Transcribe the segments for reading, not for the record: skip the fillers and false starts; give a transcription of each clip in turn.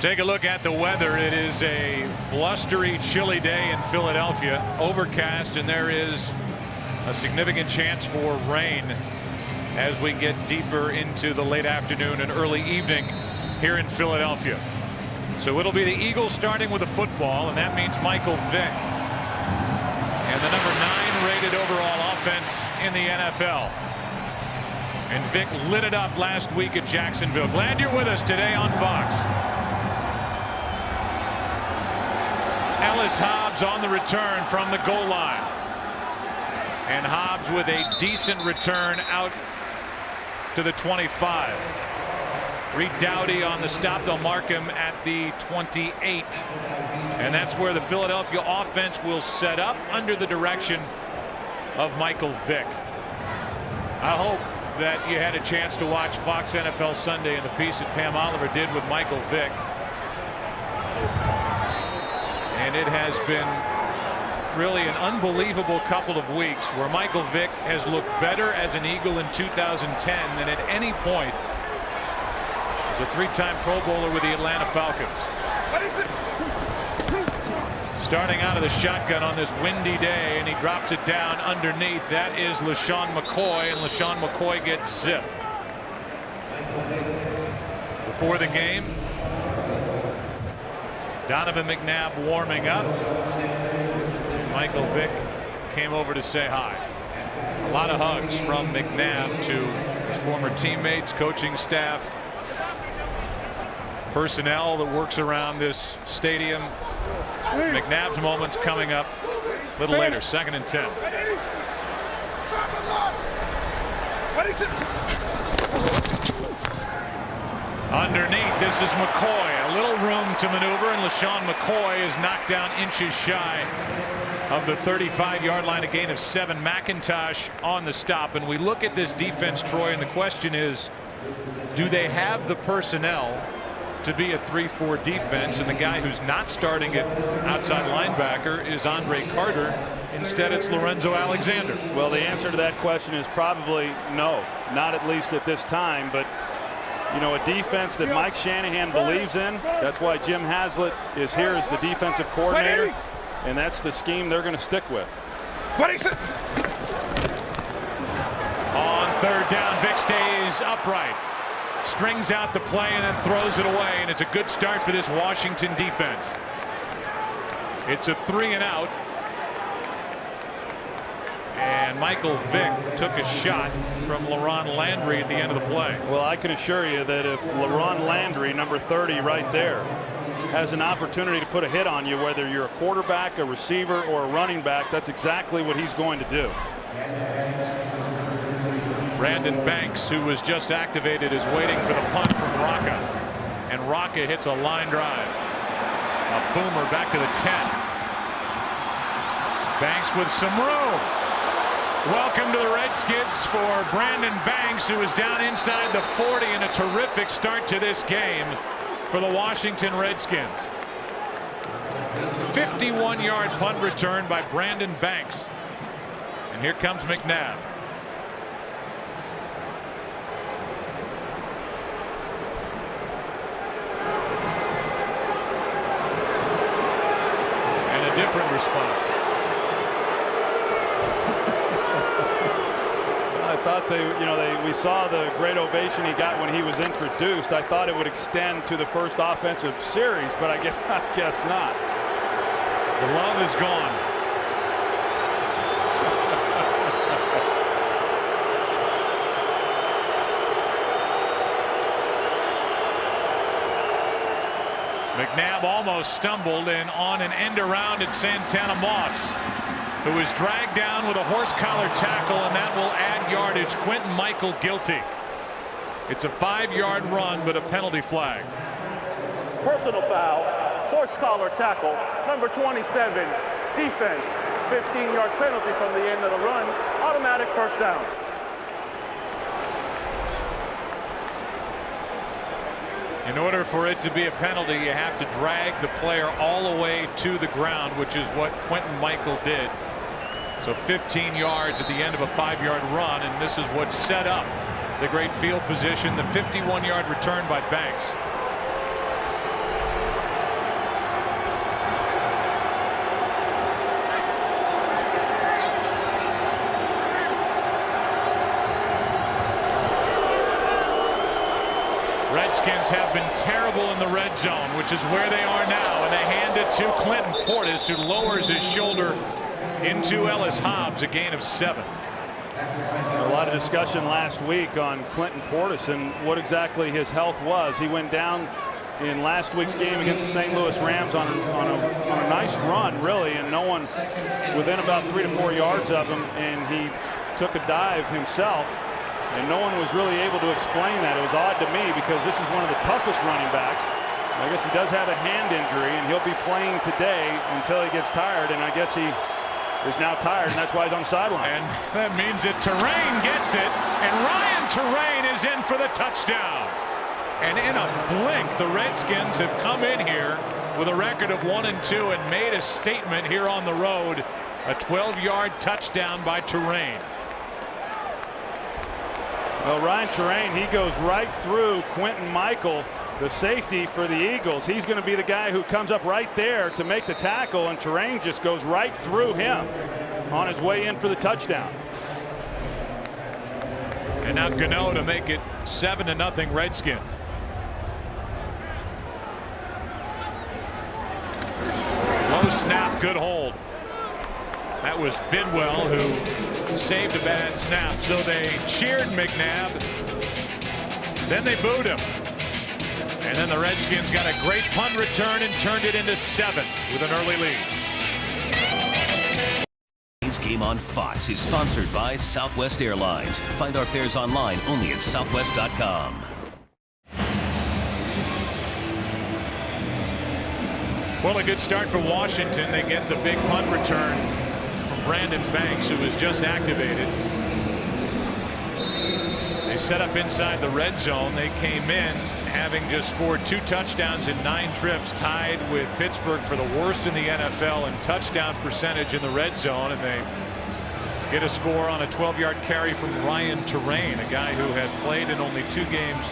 Take a look at the weather. It is a blustery, chilly day in Philadelphia. Overcast, and there is a significant chance for rain as we get deeper into the late afternoon and early evening here in Philadelphia. So it'll be the Eagles starting with the football, and that means Michael Vick. And the number 9 rated overall offense in the NFL. And Vick lit it up last week at Jacksonville. Glad you're with us today on Fox. Ellis Hobbs on the return from the goal line. And Hobbs with a decent return out to the 25. Reed Dowdy on the stop. They'll mark him at the 28. And that's where the Philadelphia offense will set up under the direction of Michael Vick. I hope that you had a chance to watch Fox NFL Sunday and the piece that Pam Oliver did with Michael Vick. And it has been really an unbelievable couple of weeks where Michael Vick has looked better as an Eagle in 2010 than at any point as a 3-time Pro Bowler with the Atlanta Falcons. Starting out of the shotgun on this windy day, and he drops it down underneath. That is LaShawn McCoy, and LaShawn McCoy gets zipped. Before the game, Donovan McNabb warming up. Michael Vick came over to say hi. A lot of hugs from McNabb to his former teammates, coaching staff, personnel that works around this stadium. McNabb's moment's coming up a little later. 2nd and 10. Underneath, this is McCoy. A little room to maneuver, and LaShawn McCoy is knocked down inches shy of the 35-yard line, a gain of 7. McIntosh on the stop. And we look at this defense, Troy, and the question is, do they have the personnel to be a 3-4 defense? And the guy who's not starting at outside linebacker is Andre Carter. Instead, it's Lorenzo Alexander. Well, the answer to that question is probably no, not at least at this time. But you know, a defense that Mike Shanahan believes in, that's why Jim Haslett is here as the defensive coordinator, and that's the scheme they're going to stick with. On 3rd down, Vick stays upright, strings out the play, and then throws it away, and it's a good start for this Washington defense. It's a 3-and-out. And Michael Vick took a shot from LaRon Landry at the end of the play. Well, I can assure you that if LaRon Landry, number 30 right there, has an opportunity to put a hit on you, whether you're a quarterback, a receiver, or a running back, that's exactly what he's going to do. Brandon Banks, who was just activated, is waiting for the punt from Rocca. And Rocca hits a line drive. A boomer back to the 10. Banks with some room. Welcome to the Redskins for Brandon Banks, who is down inside the 40, and a terrific start to this game for the Washington Redskins. 51-yard punt return by Brandon Banks. And here comes McNabb. And a different response. I thought we saw the great ovation he got when he was introduced. I thought it would extend to the first offensive series, but I guess not. The love is gone. McNabb almost stumbled, and on an end around at Santana Moss, who is dragged down with a horse collar tackle, and that will add yardage. Quentin Michael guilty. It's a 5-yard run, but a penalty flag. Personal foul, horse collar tackle, number 27, defense, 15-yard penalty from the end of the run, automatic first down. In order for it to be a penalty, you have to drag the player all the way to the ground, which is what Quentin Michael did. So 15 yards at the end of a 5-yard run, and this is what set up the great field position. The 51-yard return by Banks. Redskins have been terrible in the red zone, which is where they are now, and they hand it to Clinton Portis, who lowers his shoulder into Ellis Hobbs, a gain of 7. A lot of discussion last week on Clinton Portis and what exactly his health was. He went down in last week's game against the St. Louis Rams on a nice run, really, and no one within about 3 to 4 yards of him, and he took a dive himself, and no one was really able to explain that. It was odd to me because this is one of the toughest running backs. I guess he does have a hand injury, and he'll be playing today until he gets tired, and I guess he is now tired, and that's why he's on the sideline. And that means that Terrain gets it, and Ryan Terrain is in for the touchdown. And in a blink, the Redskins have come in here with a record of 1-2 and made a statement here on the road. A 12-yard touchdown by Terrain. Well, Ryan Terrain, he goes right through Quentin Michael, the safety for the Eagles. He's going to be the guy who comes up right there to make the tackle, and Terrain just goes right through him on his way in for the touchdown. And now Gano to make it 7-0 Redskins. Low snap, good hold. That was Bidwell who saved a bad snap. So they cheered McNabb. Then they booed him. And then the Redskins got a great punt return and turned it into 7 with an early lead. Today's game on Fox is sponsored by Southwest Airlines. Find our fares online only at southwest.com. Well, a good start for Washington. They get the big punt return from Brandon Banks, who was just activated. They set up inside the red zone. They came in having just scored 2 touchdowns in 9 trips, tied with Pittsburgh for the worst in the NFL in touchdown percentage in the red zone, and they get a score on a 12-yard carry from Ryan Terrain, a guy who had played in only 2 games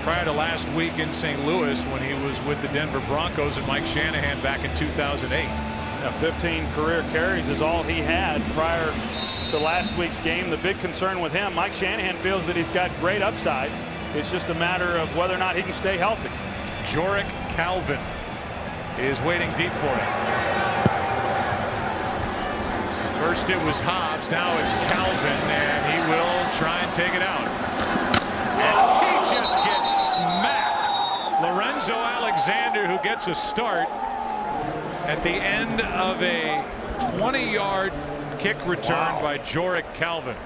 prior to last week in St. Louis when he was with the Denver Broncos and Mike Shanahan back in 2008. Now, 15 career carries is all he had prior to last week's game. The big concern with him, Mike Shanahan feels that he's got great upside. It's just a matter of whether or not he can stay healthy. Jorick Calvin is waiting deep for it. First it was Hobbs, now it's Calvin, and he will try and take it out. And he just gets smacked. Lorenzo Alexander, who gets a start at the end of a 20-yard kick return by Jorick Calvin.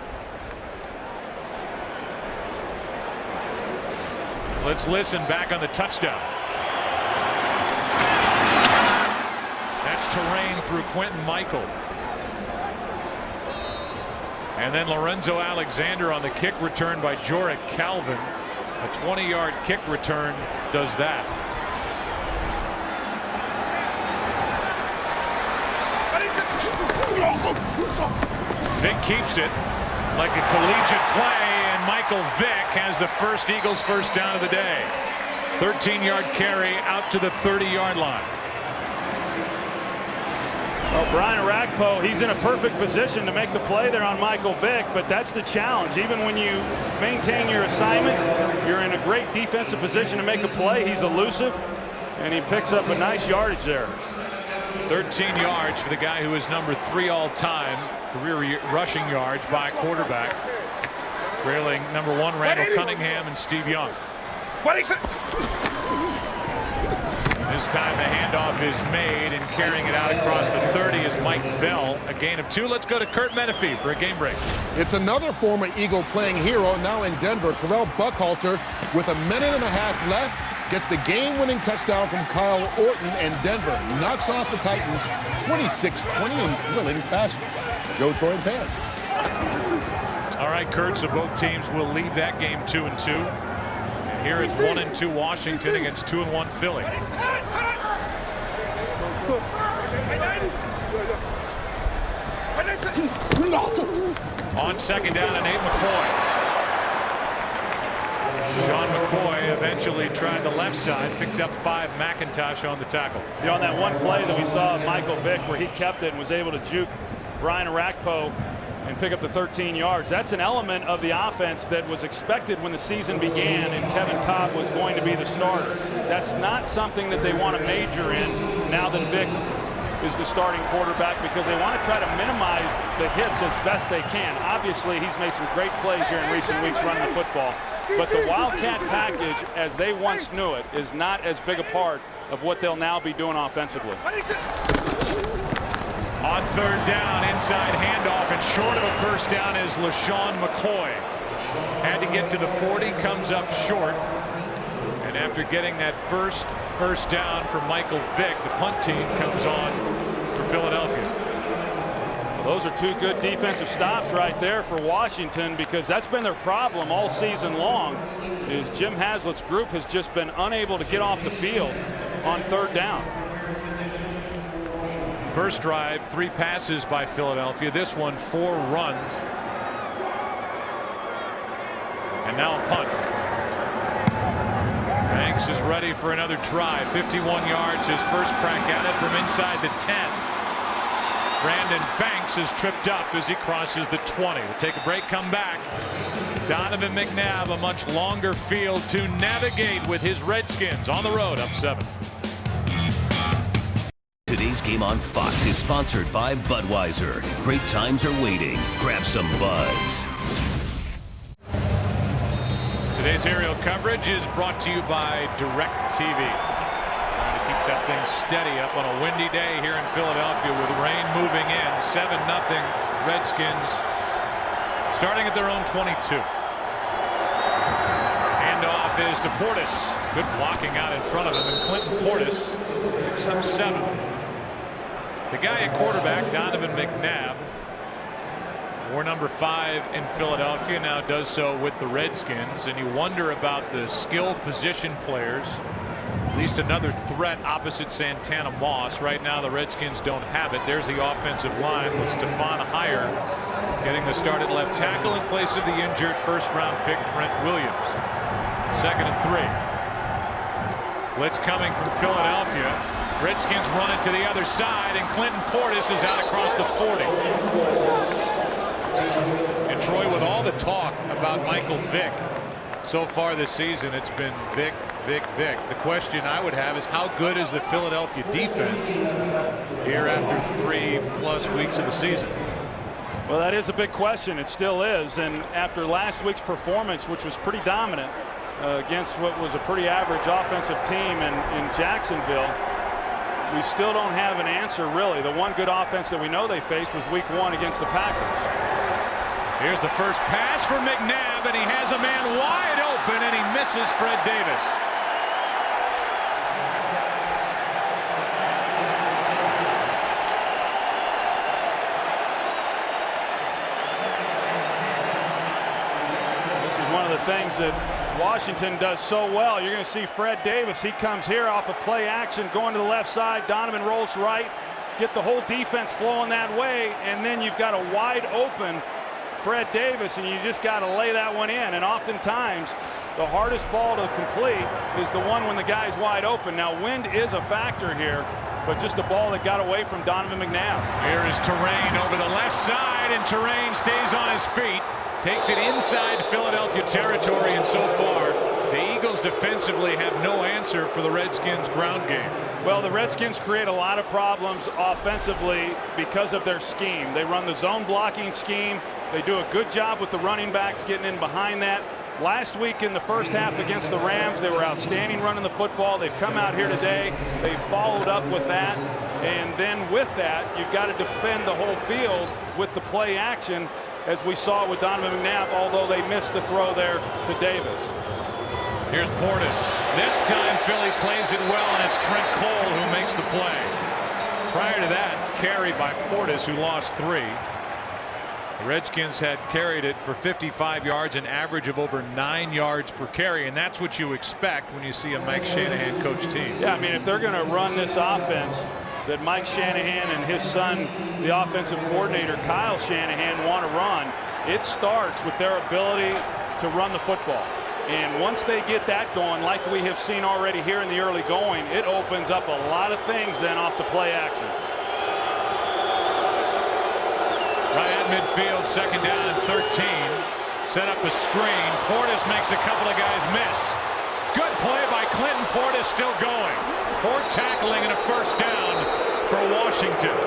Let's listen back on the touchdown. That's Terrain through Quentin Michael. And then Lorenzo Alexander on the kick return by Jorick Calvin. A 20-yard kick return does that. Vick keeps it like a collegiate play, and Michael Vick has the first Eagles first down of the day. 13-yard carry out to the 30-yard line. Well, Brian Arakpo, he's in a perfect position to make the play there on Michael Vick, but that's the challenge. Even when you maintain your assignment, you're in a great defensive position to make a play. He's elusive, and he picks up a nice yardage there. 13 yards for the guy who is number 3 all-time career rushing yards by quarterback, trailing number 1 Randall Cunningham and Steve Young. This time the handoff is made, and carrying it out across the 30 is Mike Bell. A gain of 2. Let's go to Kurt Menefee for a game break. It's another former Eagle playing hero now in Denver. Terrell Buckhalter, with a minute and a half left, gets the game-winning touchdown from Kyle Orton, and Denver knocks off the Titans 26-20 in thrilling fashion. Joe Troy and Pan. All right, Kurt, so both teams will leave that game 2-2. And here it's 1-2 Washington against 2-1 Philly. On second down, and Nate McCoy. Sean McCoy eventually tried the left side, picked up 5. McIntosh on the tackle. You know, on that one play that we saw of Michael Vick where he kept it and was able to juke Brian Arakpo and pick up the 13 yards. That's an element of the offense that was expected when the season began and Kevin Cobb was going to be the starter. That's not something that they want to major in now that Vic is the starting quarterback, because they want to try to minimize the hits as best they can. Obviously, he's made some great plays here in recent weeks running the football, but the Wildcat package, as they once knew it, is not as big a part of what they'll now be doing offensively. On third down, inside handoff, and short of a first down is LaShawn McCoy. Had to get to the 40, comes up short. And after getting that first down for Michael Vick, the punt team comes on for Philadelphia. Well, those are two good defensive stops right there for Washington, because that's been their problem all season long, is Jim Haslett's group has just been unable to get off the field on third down. First drive, 3 passes by Philadelphia. This one, 4 runs. And now a punt. Banks is ready for another drive. 51 yards, his first crack at it from inside the 10. Brandon Banks is tripped up as he crosses the 20. We'll take a break, come back. Donovan McNabb, a much longer field to navigate with his Redskins on the road, up 7. Today's game on Fox is sponsored by Budweiser. Great times are waiting. Grab some buds. Today's aerial coverage is brought to you by DirecTV. Trying to keep that thing steady up on a windy day here in Philadelphia with rain moving in. 7-0 Redskins starting at their own 22. Handoff is to Portis. Good blocking out in front of him, and Clinton Portis picks up 7. The guy at quarterback, Donovan McNabb, wore number 5 in Philadelphia, now does so with the Redskins, and you wonder about the skill position players. At least another threat opposite Santana Moss. Right now the Redskins don't have it. There's the offensive line with Stephon Heyer getting the start at left tackle in place of the injured first-round pick Trent Williams. 2nd and 3. Blitz coming from Philadelphia. Redskins run it to the other side, and Clinton Portis is out across the 40. And Troy, with all the talk about Michael Vick so far this season, it's been Vick, Vick, Vick. The question I would have is, how good is the Philadelphia defense here after 3+ weeks of the season? Well, that is a big question. It still is. And after last week's performance, which was pretty dominant against what was a pretty average offensive team in Jacksonville, we still don't have an answer, really. The one good offense that we know they faced was week 1 against the Packers. Here's the first pass for McNabb, and he has a man wide open, and he misses Fred Davis. This is one of the things that Washington does so well. You're going to see Fred Davis. He comes here off of play action, going to the left side. Donovan rolls right, get the whole defense flowing that way, and then you've got a wide open Fred Davis, and you just got to lay that one in. And oftentimes the hardest ball to complete is the one when the guy's wide open. Now, wind is a factor here, but just a ball that got away from Donovan McNabb. Here is Terrain over the left side, and Terrain stays on his feet, takes it inside Philadelphia territory, and so far the Eagles defensively have no answer for the Redskins' ground game. Well, the Redskins create a lot of problems offensively because of their scheme. They run the zone blocking scheme. They do a good job with the running backs getting in behind that. Last week in the first half against the Rams, they were outstanding running the football. They've come out here today. They've followed up with that. And then with that, you've got to defend the whole field with the play action, as we saw with Donovan McNabb, although they missed the throw there to Davis. Here's Portis. This time Philly plays it well, and it's Trent Cole who makes the play. Prior to that, carry by Portis, who lost 3. The Redskins had carried it for 55 yards, an average of over 9 yards per carry, and that's what you expect when you see a Mike Shanahan coach team. Yeah, I mean, if they're going to run this offense that Mike Shanahan and his son, the offensive coordinator, Kyle Shanahan, want to run, it starts with their ability to run the football. And once they get that going, like we have seen already here in the early going, it opens up a lot of things then off the play action. Right at midfield, second down and 13. Set up a screen. Portis makes a couple of guys miss. Good play by Clinton. Portis still going. Poor tackling and a first down for Washington.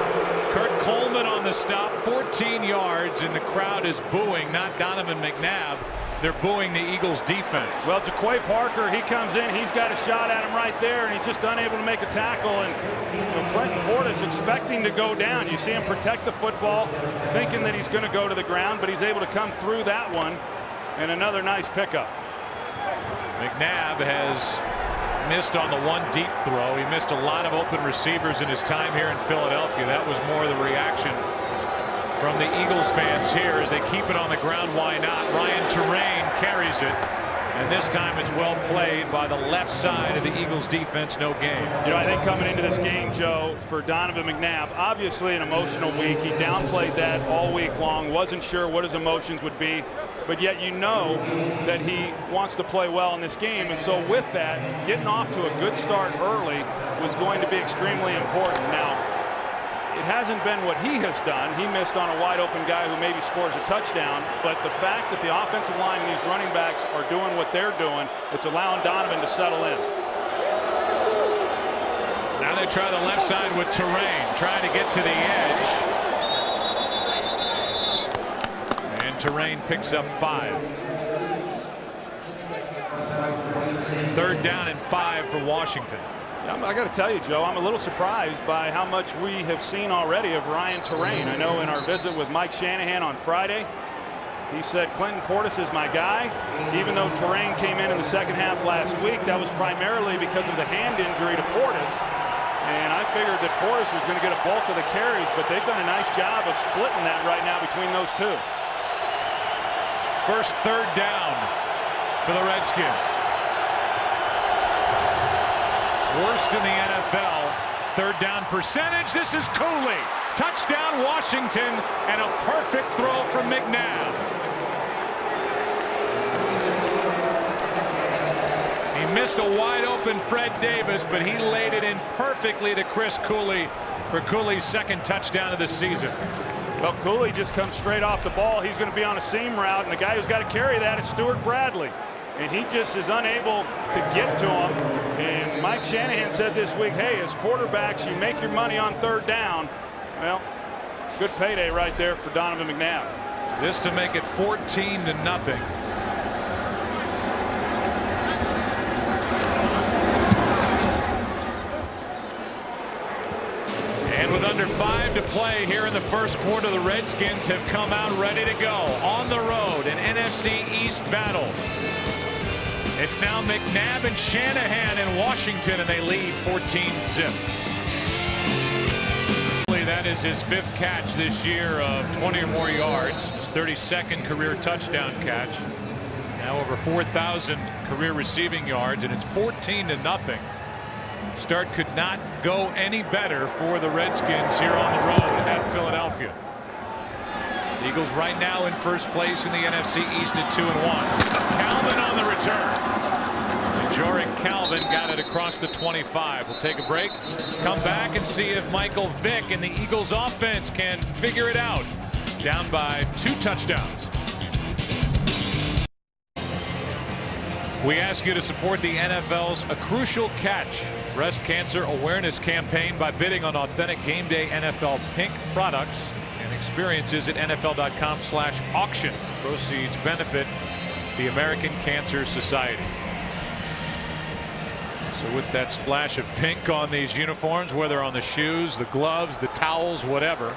Kurt Coleman on the stop, 14 yards, and the crowd is booing, not Donovan McNabb. They're booing the Eagles defense. Well, Jaquay Parker, he comes in, he's got a shot at him right there, and he's just unable to make a tackle. And Clinton Portis expecting to go down. You see him protect the football, thinking that he's going to go to the ground, but he's able to come through that one. And another nice pickup. McNabb has missed on the one deep throw. He missed a lot of open receivers in his time here in Philadelphia. That was more the reaction from the Eagles fans here as they keep it on the ground. Why not? Ryan Terrain carries it, and this time it's well played by the left side of the Eagles defense. No gain. You know, I think coming into this game, Joe, for Donovan McNabb, obviously an emotional week. He downplayed that all week long, wasn't sure what his emotions would be, but yet you know that he wants to play well in this game. And so with that, getting off to a good start early was going to be extremely important. Now, it hasn't been what he has done. He missed on a wide open guy who maybe scores a touchdown, but the fact that the offensive line and these running backs are doing what they're doing, it's allowing Donovan to settle in. Now they try the left side with Terrain, trying to get to the edge. And Terrain picks up 5. Third down and 5 for Washington. I got to tell you, Joe, I'm a little surprised by how much we have seen already of Ryan Terrain. I know in our visit with Mike Shanahan on Friday, he said Clinton Portis is my guy. Even though Terrain came in the second half last week, that was primarily because of the hand injury to Portis. And I figured that Portis was going to get a bulk of the carries, but they've done a nice job of splitting that right now between those two. First third down for the Redskins. Worst in the NFL. Third down percentage. This is Cooley. Touchdown Washington, and a perfect throw from McNabb. He missed a wide open Fred Davis, but he laid it in perfectly to Chris Cooley for Cooley's second touchdown of the season. Well, Cooley just comes straight off the ball. He's going to be on a seam route, and the guy who's got to carry that is Stuart Bradley. And he just is unable to get to him. And Mike Shanahan said this week, hey, as quarterbacks, you make your money on third down. Well, good payday right there for Donovan McNabb. This to make it 14-0. And with under 5 to play here in the first quarter, the Redskins have come out ready to go on the road, an NFC East battle. It's now McNabb and Shanahan in Washington, and they lead 14-0. That is his 5th catch this year of 20 or more yards, his 32nd career touchdown catch. Now over 4,000 career receiving yards, and it's 14-0. Start could not go any better for the Redskins here on the road at Philadelphia. The Eagles right now in first place in the NFC East at 2-1. Calvin on the return. Jorik Calvin got it across the 25. We'll take a break, come back and see if Michael Vick and the Eagles offense can figure it out. Down by 2 touchdowns. We ask you to support the NFL's A Crucial Catch breast cancer awareness campaign by bidding on authentic Game Day NFL Pink products and experiences at NFL.com/auction. Proceeds benefit the American Cancer Society. So with that splash of pink on these uniforms, whether on the shoes, the gloves, the towels, whatever.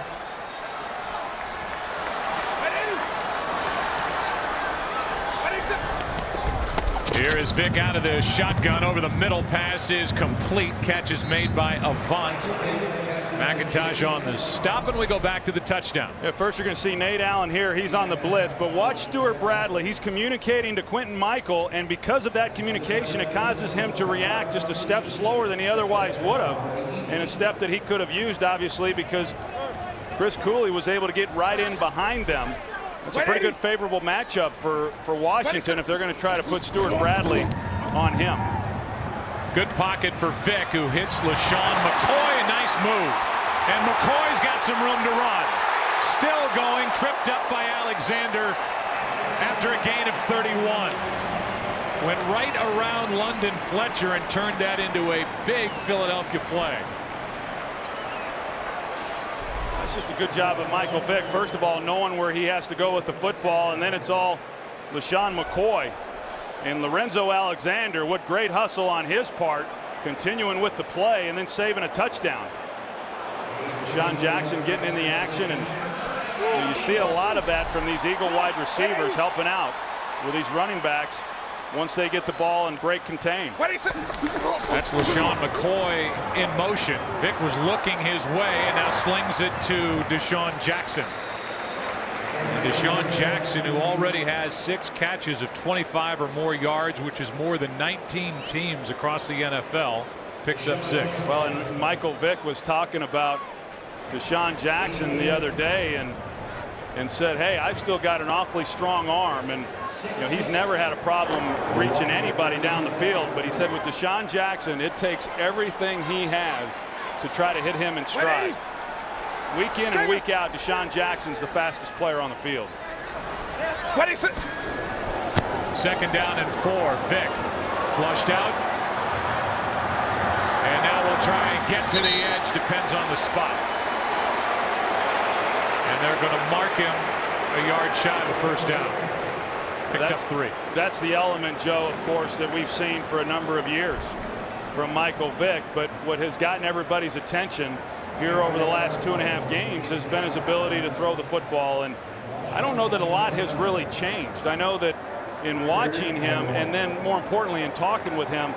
Here is Vick out of the shotgun over the middle. Pass is complete. Catch is made by Avant. McIntosh on the stop, and we go back to the touchdown. Yeah, first you're going to see Nate Allen here. He's on the blitz, but watch Stuart Bradley. He's communicating to Quentin Michael, and because of that communication, it causes him to react just a step slower than he otherwise would have, and a step that he could have used, obviously, because Chris Cooley was able to get right in behind them. It's a pretty good favorable matchup for Washington if they're going to try to put Stuart Bradley on him. Good pocket for Vick, who hits LaShawn McCoy. A nice move. And McCoy's got some room to run. Still going, tripped up by Alexander after a gain of 31. Went right around London Fletcher and turned that into a big Philadelphia play. That's just a good job of Michael Vick. First of all, knowing where he has to go with the football, and then it's all LeSean McCoy. And Lorenzo Alexander, what great hustle on his part, continuing with the play and then saving a touchdown. DeSean Jackson getting in the action, and you see a lot of that from these Eagle wide receivers helping out with these running backs once they get the ball and break contain. That's LeSean McCoy in motion. Vick was looking his way and now slings it to DeSean Jackson. And DeSean Jackson, who already has 6 catches of 25 or more yards, which is more than 19 teams across the NFL, picks up 6. Well, and Michael Vick was talking about DeSean Jackson the other day and said, hey, I've still got an awfully strong arm, and he's never had a problem reaching anybody down the field, but he said with DeSean Jackson, it takes everything he has to try to hit him in stride. Week in and week out, DeSean Jackson's the fastest player on the field. Second down and 4. Vick flushed out, and now we'll try and get to the edge. Depends on the spot. And they're going to mark him a yard shy of a first down. Picked up 3. That's the element, Joe, of course, that we've seen for a number of years from Michael Vick. But what has gotten everybody's attention here over the last 2.5 games has been his ability to throw the football. And I don't know that a lot has really changed. I know that in watching him, and then more importantly in talking with him,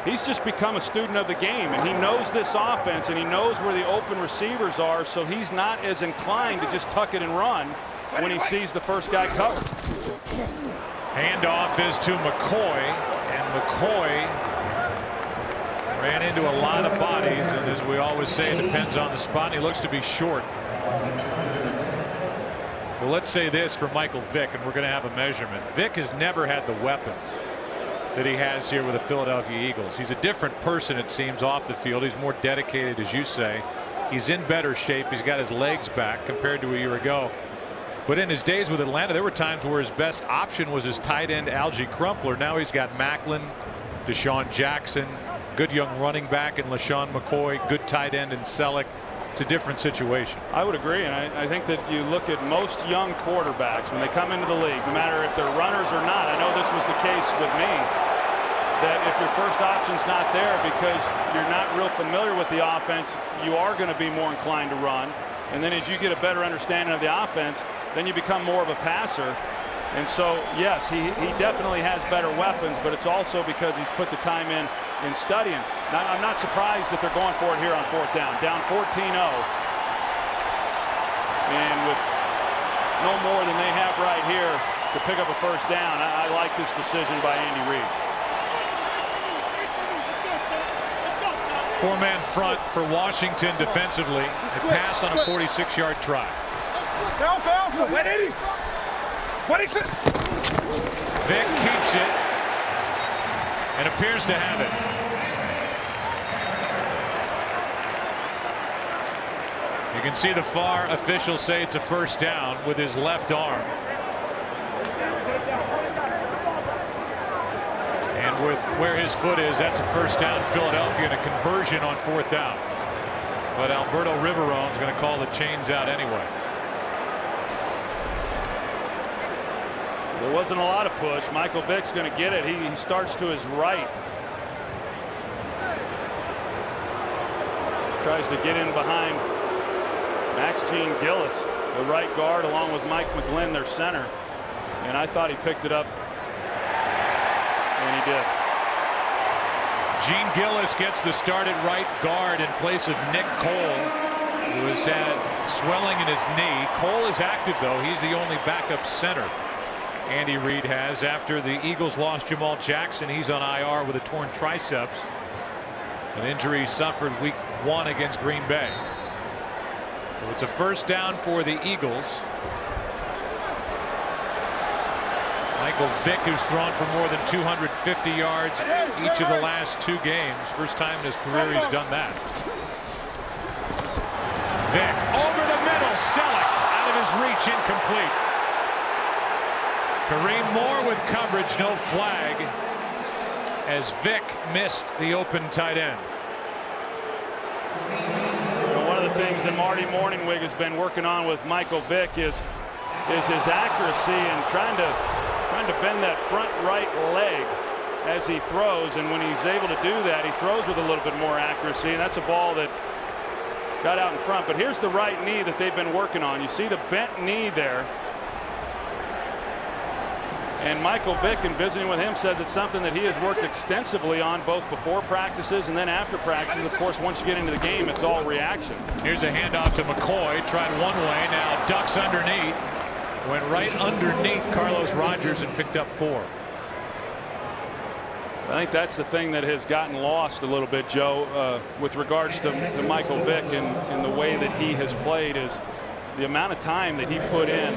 he's just become a student of the game, and he knows this offense, and he knows where the open receivers are, so he's not as inclined to just tuck it and run when he sees the first guy covered. Handoff is to McCoy, and McCoy ran into a lot of bodies, and as we always say, it depends on the spot. He looks to be short. Well, let's say this for Michael Vick, and we're going to have a measurement. Vick has never had the weapons that he has here with the Philadelphia Eagles. He's a different person, it seems, off the field. He's more dedicated, as you say. He's in better shape. He's got his legs back compared to a year ago. But in his days with Atlanta, there were times where his best option was his tight end, Algie Crumpler. Now he's got Macklin, DeSean Jackson, good young running back in LeSean McCoy, good tight end in Selleck. It's a different situation. I would agree, and I think that you look at most young quarterbacks when they come into the league, no matter if they're runners or not. I know this was the case with me, that if your first option's not there because you're not real familiar with the offense, you are going to be more inclined to run. And then as you get a better understanding of the offense, then you become more of a passer. And so, yes, he definitely has better weapons, but it's also because he's put the time in studying. Now, I'm not surprised that they're going for it here on 4th down. Down 14-0. And with no more than they have right here to pick up a first down, I like this decision by Andy Reid. 4-man front for Washington defensively. A pass on a 46-yard try. Vick keeps it and appears to have it. You can see the far officials say it's a first down with his left arm. And with where his foot is, that's a first down Philadelphia and a conversion on 4th down. But Alberto Riverone's going to call the chains out anyway. There wasn't a lot of push. Michael Vick's going to get it. He starts to his right. Just tries to get in behind Max Gene Gillis, the right guard, along with Mike McGlynn, their center. And I thought he picked it up, and he did. Gene Gillis gets the start at right guard in place of Nick Cole, who has had swelling in his knee. Cole is active, though. He's the only backup center Andy Reid has. After the Eagles lost Jamal Jackson, he's on IR with a torn triceps, an injury he suffered week 1 against Green Bay. So it's a first down for the Eagles. Michael Vick, who's thrown for more than 250 yards each of the last 2 games. First time in his career he's done that. Vick over the middle. Selleck out of of his reach, incomplete. Kareem Moore with coverage, no flag, as Vick missed the open tight end. One of the things that Marty Morningwig has been working on with Michael Vick is his accuracy and trying to bend that front right leg as he throws, and when he's able to do that, he throws with a little bit more accuracy, and that's a ball that got out in front. But here's the right knee that they've been working on. You see the bent knee there. And Michael Vick, in visiting with him, says it's something that he has worked extensively on both before practices and then after practices. Of course, once you get into the game, it's all reaction. Here's a handoff to McCoy. Tried one way, now ducks underneath. Went right underneath Carlos Rogers and picked up 4. I think that's the thing that has gotten lost a little bit, Joe, with regards to Michael Vick and the way that he has played is the amount of time that he put in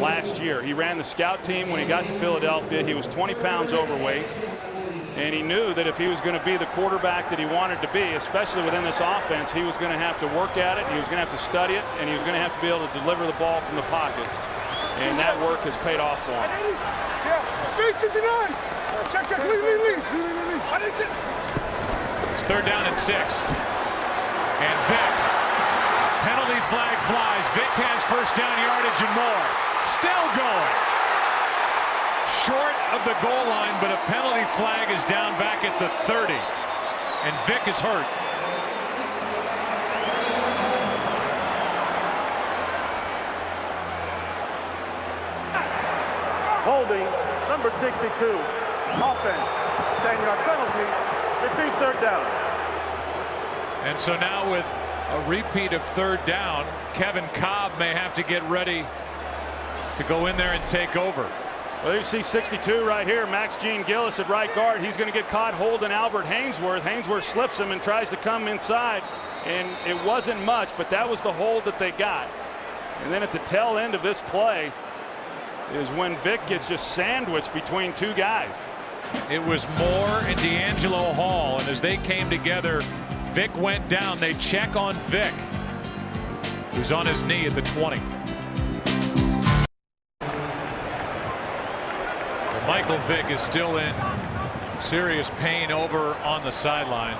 last year. He ran the scout team when he got to Philadelphia. He was 20 pounds overweight, and he knew that if he was going to be the quarterback that he wanted to be, especially within this offense, he was going to have to work at it, he was going to have to study it, and he was going to have to be able to deliver the ball from the pocket. And that work has paid off for him. Yeah, 59. Check, lead. It's 3rd down and 6. And Vick. Penalty flag flies. Vick has first down yardage and more. Still going. Short of the goal line, but a penalty flag is down back at the 30. And Vick is hurt. Holding, number 62. Offense, 10-yard penalty. Repeat 3rd down. And so now with a repeat of 3rd down, Kevin Cobb may have to get ready to go in there and take over. Well, you see 62 right here, Max Gene Gillis at right guard. He's going to get caught holding Albert Hainsworth. Hainsworth slips him and tries to come inside, and it wasn't much, but that was the hold that they got. And then at the tail end of this play is when Vick gets just sandwiched between 2 guys. It was Moore and D'Angelo Hall, and as they came together, Vick went down. They check on Vick, who's on his knee at the 20. Well, Michael Vick is still in serious pain over on the sideline.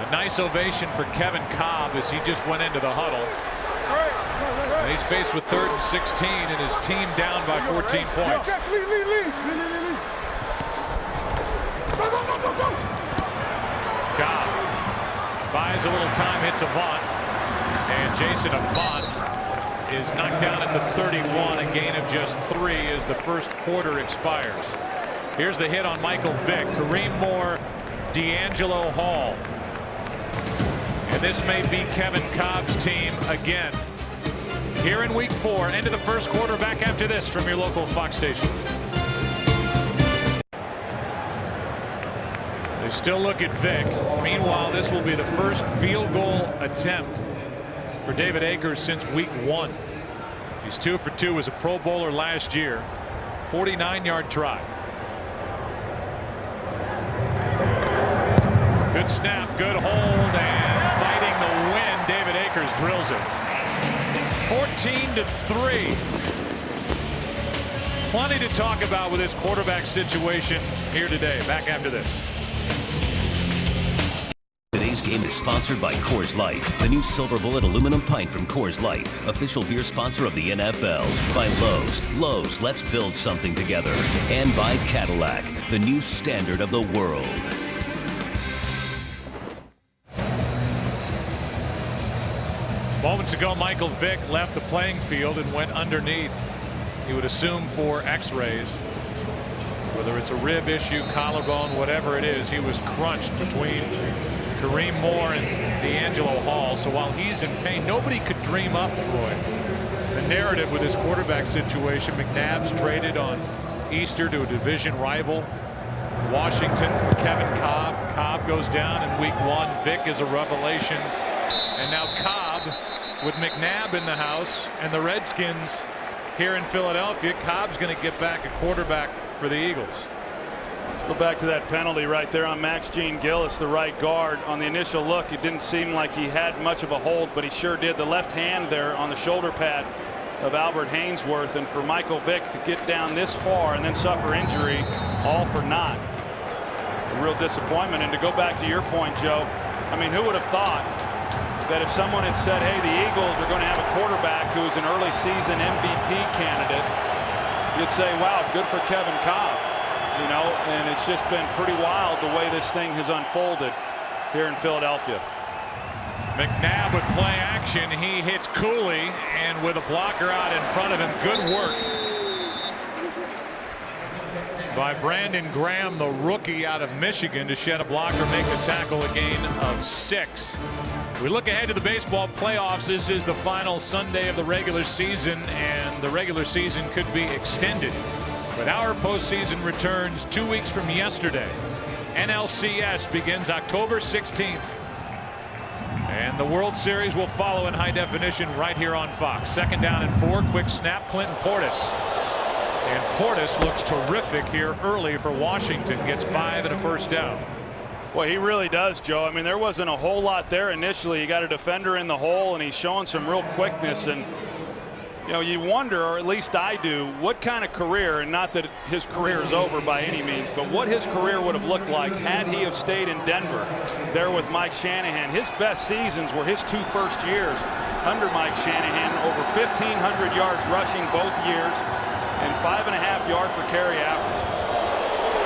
A nice ovation for Kevin Cobb as he just went into the huddle. And he's faced with 3rd and 16 and his team down by 14 points. Check, lead. Go. Cobb buys a little time, hits Avant, and Jason Avant is knocked down at the 31, a gain of just 3 as the first quarter expires. Here's the hit on Michael Vick. Kareem Moore, D'Angelo Hall. And this may be Kevin Cobb's team again. Here in week 4, end of the first quarter, back after this from your local Fox station. They still look at Vick. Meanwhile, this will be the first field goal attempt for David Akers since week 1. He's 2 for 2 as a Pro Bowler last year. 49-yard try. Good snap, good hold, and fighting the wind, David Akers drills it. 14-3. Plenty to talk about with this quarterback situation here today. Back after this. Today's game is sponsored by Coors Light, the new Silver Bullet aluminum pint from Coors Light, official beer sponsor of the NFL. By Lowe's. Lowe's, let's build something together. And by Cadillac, the new standard of the world. Moments ago, Michael Vick left the playing field and went underneath. He would assume for x-rays. Whether it's a rib issue, collarbone, whatever it is, he was crunched between Kareem Moore and D'Angelo Hall. So while he's in pain, nobody could dream up, Troy, the narrative with this quarterback situation. McNabb's traded on Easter to a division rival, Washington, for Kevin Cobb. Cobb goes down in week 1. Vick is a revelation. And now Cobb with McNabb in the house and the Redskins here in Philadelphia. Cobb's going to get back a quarterback for the Eagles. Let's go back to that penalty right there on Max Gene Gillis, the right guard. On the initial look, it didn't seem like he had much of a hold, but he sure did. The left hand there on the shoulder pad of Albert Hainsworth, and for Michael Vick to get down this far and then suffer injury, all for naught. A real disappointment. And to go back to your point, Joe, I mean, who would have thought that if someone had said, hey, the Eagles are going to have a quarterback who's an early season MVP candidate, you'd say, wow, good for Kevin Cobb. You know, and it's just been pretty wild the way this thing has unfolded here in Philadelphia. McNabb with play action. He hits Cooley, and with a blocker out in front of him, good work by Brandon Graham, the rookie out of Michigan, to shed a blocker, make the tackle, a gain of 6. We look ahead to the baseball playoffs. This is the final Sunday of the regular season, and the regular season could be extended. But our postseason returns 2 weeks from yesterday. NLCS begins October 16th. And the World Series will follow in high definition right here on Fox. 2nd down and 4. Quick snap, Clinton Portis. And Portis looks terrific here early for Washington. Gets 5 and a first down. Well, he really does, Joe. I mean, there wasn't a whole lot there initially. You got a defender in the hole, and he's showing some real quickness. And, you know, you wonder, or at least I do, what kind of career, and not that his career is over by any means, but what his career would have looked like had he have stayed in Denver there with Mike Shanahan. His best seasons were his 2 first years under Mike Shanahan, over 1,500 yards rushing both years and 5.5 yards per carry average.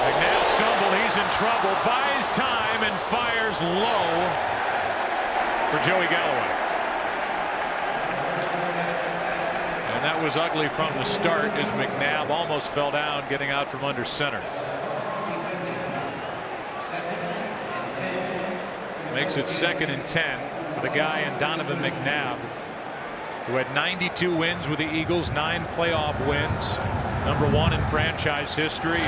McNabb stumbled. He's in trouble. Buys time and fires low for Joey Galloway. And that was ugly from the start as McNabb almost fell down getting out from under center. Makes it 2nd and 10 for the guy in Donovan McNabb, who had 92 wins with the Eagles, 9 playoff wins, #1 in franchise history.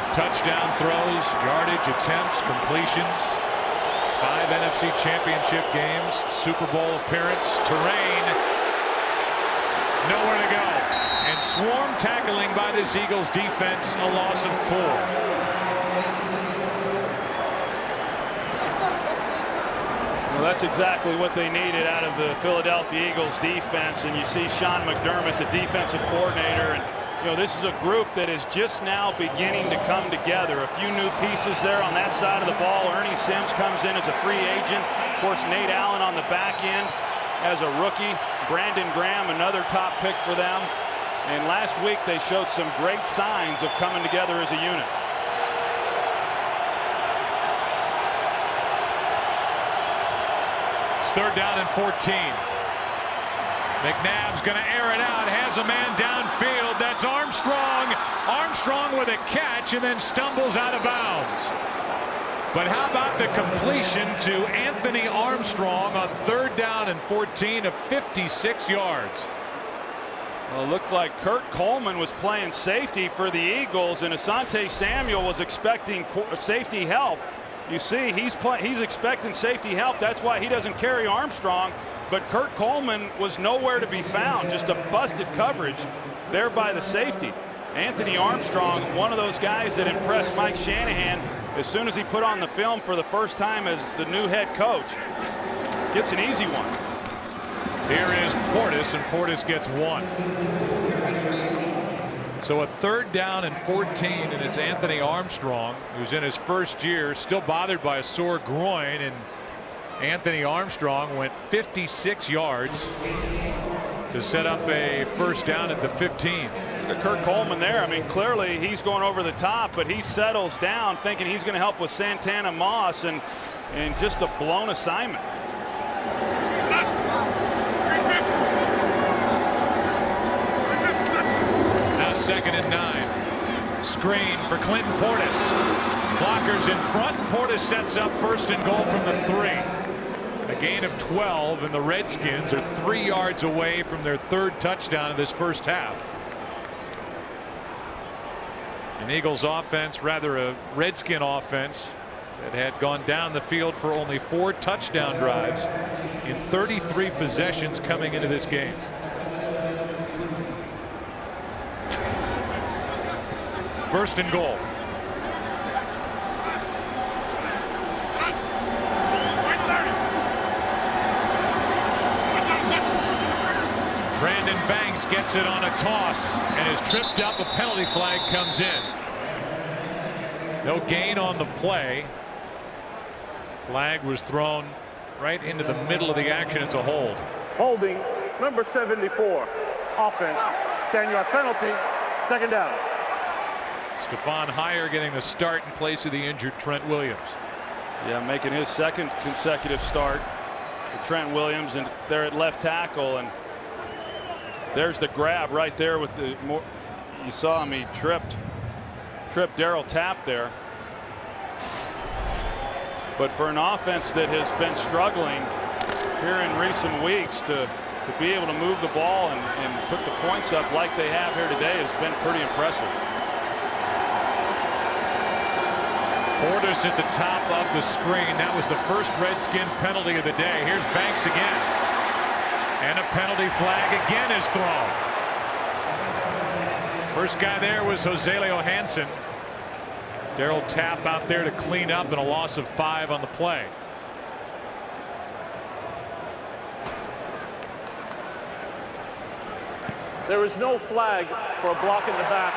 Touchdown throws, yardage attempts, completions, 5 NFC Championship games, Super Bowl appearance, terrain, nowhere to go. And swarm tackling by this Eagles defense, a loss of 4. Well, that's exactly what they needed out of the Philadelphia Eagles defense. And you see Sean McDermott, the defensive coordinator, and you know, this is a group that is just now beginning to come together. A few new pieces there on that side of the ball. Ernie Sims comes in as a free agent. Of course, Nate Allen on the back end as a rookie. Brandon Graham, another top pick for them. And last week they showed some great signs of coming together as a unit. It's 3rd down and 14. McNabb's going to air it out, has a man downfield. That's Armstrong. Armstrong with a catch and then stumbles out of bounds. But how about the completion to Anthony Armstrong on 3rd down and 14 of 56 yards. Well, it looked like Kurt Coleman was playing safety for the Eagles, and Asante Samuel was expecting safety help. You see, he's expecting safety help. That's why he doesn't carry Armstrong. But Kurt Coleman was nowhere to be found. Just a busted coverage there by the safety. Anthony Armstrong, one of those guys that impressed Mike Shanahan as soon as he put on the film for the first time as the new head coach. Gets an easy one. Here is Portis, and Portis gets 1. So a 3rd down and 14, and it's Anthony Armstrong, who's in his first year, still bothered by a sore groin, and Anthony Armstrong went 56 yards to set up a first down at the 15. Look at Kurt Coleman there. I mean, clearly he's going over the top, but he settles down thinking he's going to help with Santana Moss, and just a blown assignment. Now 2nd and 9. Screen for Clinton Portis. Blockers in front. Portis sets up 1st and goal from the 3. A gain of 12, and the Redskins are 3 yards away from their 3rd touchdown of this first half. An Eagles offense, rather a Redskin offense, that had gone down the field for only 4 touchdown drives in 33 possessions coming into this game. First and goal. Banks gets it on a toss and is tripped up. A penalty flag comes in. No gain on the play. Flag was thrown right into the middle of the action. It's a hold. Holding number 74. Offense. 10-yard penalty. Second down. Stephon Heyer getting the start in place of the injured Trent Williams. Yeah, making his second consecutive start. Trent Williams and there at left tackle, and there's the grab right there with the you saw him, he tripped Darryl Tapp there. But for an offense that has been struggling here in recent weeks to be able to move the ball and put the points up like they have here today has been pretty impressive. Portis at the top of the screen. That was the first Redskin penalty of the day. Here's Banks again. And a penalty flag again is thrown. First guy there was Joselio Hansen. Darryl Tapp out there to clean up, and a loss of 5 on the play. There is no flag for a block in the back.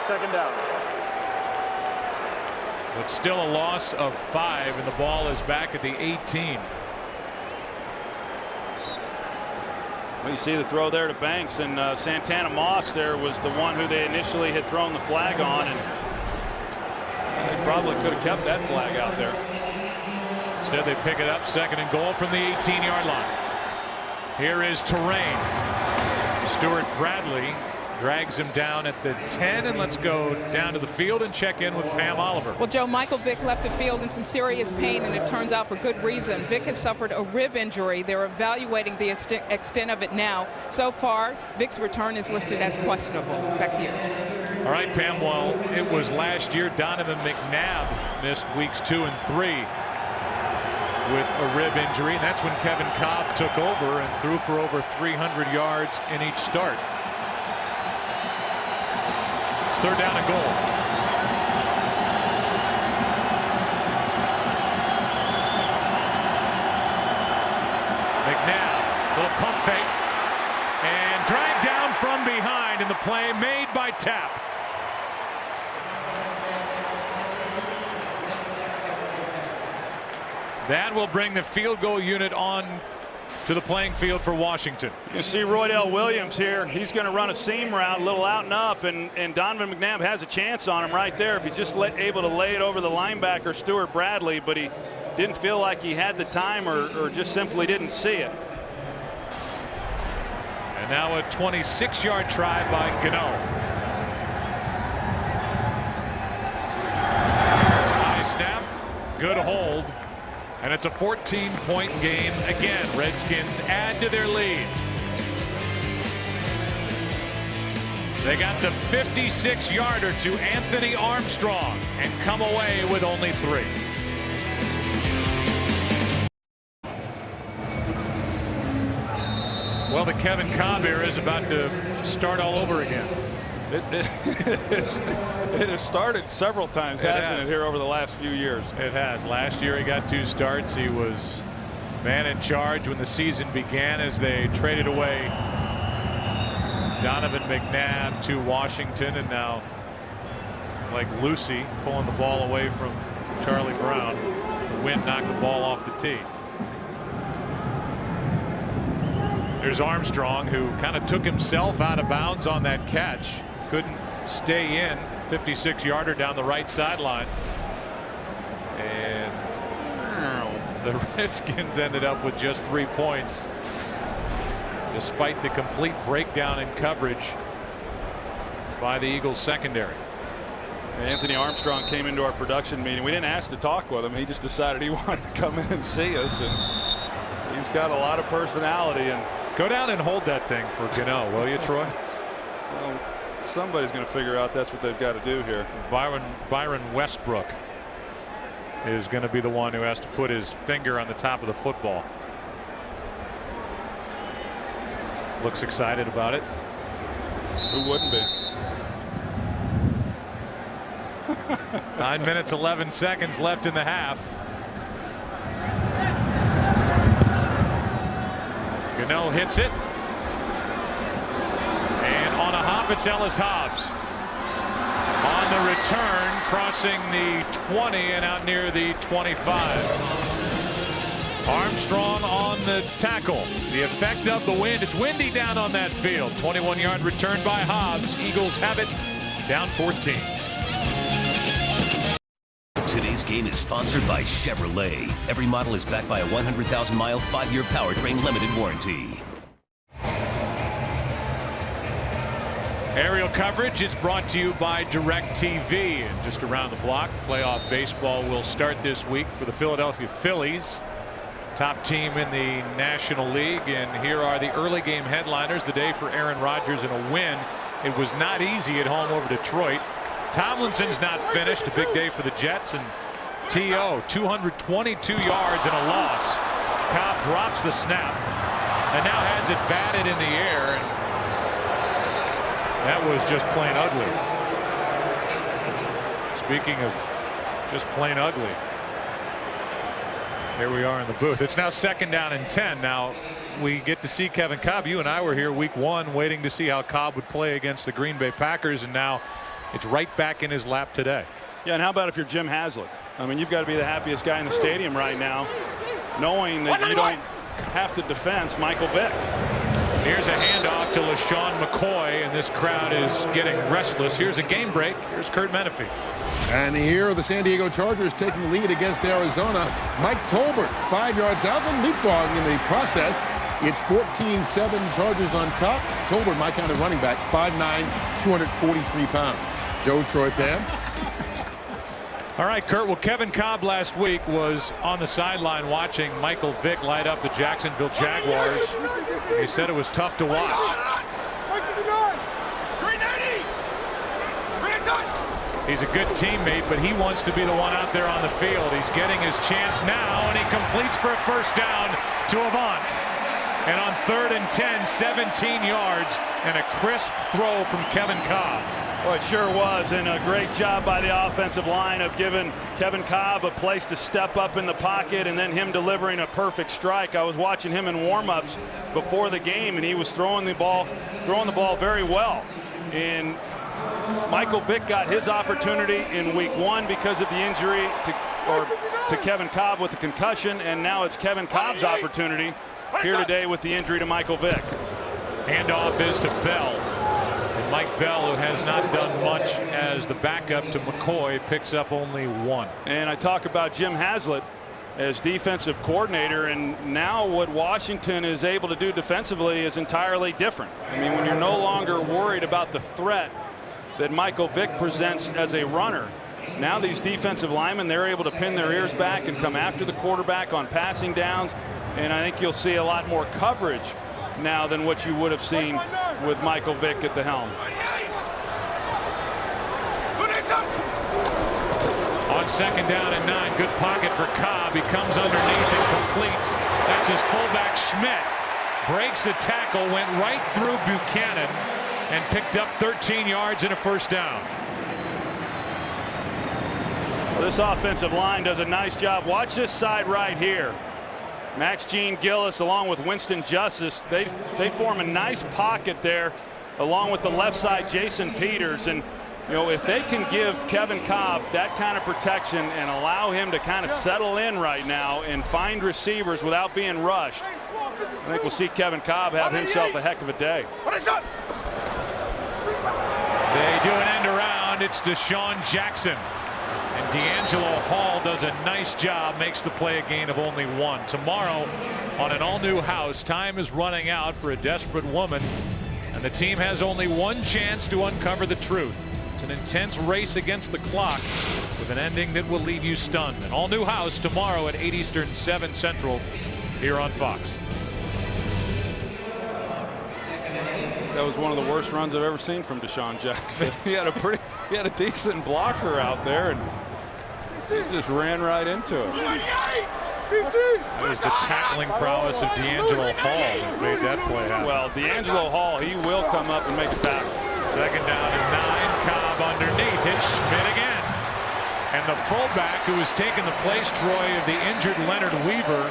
Second down. But still a loss of 5, and the ball is back at the 18. Well, you see the throw there to Banks, and Santana Moss there was the one who they initially had thrown the flag on, and they probably could have kept that flag out there. Instead they pick it up, second and goal from the 18-yard line. Here is Terrain. Stuart Bradley drags him down at the 10, and let's go down to the field and check in with Pam Oliver. Well, Joe, Michael Vick left the field in some serious pain, and it turns out for good reason. Vick has suffered a rib injury. They're evaluating the extent of it now. So far, Vick's return is listed as questionable. Back to you. All right, Pam. Well, it was last year Donovan McNabb missed weeks 2 and 3 with a rib injury, and that's when Kevin Cobb took over and threw for over 300 yards in each start. It's third down and goal. McNabb, little pump fake, and dragged down from behind in the play made by Tapp. That will bring the field goal unit on to the playing field for Washington. You see Roydell Williams here. He's going to run a seam route, a little out and up, and Donovan McNabb has a chance on him right there if he's just able to lay it over the linebacker, Stuart Bradley, but he didn't feel like he had the time or just simply didn't see it. And now a 26-yard try by Gano. High snap, good hold. And it's a 14-point game again. Redskins add to their lead. They got the 56-yarder to Anthony Armstrong and come away with only 3. Well, the Kevin Cobb era is about to start all over again. It has started several times, hasn't it, here over the last few years? It has. Last year he got 2 starts. He was man in charge when the season began as they traded away Donovan McNabb to Washington, and now, like Lucy, pulling the ball away from Charlie Brown. The wind knocked the ball off the tee. There's Armstrong, who kind of took himself out of bounds on that catch. Couldn't stay in. 56-yarder down the right sideline. And the Redskins ended up with just 3 points, despite the complete breakdown in coverage by the Eagles secondary. Anthony Armstrong came into our production meeting. We didn't ask to talk with him. He just decided he wanted to come in and see us, and he's got a lot of personality. And go down and hold that thing for Gano, will you, Troy? Well, somebody's going to figure out that's what they've got to do here. Byron Westbrook is going to be the one who has to put his finger on the top of the football. Looks excited about it. Who wouldn't be? 9 minutes 11 seconds left in the half. Gano hits it. it's Ellis Hobbs. On the return, crossing the 20 and out near the 25. Armstrong on the tackle. The effect of the wind. It's windy down on that field. 21-yard return by Hobbs. Eagles have it down 14. Today's game is sponsored by Chevrolet. Every model is backed by a 100,000-mile, 5-year powertrain limited warranty. Aerial coverage is brought to you by DirecTV. And just around the block, playoff baseball will start this week for the Philadelphia Phillies. Top team in the National League, and here are the early game headliners. The day for Aaron Rodgers and a win. It was not easy at home over Detroit. Tomlinson's not finished. A big day for the Jets, and T.O. 222 yards and a loss. Cobb drops the snap and now has it batted in the air, and that was just plain ugly. Speaking of just plain ugly, here we are in the booth. It's now 2nd down and 10. Now we get to see Kevin Cobb. You and I were here week 1 waiting to see how Cobb would play against the Green Bay Packers, and now it's right back in his lap today. Yeah, and how about if you're Jim Haslett? I mean, you've got to be the happiest guy in the stadium right now, knowing that you don't have to defend Michael Vick. Here's a handoff to LaShawn McCoy, and this crowd is getting restless. Here's a game break. Here's Kurt Menefee. And here are the San Diego Chargers taking the lead against Arizona. Mike Tolbert 5 yards out and leapfrogging in the process. It's 14-7 Chargers on top. Tolbert, my kind of running back, 5'9", 243 pounds. Joe Troy Pam. All right, Kurt. Well, Kevin Cobb last week was on the sideline watching Michael Vick light up the Jacksonville Jaguars. He said it was tough to watch. He's a good teammate, but he wants to be the one out there on the field. He's getting his chance now, and he completes for a first down to Avant. And on 3rd and 10, 17 yards and a crisp throw from Kevin Cobb. Well, it sure was, and a great job by the offensive line of giving Kevin Cobb a place to step up in the pocket, and then him delivering a perfect strike. I was watching him in warm-ups before the game, and he was throwing the ball very well. And Michael Vick got his opportunity in week 1 because of the injury to Kevin Cobb with the concussion, and now it's Kevin Cobb's opportunity here today with the injury to Michael Vick. Handoff is to Bell. And Mike Bell, who has not done much as the backup to McCoy, picks up only 1. And I talk about Jim Haslett as defensive coordinator, and now what Washington is able to do defensively is entirely different. I mean, when you're no longer worried about the threat that Michael Vick presents as a runner, now these defensive linemen, they're able to pin their ears back and come after the quarterback on passing downs, and I think you'll see a lot more coverage now than what you would have seen with Michael Vick at the helm. On 2nd down and 9, good pocket for Cobb. He comes underneath and completes. That's his fullback Schmidt. Breaks a tackle, went right through Buchanan, and picked up 13 yards and a first down. This offensive line does a nice job. Watch this side right here. Max Gene Gillis along with Winston Justice, they form a nice pocket there along with the left side Jason Peters, and you know, if they can give Kevin Cobb that kind of protection and allow him to kind of settle in right now and find receivers without being rushed, I think we'll see Kevin Cobb have himself a heck of a day. They do an end around. It's Deshaun Jackson. And D'Angelo Hall does a nice job, makes the play a gain of only 1. Tomorrow on an all-new house, time is running out for a desperate woman, and the team has only one chance to uncover the truth. It's an intense race against the clock with an ending that will leave you stunned. An all-new house tomorrow at 8 Eastern, 7 Central here on Fox. That was one of the worst runs I've ever seen from Deshaun Jackson. he had a decent blocker out there, and he just ran right into it. That was the tackling prowess of D'Angelo Hall that made that play happen. Well, D'Angelo Hall, he will come up and make a tackle. 2nd down and 9. Cobb underneath. It's Schmidt again. And the fullback who has taken the place, Troy, of the injured Leonard Weaver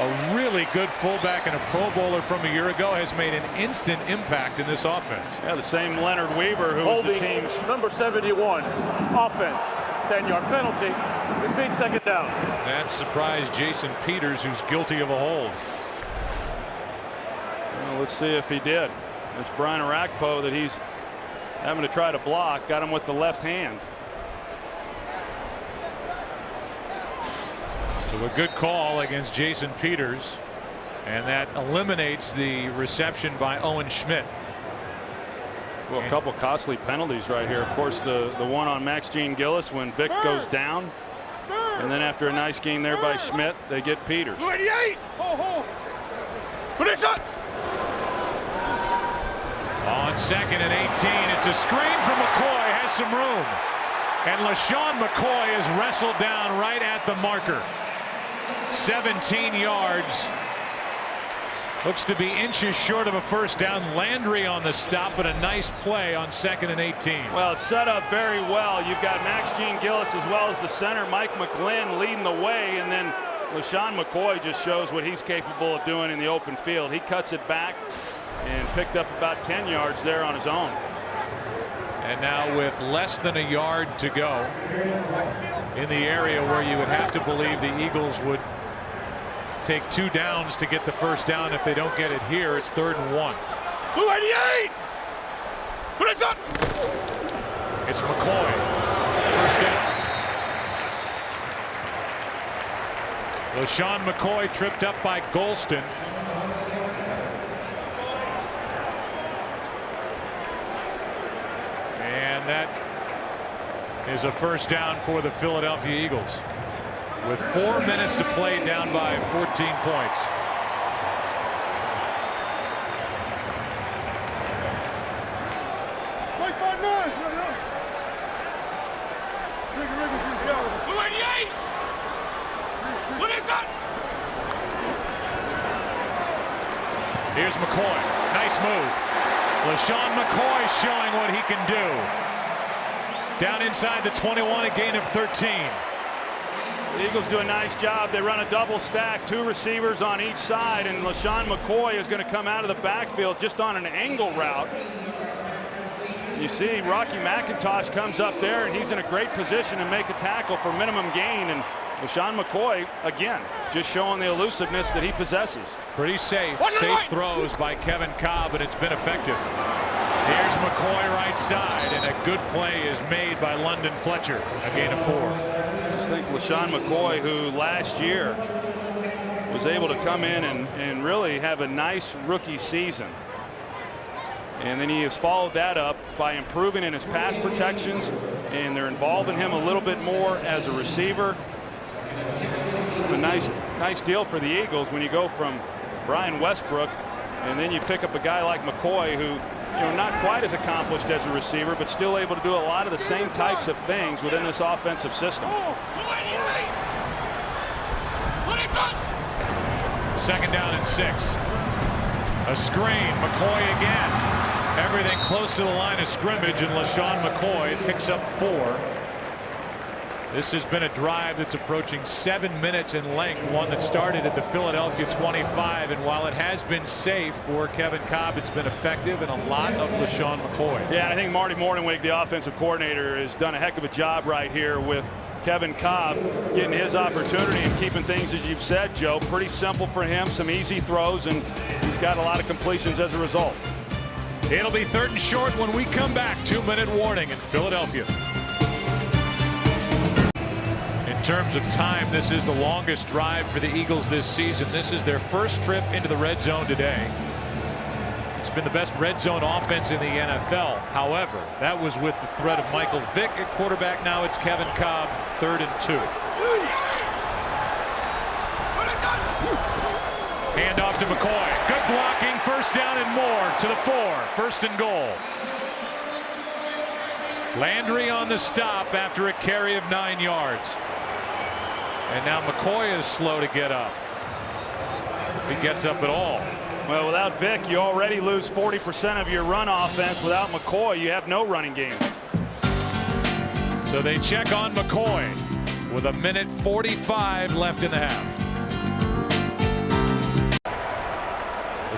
a really good fullback and a Pro Bowler from a year ago, has made an instant impact in this offense. Yeah, the same Leonard Weaver who was the team's number 71. Offense. 10-yard penalty. Repeat second down. That surprised Jason Peters, who's guilty of a hold. Well, let's see if he did. It's Brian Arakpo that he's having to try to block. Got him with the left hand. So a good call against Jason Peters, and that eliminates the reception by Owen Schmidt. Well, a couple costly penalties right here. Of course, the one on Max Gene Gillis when Vick goes down, and then after a nice gain there by Schmidt, they get Peters. 88. What is that? On 2nd and 18, it's a screen from McCoy, has some room, and LaShawn McCoy is wrestled down right at the marker. 17 yards. Looks to be inches short of a first down. Landry on the stop, but a nice play on 2nd and 18. Well, it's set up very well. You've got Max Gene Gillis as well as the center, Mike McGlynn, leading the way, and then LaShawn McCoy just shows what he's capable of doing in the open field. He cuts it back and picked up about 10 yards there on his own. And now with less than a yard to go in the area where you would have to believe the Eagles would take 2 downs to get the first down. If they don't get it here, it's 3rd and 1. Blue 88. What is that? It's McCoy. First down. LaShawn McCoy tripped up by Golston. And that is a first down for the Philadelphia Eagles. With 4 minutes to play, down by 14 points. Like 5'9". Blue 88. What is that? Here's McCoy. Nice move. LaShawn McCoy showing what he can do. Down inside the 21, a gain of 13. The Eagles do a nice job. They run a double stack, 2 receivers on each side, and LaShawn McCoy is going to come out of the backfield just on an angle route. You see Rocky McIntosh comes up there, and he's in a great position to make a tackle for minimum gain, and LaShawn McCoy, again, just showing the elusiveness that he possesses. Pretty safe throws by Kevin Cobb, and it's been effective. Here's McCoy right side, and a good play is made by London Fletcher. A gain of 4. I just think LaShawn McCoy, who last year was able to come in and really have a nice rookie season. And then he has followed that up by improving in his pass protections, and they're involving him a little bit more as a receiver. A nice deal for the Eagles when you go from Brian Westbrook, and then you pick up a guy like McCoy who, not quite as accomplished as a receiver, but still able to do a lot of the same types of things within this offensive system. What is that? 2nd down and 6. A screen. McCoy again. Everything close to the line of scrimmage, and LaShawn McCoy picks up 4. This has been a drive that's approaching 7 minutes in length, one that started at the Philadelphia 25, and while it has been safe for Kevin Cobb, it's been effective, and a lot of LaShawn McCoy. Yeah, I think Marty Morningwig, the offensive coordinator, has done a heck of a job right here with Kevin Cobb getting his opportunity and keeping things, as you've said, Joe, pretty simple for him, some easy throws, and he's got a lot of completions as a result. It'll be 3rd and short when we come back. 2-minute warning in Philadelphia. In terms of time, this is the longest drive for the Eagles this season. This is their first trip into the red zone today. It's been the best red zone offense in the NFL. However, that was with the threat of Michael Vick at quarterback. Now it's Kevin Cobb, 3rd and 2. Hand off to McCoy. Good blocking. First down and more to the 4. 1st and goal. Landry on the stop after a carry of 9 yards. And now McCoy is slow to get up, if he gets up at all. Well, without Vick, you already lose 40% of your run offense. Without McCoy, you have no running game. So they check on McCoy with 1:45 left in the half.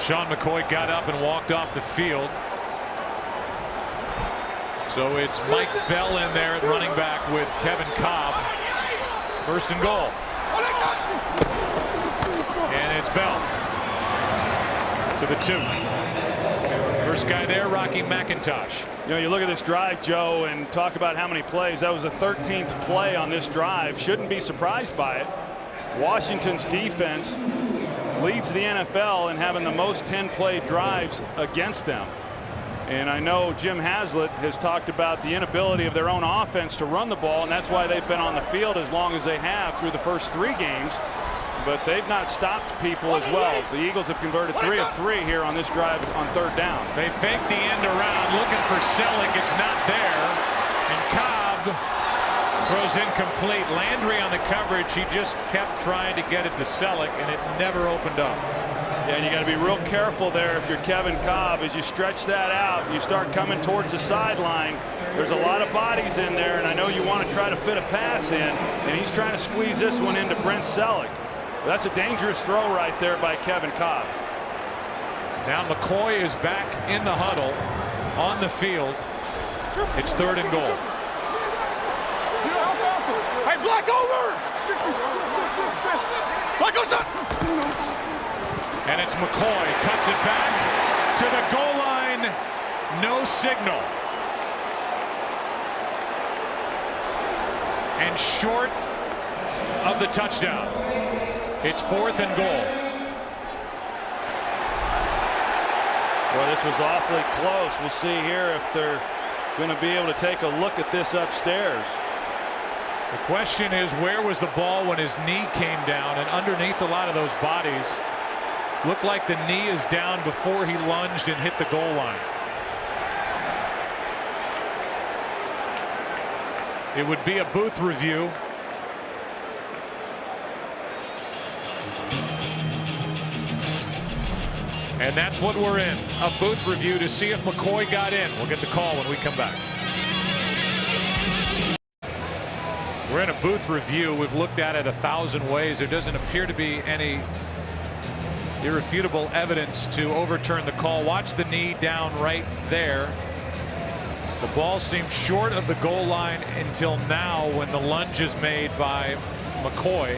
LaShawn McCoy got up and walked off the field. So it's Mike Bell in there at running back with Kevin Cobb. First and goal. And it's Bell to the 2. First guy there, Rocky McIntosh. You know, you look at this drive, Joe, and talk about how many plays. That was the 13th play on this drive. Shouldn't be surprised by it. Washington's defense leads the NFL in having the most 10-play drives against them. And I know Jim Haslett has talked about the inability of their own offense to run the ball, and that's why they've been on the field as long as they have through the first 3 games. But they've not stopped people as well. The Eagles have converted 3 of 3 here on this drive on 3rd down. They fake the end around, looking for Selleck. It's not there. And Cobb throws incomplete. Landry on the coverage. He just kept trying to get it to Selleck, and it never opened up. Yeah, and you got to be real careful there if you're Kevin Cobb. As you stretch that out, you start coming towards the sideline. There's a lot of bodies in there, and I know you want to try to fit a pass in, and he's trying to squeeze this one into Brent Selleck. That's a dangerous throw right there by Kevin Cobb. Now McCoy is back in the huddle on the field. It's 3rd and goal. Hey, Black over! Black goes up! And it's McCoy, cuts it back to the goal line. No signal. And short of the touchdown. It's 4th and goal. Well, this was awfully close. We'll see here if they're going to be able to take a look at this upstairs. The question is, where was the ball when his knee came down? And underneath a lot of those bodies, looked like the knee is down before he lunged and hit the goal line. It would be a booth review. And that's what we're in, a booth review to see if McCoy got in. We'll get the call when we come back. We're in a booth review. We've looked at it 1,000 ways. There doesn't appear to be any irrefutable evidence to overturn the call. Watch the knee down right there. The ball seems short of the goal line until now when the lunge is made by McCoy.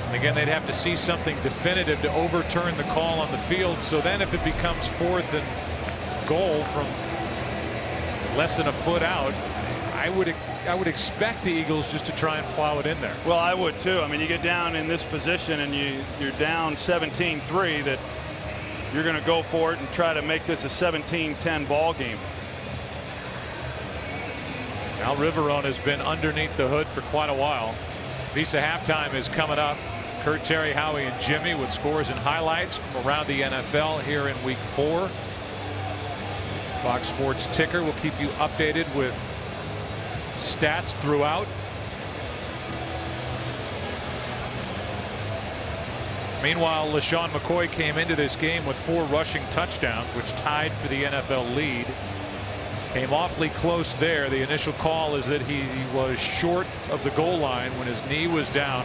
And again, they'd have to see something definitive to overturn the call on the field. So then if it becomes 4th and goal from less than a foot out, I would expect the Eagles just to try and plow it in there. Well, I would too. I mean, you get down in this position and you're down 17-3, that you're going to go for it and try to make this a 17-10 ball game. Al Riverone has been underneath the hood for quite a while. Piece of halftime is coming up. Kurt, Terry, Howie, and Jimmy with scores and highlights from around the NFL here in Week 4. Fox Sports Ticker will keep you updated with stats throughout. Meanwhile, LaShawn McCoy came into this game with 4 rushing touchdowns, which tied for the NFL lead. Came awfully close there. The initial call is that he was short of the goal line when his knee was down.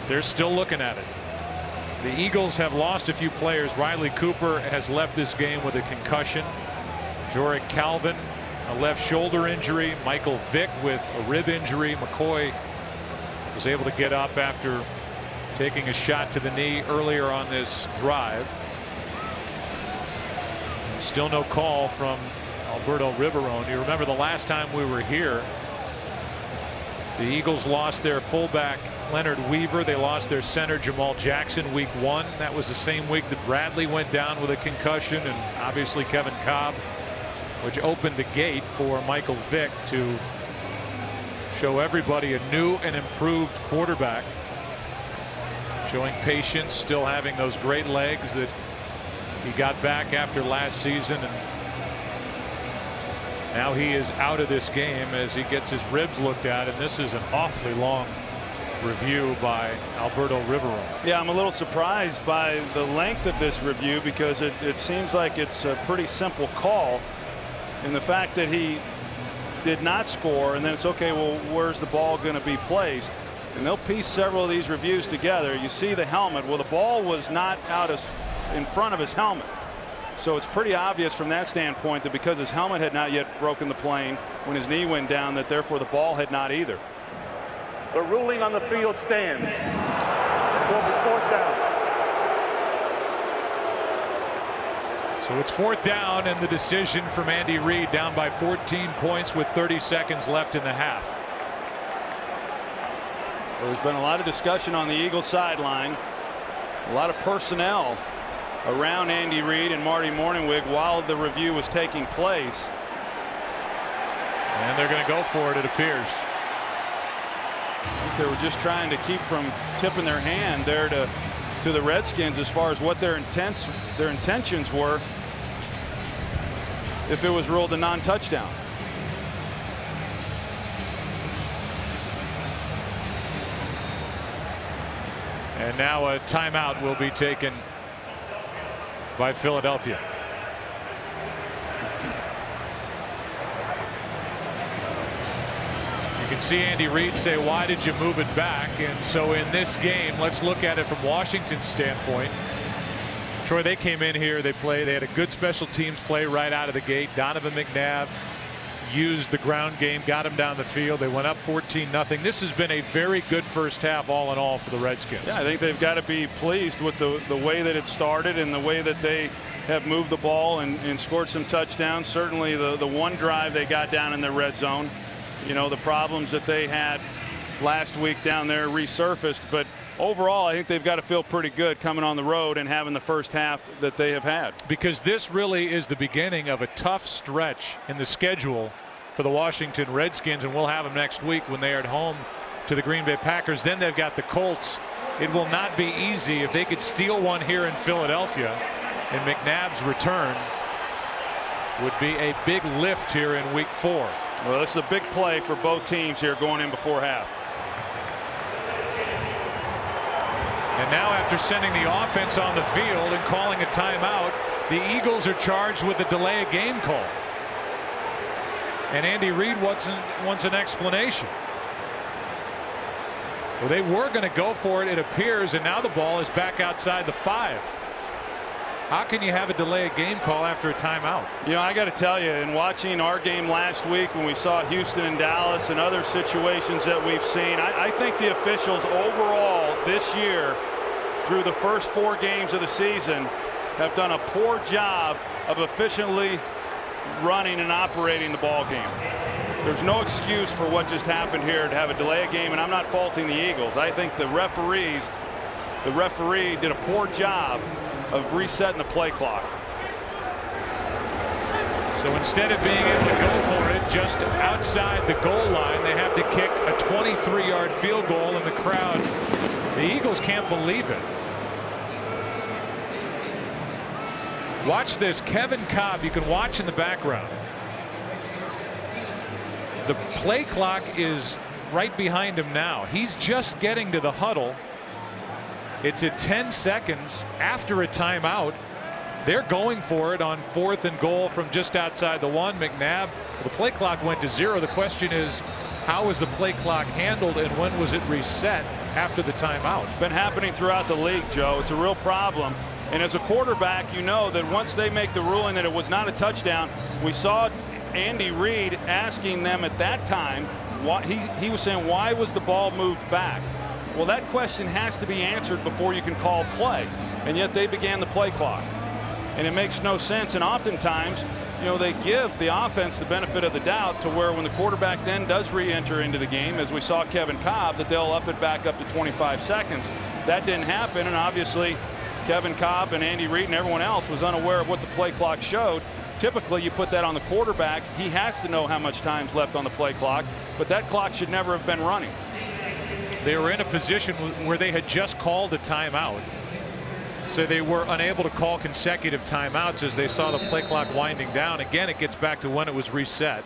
They're still looking at it. The Eagles have lost a few players. Riley Cooper has left this game with a concussion. Jorick Calvin, a left shoulder injury. Michael Vick with a rib injury. McCoy was able to get up after taking a shot to the knee earlier on this drive. Still no call from Alberto Riverone. You remember the last time we were here, the Eagles lost their fullback Leonard Weaver. They lost their center Jamal Jackson Week 1. That was the same week that Bradley went down with a concussion, and obviously Kevin Cobb, which opened the gate for Michael Vick to show everybody a new and improved quarterback, showing patience, still having those great legs that he got back after last season, and now he is out of this game as he gets his ribs looked at, and this is an awfully long review by Alberto Riverone. Yeah, I'm a little surprised by the length of this review, because it seems like it's a pretty simple call, and the fact that he did not score, and then it's okay, well, where's the ball going to be placed? and they'll piece several of these reviews together. You see the helmet. Well, the ball was not out in front of his helmet. So it's pretty obvious from that standpoint that because his helmet had not yet broken the plane when his knee went down, that therefore the ball had not either. The ruling on the field stands. It will be 4th down. So it's 4th down, and the decision from Andy Reid, down by 14 points with 30 seconds left in the half. Well, there's been a lot of discussion on the Eagles sideline, a lot of personnel around Andy Reid and Marty Morningwig while the review was taking place. And they're going to go for it, it appears. I think they were just trying to keep from tipping their hand there to the Redskins as far as what their intentions were if it was ruled a non-touchdown. And now a timeout will be taken by Philadelphia. You can see Andy Reid say, why did you move it back? And so in this game, let's look at it from Washington's standpoint. Troy, they came in here, they had a good special teams play right out of the gate. Donovan McNabb used the ground game, got him down the field. They went up 14-0. This has been a very good first half all in all for the Redskins. Yeah, I think they've got to be pleased with the way that it started and the way that they have moved the ball and scored some touchdowns. Certainly the one drive they got down in the red zone, you know, the problems that they had last week down there resurfaced. But overall, I think they've got to feel pretty good coming on the road and having the first half that they have had. Because this really is the beginning of a tough stretch in the schedule for the Washington Redskins, and we'll have them next week when they are at home to the Green Bay Packers. Then they've got the Colts. It will not be easy. If they could steal one here in Philadelphia, and McNabb's return would be a big lift here in week 4. Well, this is a big play for both teams here going in before half. And now, after sending the offense on the field and calling a timeout, the Eagles are charged with a delay of game call. And Andy Reid wants an explanation. Well, they were going to go for it, it appears, and now the ball is back outside the 5. How can you have a delay of game call after a timeout? You know, I got to tell you, in watching our game last week when we saw Houston and Dallas and other situations that we've seen, I think the officials overall this year, through the first 4 games of the season, have done a poor job of efficiently running and operating the ball game. There's no excuse for what just happened here to have a delay of game, and I'm not faulting the Eagles. I think the referee did a poor job of resetting the play clock. So instead of being able to go for it just outside the goal line, they have to kick a 23-yard field goal, and the crowd, the Eagles can't believe it. Watch this. Kevin Cobb, you can watch in the background. The play clock is right behind him now. He's just getting to the huddle. It's at 10 seconds after a timeout. They're going for it on 4th and goal from just outside the 1. McNabb, the play clock went to 0. The question is, how was the play clock handled and when was it reset after the timeout? It's been happening throughout the league, Joe. It's a real problem. And as a quarterback, you know that once they make the ruling that it was not a touchdown, we saw Andy Reid asking them at that time, he was saying, why was the ball moved back? Well, that question has to be answered before you can call play. And yet they began the play clock. And it makes no sense. And oftentimes, you know, they give the offense the benefit of the doubt to where when the quarterback then does re-enter into the game, as we saw Kevin Cobb, that they'll up it back up to 25 seconds. That didn't happen, and obviously Kevin Cobb and Andy Reid and everyone else was unaware of what the play clock showed. Typically, you put that on the quarterback. He has to know how much time's left on the play clock, but that clock should never have been running. They were in a position where they had just called a timeout, so they were unable to call consecutive timeouts as they saw the play clock winding down. Again, it gets back to when it was reset,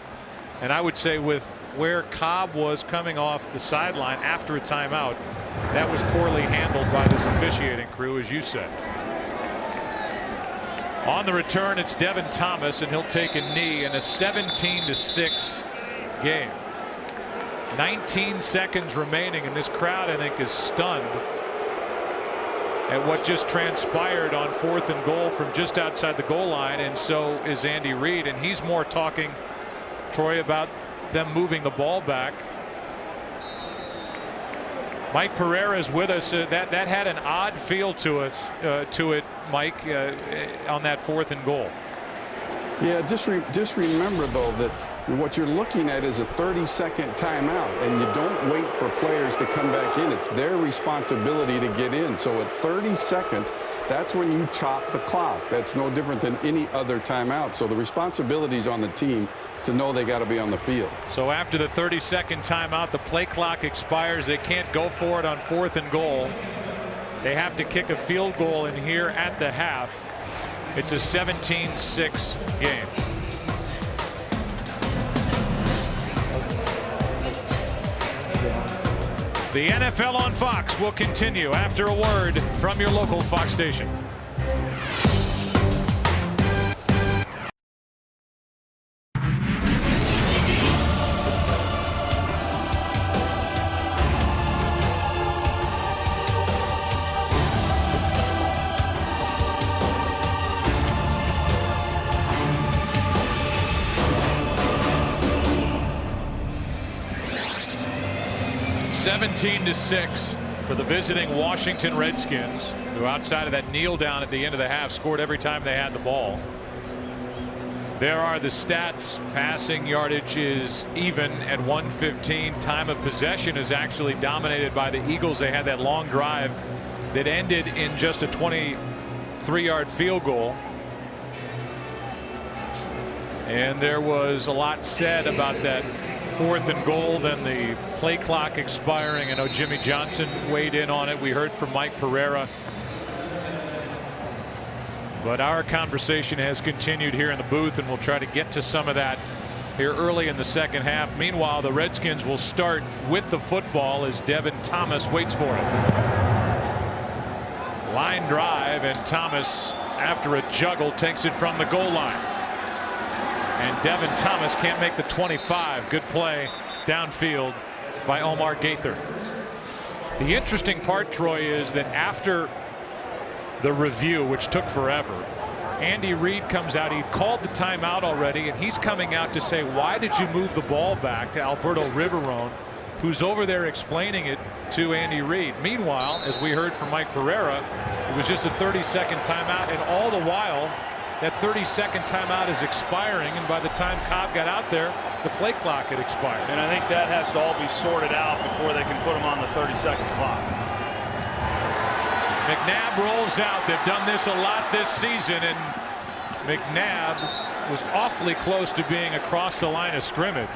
and I would say with where Cobb was coming off the sideline after a timeout, that was poorly handled by this officiating crew, as you said. On the return, it's Devin Thomas, and he'll take a knee in a 17-6 game. 19 seconds remaining, and this crowd, I think, is stunned at what just transpired on 4th and goal from just outside the goal line, and so is Andy Reid, and he's more talking, Troy, about them moving the ball back. Mike Pereira is with us. That had an odd feel to it, Mike, on that 4th and goal. Yeah, just remember though that what you're looking at is a 30-second timeout, and you don't wait for players to come back in. It's their responsibility to get in. So at 30 seconds, that's when you chop the clock. That's no different than any other timeout. So the responsibility is on the team to know they got to be on the field. So after the 30-second timeout, the play clock expires. They can't go for it on 4th and goal. They have to kick a field goal in here at the half. It's a 17-6 game. The NFL on Fox will continue after a word from your local Fox station. (17-6) for the visiting Washington Redskins, who outside of that kneel down at the end of the half scored every time they had the ball. There are the stats. Passing yardage is even at 115. Time of possession is actually dominated by the Eagles. They had that long drive that ended in just a 23-yard field goal. And there was a lot said about that 4th and goal, then the play clock expiring. I know Jimmy Johnson weighed in on it. We heard from Mike Pereira. But our conversation has continued here in the booth, and we'll try to get to some of that here early in the second half. Meanwhile, the Redskins will start with the football as Devin Thomas waits for it. Line drive, and Thomas, after a juggle, takes it from the goal line. And Devin Thomas can't make the 25. Good play downfield by Omar Gaither. The interesting part, Troy, is that after the review, which took forever, Andy Reid comes out. He called the timeout already, and he's coming out to say, why did you move the ball back, to Alberto Riverone, who's over there explaining it to Andy Reid. Meanwhile, as we heard from Mike Pereira, it was just a 30-second timeout, and all the while that 30-second timeout is expiring, and by the time Cobb got out there, the play clock had expired. And I think that has to all be sorted out before they can put him on the 30-second clock. McNabb rolls out. They've done this a lot this season, and McNabb was awfully close to being across the line of scrimmage.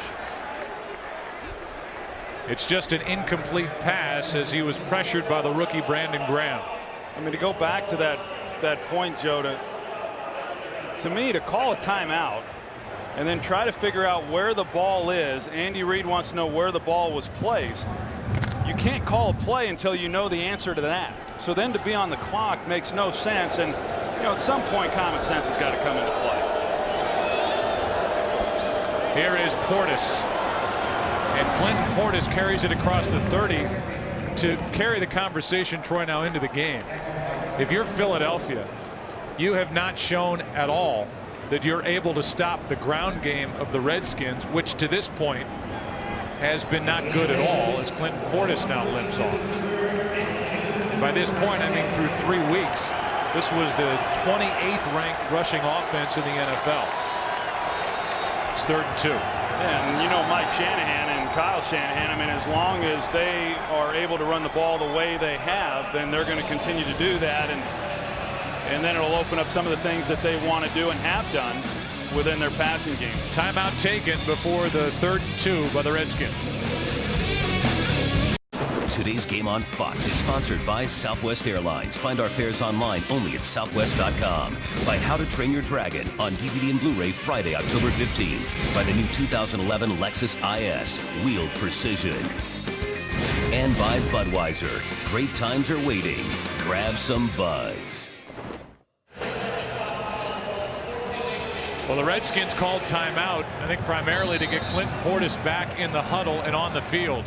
It's just an incomplete pass as he was pressured by the rookie Brandon Graham. I mean, to go back to that point, Joe, to me, to call a timeout and then try to figure out where the ball is. Andy Reid wants to know where the ball was placed. You can't call a play until you know the answer to that. So then to be on the clock makes no sense, and at some point common sense has got to come into play. Here is Portis, and Clinton Portis carries it across the 30 to carry the conversation, Troy, now into the game. If you're Philadelphia, you have not shown at all that you're able to stop the ground game of the Redskins, which to this point has been not good at all, as Clinton Portis now limps off. By this point, I mean through 3 weeks, this was the 28th ranked rushing offense in the NFL. It's 3rd and 2. And Mike Shanahan and Kyle Shanahan, I mean, as long as they are able to run the ball the way they have, then they're going to continue to do that, and then it'll open up some of the things that they want to do and have done within their passing game. Timeout taken before the 3rd and 2 by the Redskins. Today's game on Fox is sponsored by Southwest Airlines. Find our fares online only at southwest.com. By How to Train Your Dragon on DVD and Blu-ray Friday, October 15th. By the new 2011 Lexus IS, wheeled precision. And by Budweiser. Great times are waiting. Grab some buds. Well, the Redskins called timeout, I think primarily to get Clinton Portis back in the huddle and on the field.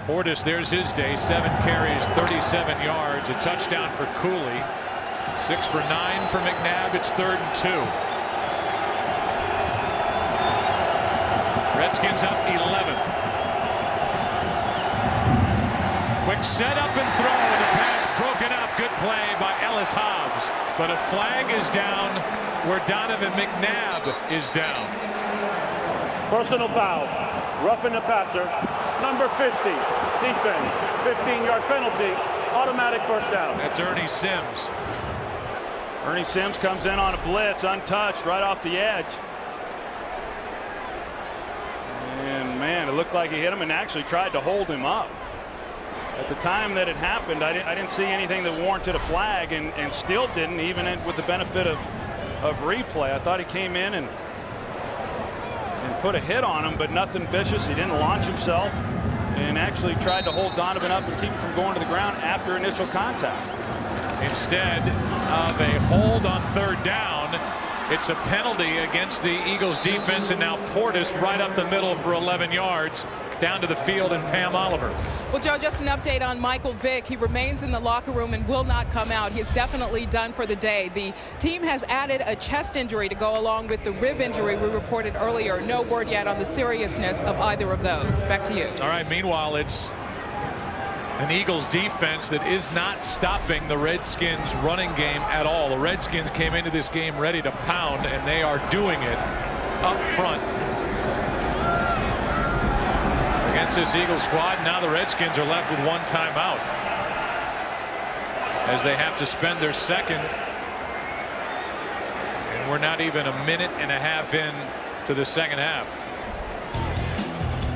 Portis, there's his day, 7 carries, 37 yards, a touchdown for Cooley. 6 for 9 for McNabb. It's 3rd and 2. Redskins up 11. Quick setup and throw, and the pass broken up. Good play by Ellis Hobbs. But a flag is down where Donovan McNabb is down. Personal foul. Roughing the passer. Number 50. Defense. 15-yard penalty. Automatic first down. That's Ernie Sims. Ernie Sims comes in on a blitz, untouched, right off the edge. And man, it looked like he hit him and actually tried to hold him up. At the time that it happened, I didn't see anything that warranted a flag, and still didn't, even with the benefit of replay. I thought he came in and put a hit on him, but nothing vicious. He didn't launch himself, and actually tried to hold Donovan up and keep him from going to the ground after initial contact. Instead of a hold on 3rd down, it's a penalty against the Eagles defense, and now Portis right up the middle for 11 yards down to the field, and Pam Oliver. Well, Joe, just an update on Michael Vick. He remains in the locker room and will not come out. He's definitely done for the day. The team has added a chest injury to go along with the rib injury we reported earlier. No word yet on the seriousness of either of those. Back to you. All right, meanwhile, it's an Eagles defense that is not stopping the Redskins running game at all. The Redskins came into this game ready to pound, and they are doing it up front against this Eagles squad. Now the Redskins are left with 1 timeout as they have to spend their second, and we're not even a minute and a half in to the second half.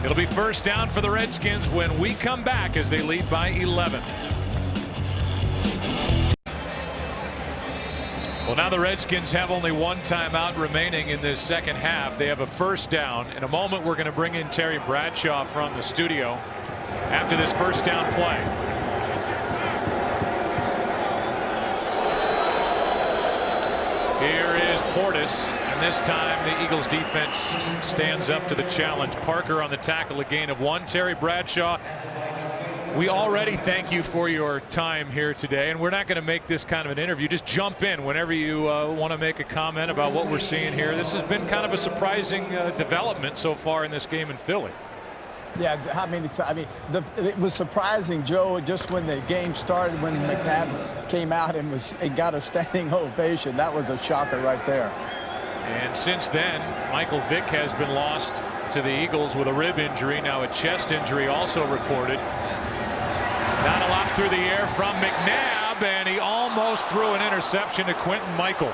It'll be first down for the Redskins when we come back as they lead by 11. Well, now the Redskins have only 1 timeout remaining in this second half. They have a first down. In a moment, we're going to bring in Terry Bradshaw from the studio after this first down play. Here is Portis, and this time the Eagles defense stands up to the challenge. Parker on the tackle, a gain of 1. Terry Bradshaw, we already thank you for your time here today, and we're not going to make this kind of an interview. Just jump in whenever you want to make a comment about what we're seeing here. This has been kind of a surprising development so far in this game in Philly. Yeah, I mean, it was surprising, Joe, just when the game started, when McNabb came out and got a standing ovation. That was a shocker right there. And since then, Michael Vick has been lost to the Eagles with a rib injury. Now a chest injury also reported. Not a lot through the air from McNabb, and he almost threw an interception to Quentin Michael.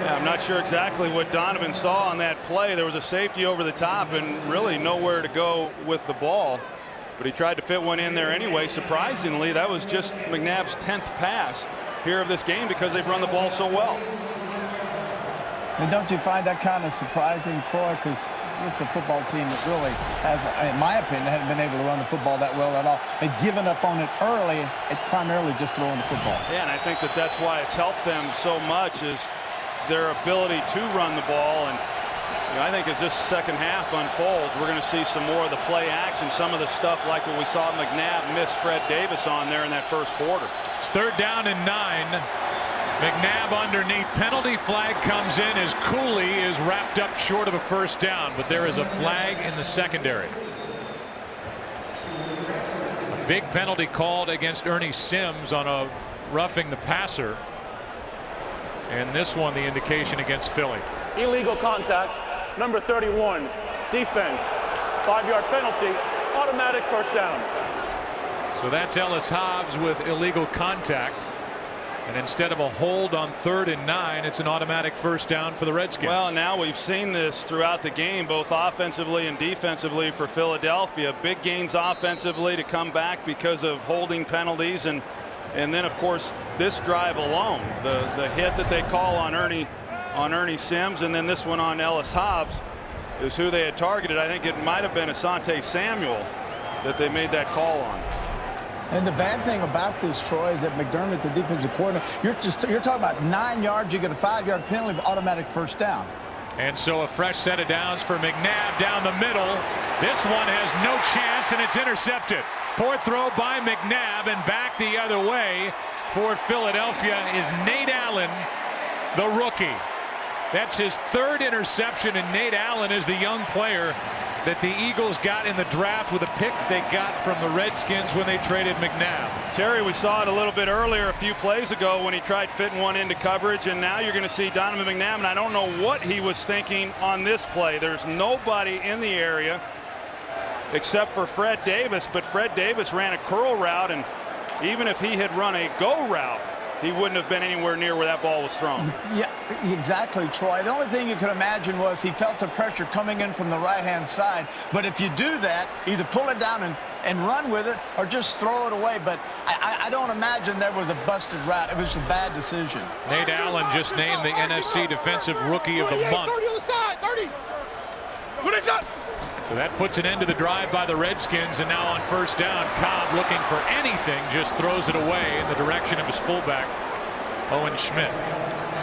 Yeah, I'm not sure exactly what Donovan saw on that play. There was a safety over the top and really nowhere to go with the ball. But he tried to fit one in there anyway. Surprisingly, that was just McNabb's 10th pass here of this game because they've run the ball so well. And don't you find that kind of surprising, Troy? Because this is a football team that really has, in my opinion, hasn't been able to run the football that well at all. They've given up on it early, primarily just throwing the football. Yeah, and I think that's why it's helped them so much is their ability to run the ball. And I think as this second half unfolds, we're going to see some more of the play action, some of the stuff like what we saw McNabb miss Fred Davis on there in that first quarter. It's 3rd down and 9. McNabb underneath. Penalty flag comes in as Cooley is wrapped up short of a first down, but there is a flag in the secondary. A big penalty called against Ernie Sims on a roughing the passer. And this one, the indication against Philly. Illegal contact. Number 31. Defense. 5-yard penalty. Automatic first down. So that's Ellis Hobbs with illegal contact. And instead of a hold on 3rd and 9, it's an automatic first down for the Redskins. Well, now we've seen this throughout the game, both offensively and defensively for Philadelphia. Big gains offensively to come back because of holding penalties. And then, of course, this drive alone, the hit that they call on Ernie Sims, and then this one on Ellis Hobbs is who they had targeted. I think it might have been Asante Samuel that they made that call on. And the bad thing about this, Troy, is that McDermott, the defensive coordinator, you're talking about 9 yards, you get a 5-yard penalty, automatic first down. And so a fresh set of downs for McNabb down the middle. This one has no chance, and it's intercepted. Poor throw by McNabb, and back the other way for Philadelphia is Nate Allen, the rookie. That's his third interception, and Nate Allen is the young player that the Eagles got in the draft with a pick they got from the Redskins when they traded McNabb. Terry, we saw it a little bit earlier a few plays ago when he tried fitting one into coverage, and now you're going to see Donovan McNabb, and I don't know what he was thinking on this play. There's nobody in the area except for Fred Davis, but Fred Davis ran a curl route, and even if he had run a go route, he wouldn't have been anywhere near where that ball was thrown. Yeah, exactly, Troy. The only thing you could imagine was he felt the pressure coming in from the right-hand side. But if you do that, either pull it down and run with it or just throw it away. But I don't imagine there was a busted route. It was a bad decision. Nate Allen just named the NFC Defensive Rookie of the Month. 30 on the side, 30. What is that? So that puts an end to the drive by the Redskins, and now on first down, Cobb looking for anything, just throws it away in the direction of his fullback, Owen Schmidt.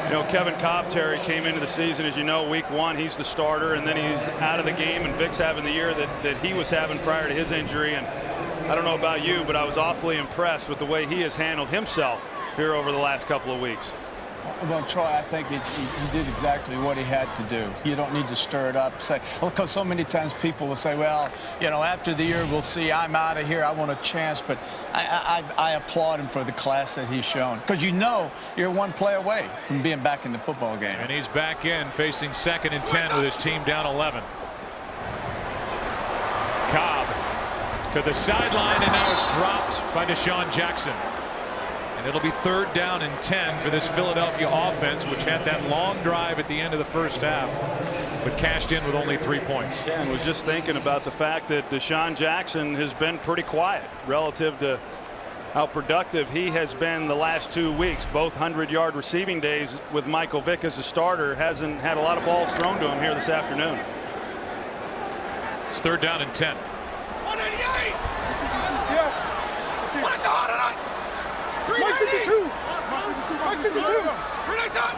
You know, Kevin Cobb, Terry, came into the season, as you know, week 1, he's the starter, and then he's out of the game, and Vic's having the year that he was having prior to his injury. And I don't know about you, but I was awfully impressed with the way he has handled himself here over the last couple of weeks. Well, Troy, I think he did exactly what he had to do. You don't need to stir it up. Say, well, because so many times people will say, well, you know, after the year we'll see. I'm out of here. I want a chance. But I applaud him for the class that he's shown. Because you know you're one play away from being back in the football game. And he's back in, facing 2nd and 10 with his team down 11. Cobb to the sideline, and now it's dropped by Deshaun Jackson. And it'll be 3rd down and 10 for this Philadelphia offense, which had that long drive at the end of the first half, but cashed in with only 3 points. Yeah, and was just thinking about the fact that Deshaun Jackson has been pretty quiet relative to how productive he has been the last 2 weeks. Both 100-yard receiving days with Michael Vick as a starter. Hasn't had a lot of balls thrown to him here this afternoon. It's 3rd down and 10. 188. Yeah. What is on tonight? Mike 52. Mike 52. Relax up.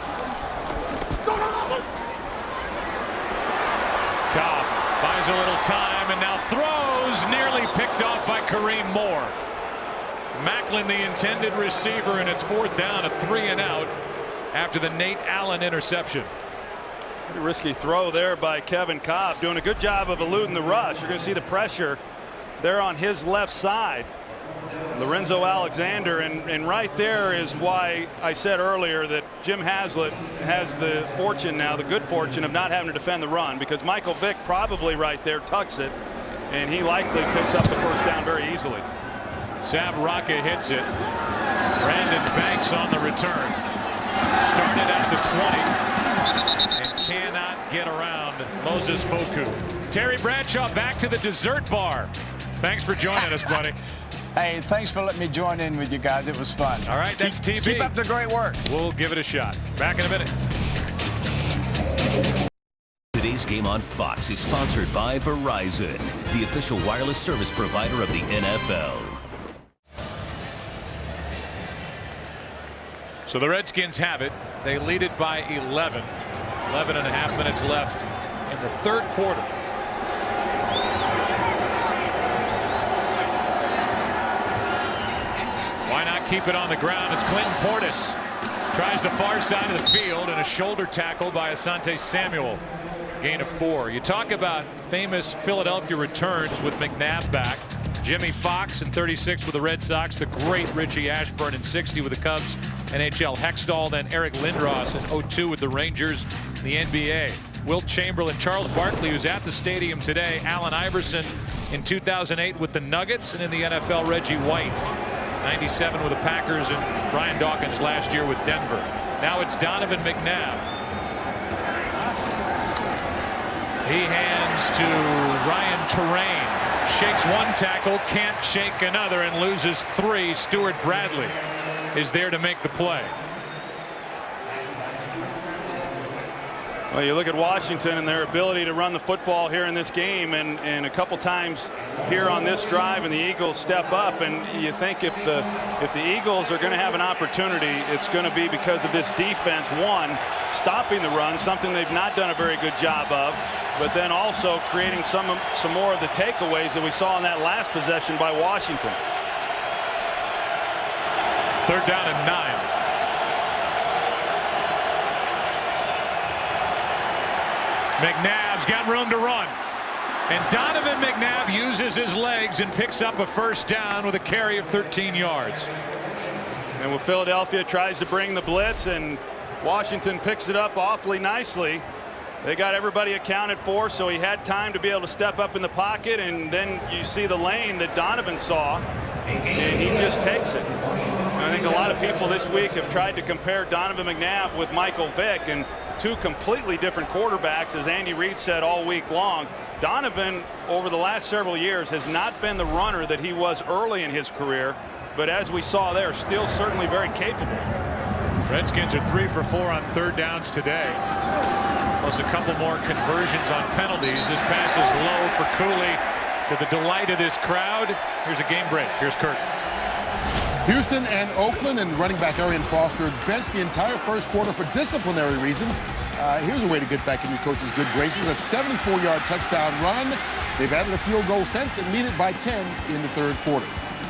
Cobb buys a little time and now throws, nearly picked off by Kareem Moore. Macklin, the intended receiver, and it's 4th down, a 3 and out after the Nate Allen interception. Pretty risky throw there by Kevin Cobb, doing a good job of eluding the rush. You're going to see the pressure there on his left side. Lorenzo Alexander, and right there is why I said earlier that Jim Haslett has the fortune now, the good fortune of not having to defend the run, because Michael Vick probably right there tucks it, and he likely picks up the first down very easily. Sam Rocca hits it. Brandon Banks on the return. Started at the 20 and cannot get around Moses Foku. Terry Bradshaw back to the dessert bar. Thanks for joining us, buddy. Hey, thanks for letting me join in with you guys. It was fun. All right, that's TV. Keep up the great work. We'll give it a shot. Back in a minute. Today's game on Fox is sponsored by Verizon, the official wireless service provider of the NFL. So the Redskins have it. They lead it by 11. 11 and a half minutes left in the 3rd quarter. Why not keep it on the ground as Clinton Portis tries the far side of the field, and a shoulder tackle by Asante Samuel. Gain of 4. You talk about famous Philadelphia returns with McNabb back. Jimmy Fox in 36 with the Red Sox. The great Richie Ashburn in 60 with the Cubs. NHL Hextall, then Eric Lindros in 02 with the Rangers in the NBA. Wilt Chamberlain, Charles Barkley, who's at the stadium today. Allen Iverson in 2008 with the Nuggets, and in the NFL, Reggie White. 97 with the Packers, and Brian Dawkins last year with Denver. Now it's Donovan McNabb. He hands to Ryan Terrain. Shakes one tackle, can't shake another, and loses 3. Stuart Bradley is there to make the play. Well, you look at Washington and their ability to run the football here in this game, and a couple times here on this drive, and the Eagles step up, and you think if the Eagles are going to have an opportunity, it's going to be because of this defense. One, stopping the run, something they've not done a very good job of, but then also creating some more of the takeaways that we saw in that last possession by Washington. 3rd down and 9. McNabb's got room to run, and Donovan McNabb uses his legs and picks up a 1st down with a carry of 13 yards. And when Philadelphia tries to bring the blitz and Washington picks it up awfully nicely, they got everybody accounted for, so he had time to be able to step up in the pocket, and then you see the lane that Donovan saw, and he just takes it. And I think a lot of people this week have tried to compare Donovan McNabb with Michael Vick, and two completely different quarterbacks, as Andy Reid said all week long. Donovan, over the last several years, has not been the runner that he was early in his career, but as we saw there, still certainly very capable. Redskins are 3 for 4 on 3rd downs today, plus a couple more conversions on penalties. This pass is low for Cooley, to the delight of this crowd. Here's a game break. Here's Kirk. Houston and Oakland, and running back Arian Foster benched the entire 1st quarter for disciplinary reasons. Here's a way to get back in your coach's good graces. A 74-yard touchdown run. They've added a field goal since and lead it by 10 in the 3rd quarter.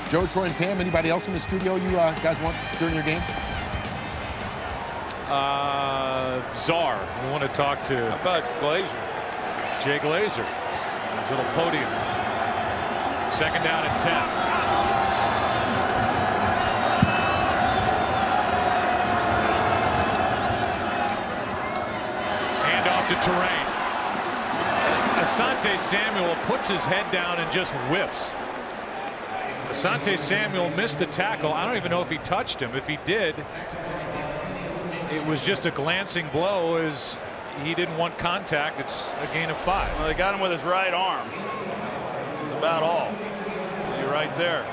Joe, Troy, and Pam, anybody else in the studio you guys want during your game? Czar. We want to talk to. How about Glazer? Jay Glazer. His little podium. 2nd down and 10. To Terrain. Asante Samuel puts his head down and just whiffs. Asante Samuel missed the tackle. I don't even know if he touched him. If he did, it was just a glancing blow, as he didn't want contact. It's a gain of 5. Well, they got him with his right arm. That's about all. You're right there.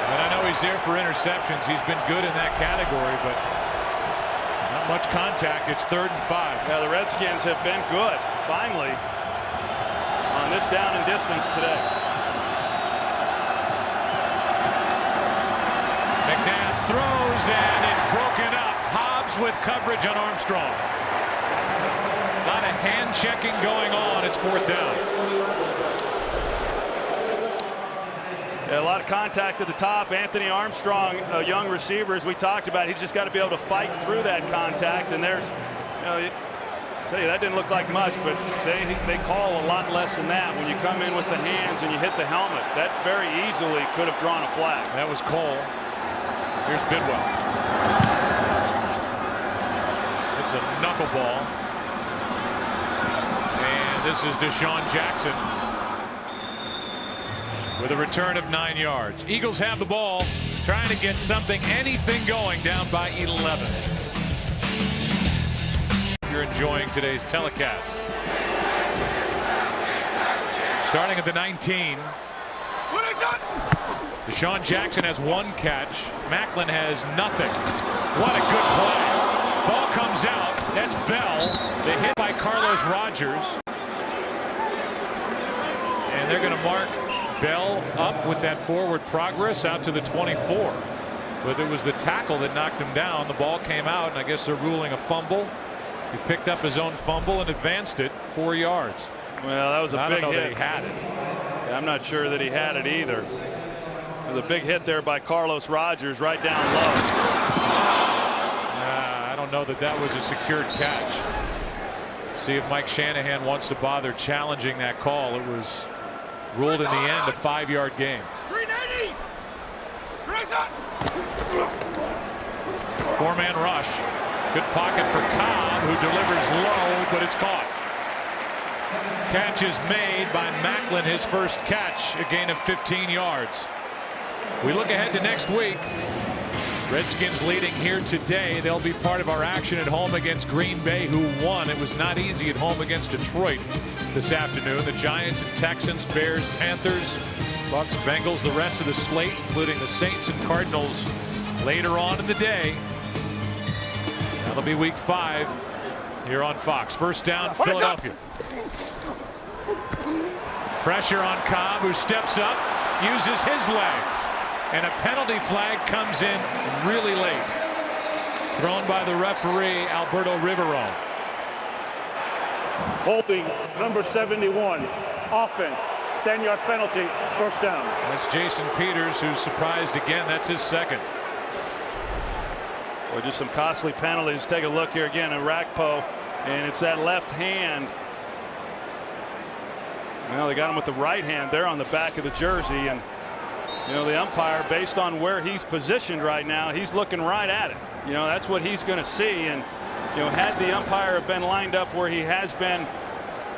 And I know he's there for interceptions. He's been good in that category, but not much contact. It's 3rd and 5. Yeah, the Redskins have been good, finally, on this down and distance today. McNabb throws, and it's broken up. Hobbs with coverage on Armstrong. A lot of hand checking going on. It's 4th down. Yeah, a lot of contact at the top. Anthony Armstrong, a young receiver, as we talked about, he's just got to be able to fight through that contact. And there's, you know, I tell you, that didn't look like much, but they call a lot less than that when you come in with the hands and you hit the helmet. That very easily could have drawn a flag. That was Cole. Here's Bidwell. It's a knuckleball. And this is Deshaun Jackson with a return of 9 yards. Eagles have the ball, trying to get anything going, down by 11. You're enjoying today's telecast. Starting at the 19. Deshaun Jackson has 1 catch. Macklin has nothing. What a good play. Ball comes out. That's Bell. They hit by Carlos Rogers. And they're going to mark Bell up with that forward progress out to the 24. But it was the tackle that knocked him down. The ball came out, and I guess they're ruling a fumble. He picked up his own fumble and advanced it 4 yards. Well, that was a big hit. I don't know that he had it. Yeah, I'm not sure that he had it either. It was a big hit there by Carlos Rogers right down low. I don't know that that was a secured catch. See if Mike Shanahan wants to bother challenging that call. It was ruled in the end a 5-yard gain. 4-man rush. Good pocket for Cobb, who delivers low, but it's caught. Catch is made by Macklin, his first catch, a gain of 15 yards. We look ahead to next week. Redskins leading here today. They'll be part of our action at home against Green Bay, who won. It was not easy at home against Detroit this afternoon. The Giants and Texans, Bears, Panthers, Bucks, Bengals, the rest of the slate, including the Saints and Cardinals later on in the day. That'll be week 5 here on Fox. First down, Philadelphia. Pressure on Cobb, who steps up, uses his legs, and a penalty flag comes in really late. Thrown by the referee, Alberto Riveron. Holding number 71, offense, 10-yard penalty, first down. That's Jason Peters, who's surprised again. That's his second. Well, just some costly penalties. Take a look here again at Rakpo, and it's that left hand. Well, they got him with the right hand there on the back of the jersey, and you know, the umpire, based on where he's positioned right now, he's looking right at it. You know, that's what he's going to see. And you know, had the umpire have been lined up where he has been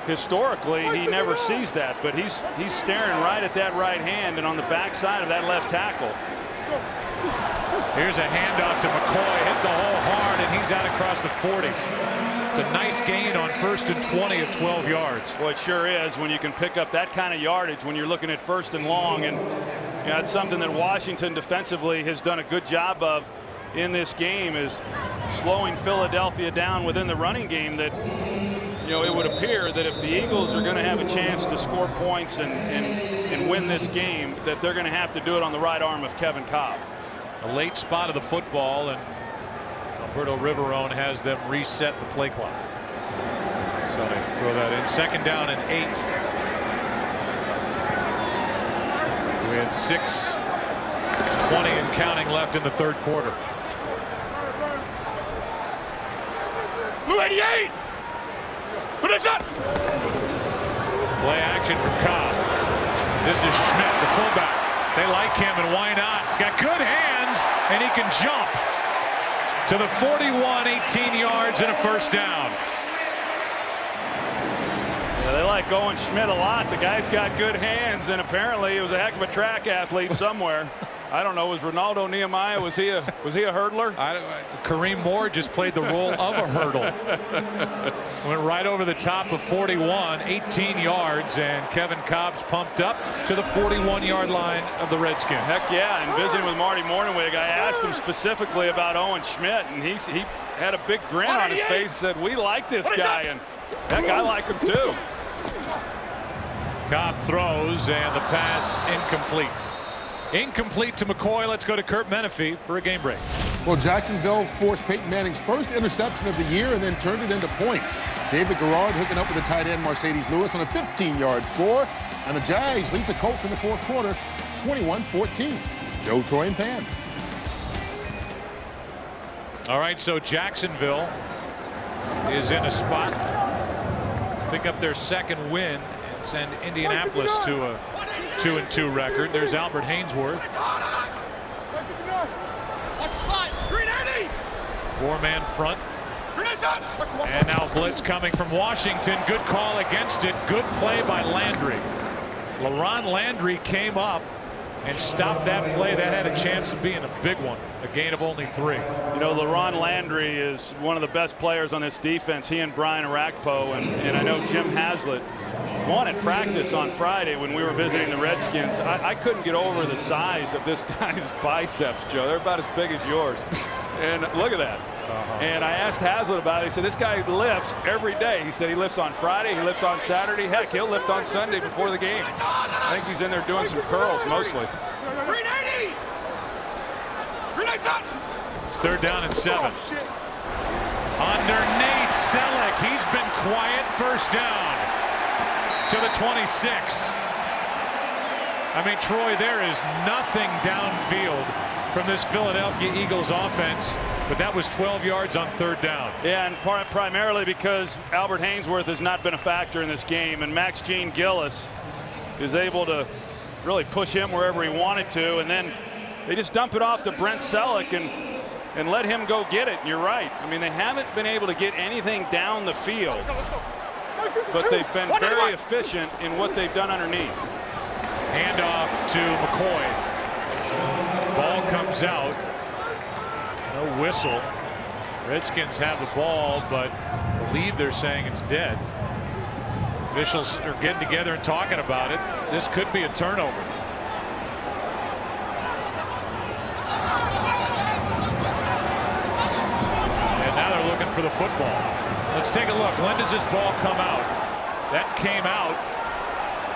historically, he never sees that. But he's staring right at that right hand and on the backside of that left tackle. Here's a handoff to McCoy, hit the hole hard, and he's out across the 40. It's a nice gain on 1st and 20 of 12 yards. Well, it sure is when you can pick up that kind of yardage when you're looking at 1st and long. And you know, it's something that Washington defensively has done a good job of in this game, is slowing Philadelphia down within the running game. That, you know, it would appear that if the Eagles are going to have a chance to score points and win this game, that they're going to have to do it on the right arm of Kevin Cobb. A late spot of the football, and Alberto Riveron has them reset the play clock. So they throw that in. 2nd down and 8. With 6:20 and counting left in the 3rd quarter. Blue 88! What is that? Play action from Cobb. This is Schmidt, the fullback. They like him, and why not? He's got good hands, and he can jump to the 41, 18 yards and a first down. Yeah, they like Owen Schmidt a lot. The guy's got good hands, and apparently he was a heck of a track athlete somewhere. I don't know, was Ronaldo Nehemiah, was he a hurdler? Kareem Moore just played the role of a hurdle. Went right over the top of 41, 18 yards, and Kevin Cobb's pumped up to the 41-yard line of the Redskins. Heck yeah, and visiting with Marty Morningwig, I asked him specifically about Owen Schmidt, and he had a big grin on his face and said, we like this guy, and heck, I like him too. Cobb throws, and the pass incomplete. Incomplete to McCoy. Let's go to Kurt Menefee for a game break. Well, Jacksonville forced Peyton Manning's first interception of the year and then turned it into points. David Garrard hooking up with the tight end Mercedes Lewis on a 15-yard score. And the Jags lead the Colts in the 4th quarter, 21-14. Joe, Troy, and Pam. All right, so Jacksonville is in a spot to pick up their 2nd win and send Indianapolis to a 2-2 record. There's Albert Hainsworth. 4-man front. And now blitz coming from Washington. Good call against it. Good play by Landry. LaRon Landry came up and stopped that play. That had a chance of being a big one. A gain of only 3. You know, LaRon Landry is one of the best players on this defense. He and Brian Arakpo, and I know Jim Haslett won at practice on Friday when we were visiting the Redskins. I couldn't get over the size of this guy's biceps, Joe. They're about as big as yours. And look at that. And I asked Haslett about it. He said, this guy lifts every day. He said he lifts on Friday, he lifts on Saturday. Heck, he'll lift on Sunday before the game. I think he's in there doing some curls mostly. It's 3rd down and 7. Underneath Selleck. He's been quiet. First down to the 26. I mean, Troy, there is nothing downfield from this Philadelphia Eagles offense, but that was 12 yards on 3rd down. Yeah, and primarily because Albert Hainsworth has not been a factor in this game, and Max Gene Gillis is able to really push him wherever he wanted to, and then they just dump it off to Brent Selleck and let him go get it. And you're right. I mean, they haven't been able to get anything down the field, but they've been very efficient in what they've done underneath. Handoff to McCoy. Ball comes out. No whistle. Redskins have the ball, but I believe they're saying it's dead. Officials are getting together and talking about it. This could be a turnover. And now they're looking for the football. Let's take a look. When does this ball come out? That came out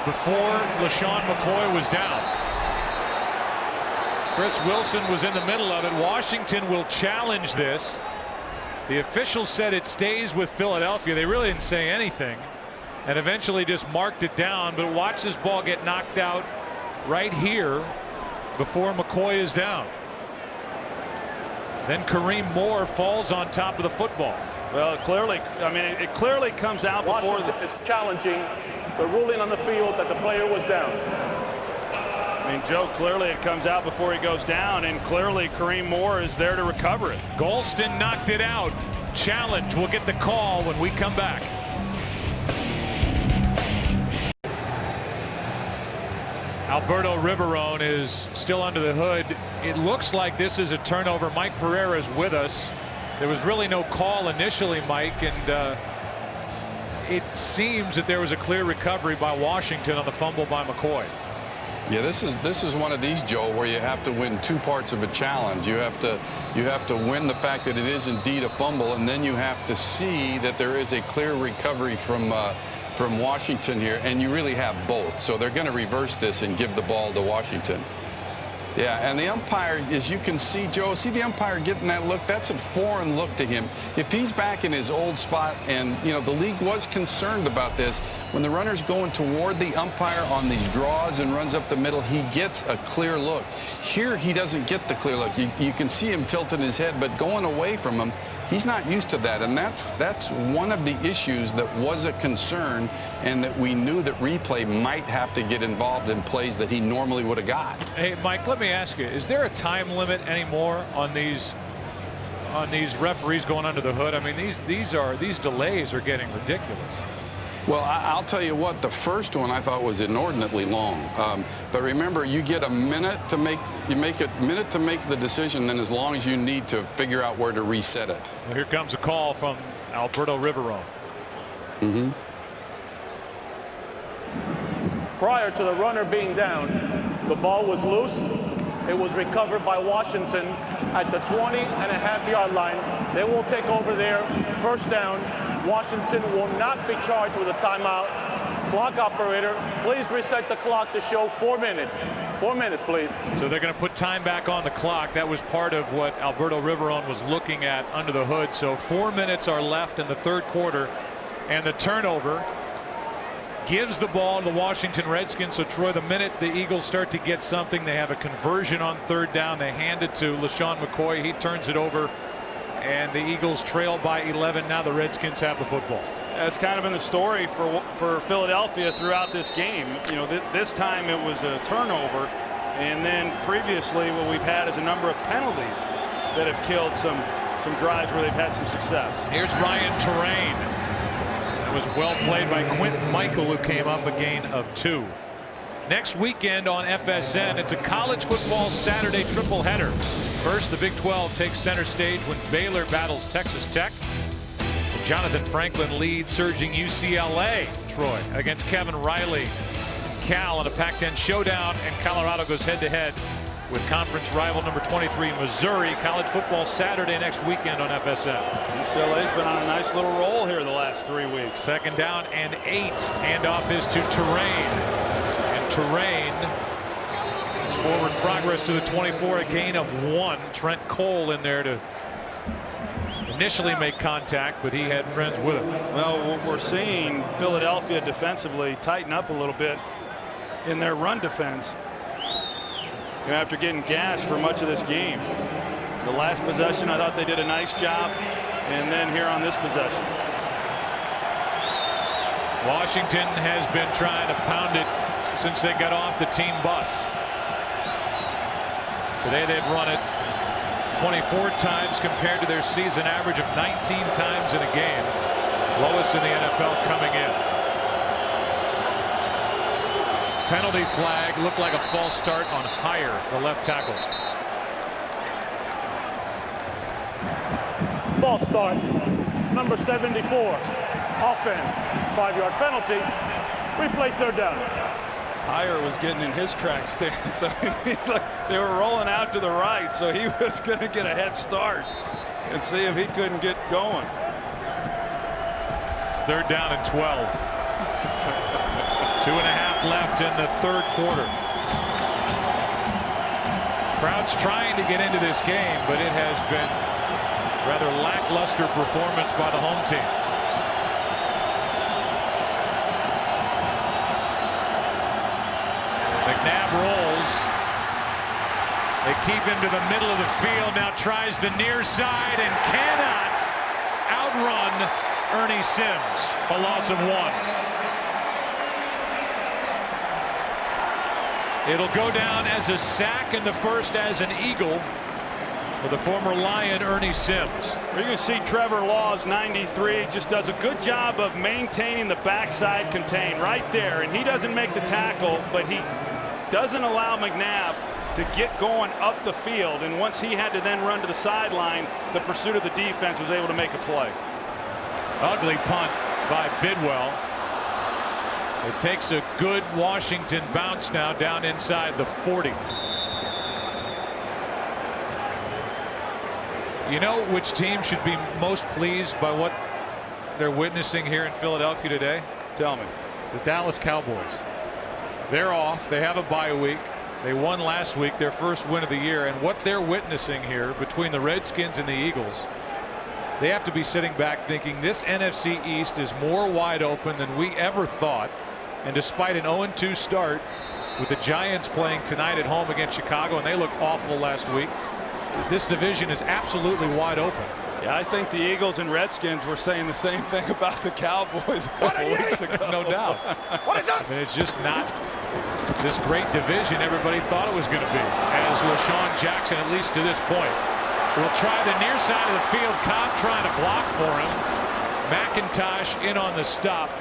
before LaShawn McCoy was down. Chris Wilson was in the middle of it. Washington will challenge this. The officials said it stays with Philadelphia. They really didn't say anything and eventually just marked it down. But watch this ball get knocked out right here before McCoy is down. Then Kareem Moore falls on top of the football. Well, clearly, I mean, it clearly comes out before Washington is challenging the ruling on the field that the player was down. I mean, Joe, clearly it comes out before he goes down, and clearly Kareem Moore is there to recover it. Golston knocked it out. Challenge. We'll get the call when we come back. Alberto Riverone is still under the hood. It looks like this is a turnover. Mike Pereira is with us. There was really no call initially, Mike, and it seems that there was a clear recovery by Washington on the fumble by McCoy. Yeah, this is one of these, Joe, where you have to win two parts of a challenge. You have to win the fact that it is indeed a fumble, and then you have to see that there is a clear recovery from Washington here, and you really have both. So they're going to reverse this and give the ball to Washington. Yeah, and the umpire, as you can see, Joe, see the umpire getting that look? That's a foreign look to him. If he's back in his old spot, and, you know, the league was concerned about this, when the runner's going toward the umpire on these draws and runs up the middle, he gets a clear look. Here, he doesn't get the clear look. You can see him tilting his head, but going away from him, he's not used to that, and that's one of the issues that was a concern, and that we knew that replay might have to get involved in plays that he normally would have got. Hey, Mike, let me ask you, is there a time limit anymore on these referees going under the hood? I mean, these delays are getting ridiculous. Well, I'll tell you what, the first one I thought was inordinately long. But remember, you get a minute to make the decision, then as long as you need to figure out where to reset it. Well, here comes a call from Alberto Riverone. Prior to the runner being down, the ball was loose. It was recovered by Washington at the 20.5-yard line. They will take over there. First down. Washington will not be charged with a timeout. Clock operator, please reset the clock to show 4 minutes. 4 minutes, please. So they're going to put time back on the clock. That was part of what Alberto Riverone was looking at under the hood. So 4 minutes are left in the third quarter, and the turnover gives the ball to the Washington Redskins. So, Troy, the minute the Eagles start to get something, they have a conversion on third down. They hand it to LaShawn McCoy. He turns it over, and the Eagles trail by 11. Now the Redskins have the football. That's kind of been the story for Philadelphia throughout this game. You know, this time it was a turnover, and then previously what we've had is a number of penalties that have killed some drives where they've had some success. Here's Ryan Terrain. That was well played by Quentin Michael, who came up a gain of 2. Next weekend on FSN, it's a college football Saturday triple header. First, the Big 12 takes center stage when Baylor battles Texas Tech. Jonathan Franklin leads surging UCLA, Troy, against Kevin Riley and Cal in a Pac-10 showdown, and Colorado goes head-to-head with conference rival number 23 Missouri. College football Saturday next weekend on FSN. UCLA's been on a nice little roll here the last 3 weeks. Second down and 8. Handoff is to Terrain. And Terrain is forward progress to the 24, a gain of 1. Trent Cole in there to initially make contact, but he had friends with him. Well, we're seeing Philadelphia defensively tighten up a little bit in their run defense after getting gassed for much of this game. The last possession, I thought they did a nice job, and then here on this possession. Washington has been trying to pound it since they got off the team bus. Today they've run it 24 times compared to their season average of 19 times in a game. Lowest in the NFL coming in. Penalty flag, looked like a false start on Heyer, the left tackle. False start. Number 74. Offense. 5-yard penalty. Replay third down. Heyer was getting in his track stance. They were rolling out to the right, so he was going to get a head start and see if he couldn't get going. 3rd down and 12. 2.5 left in the 3rd quarter. Crowd's trying to get into this game, but it has been rather lackluster performance by the home team. McNabb rolls. They keep him to the middle of the field. Now tries the near side and cannot outrun Ernie Sims. A loss of 1. It'll go down as a sack and the first as an Eagle for the former Lion Ernie Sims. You're going to see Trevor Law's 93 just does a good job of maintaining the backside contain right there, and he doesn't make the tackle, but he doesn't allow McNabb to get going up the field, and once he had to then run to the sideline, the pursuit of the defense was able to make a play. Ugly punt by Bidwell. It takes a good Washington bounce now down inside the 40. You know which team should be most pleased by what they're witnessing here in Philadelphia today? Tell me. The Dallas Cowboys. They're off. They have a bye week. They won last week, their first win of the year. And what they're witnessing here between the Redskins and the Eagles, they have to be sitting back thinking this NFC East is more wide open than we ever thought. And despite an 0-2 start with the Giants playing tonight at home against Chicago, and they looked awful last week, this division is absolutely wide open. Yeah, I think the Eagles and Redskins were saying the same thing about the Cowboys a couple weeks ago. No doubt. What is up? I mean, it's just not this great division everybody thought it was going to be. As LaShawn Jackson, at least to this point, will try the near side of the field. Cobb trying to block for him. McIntosh in on the stop.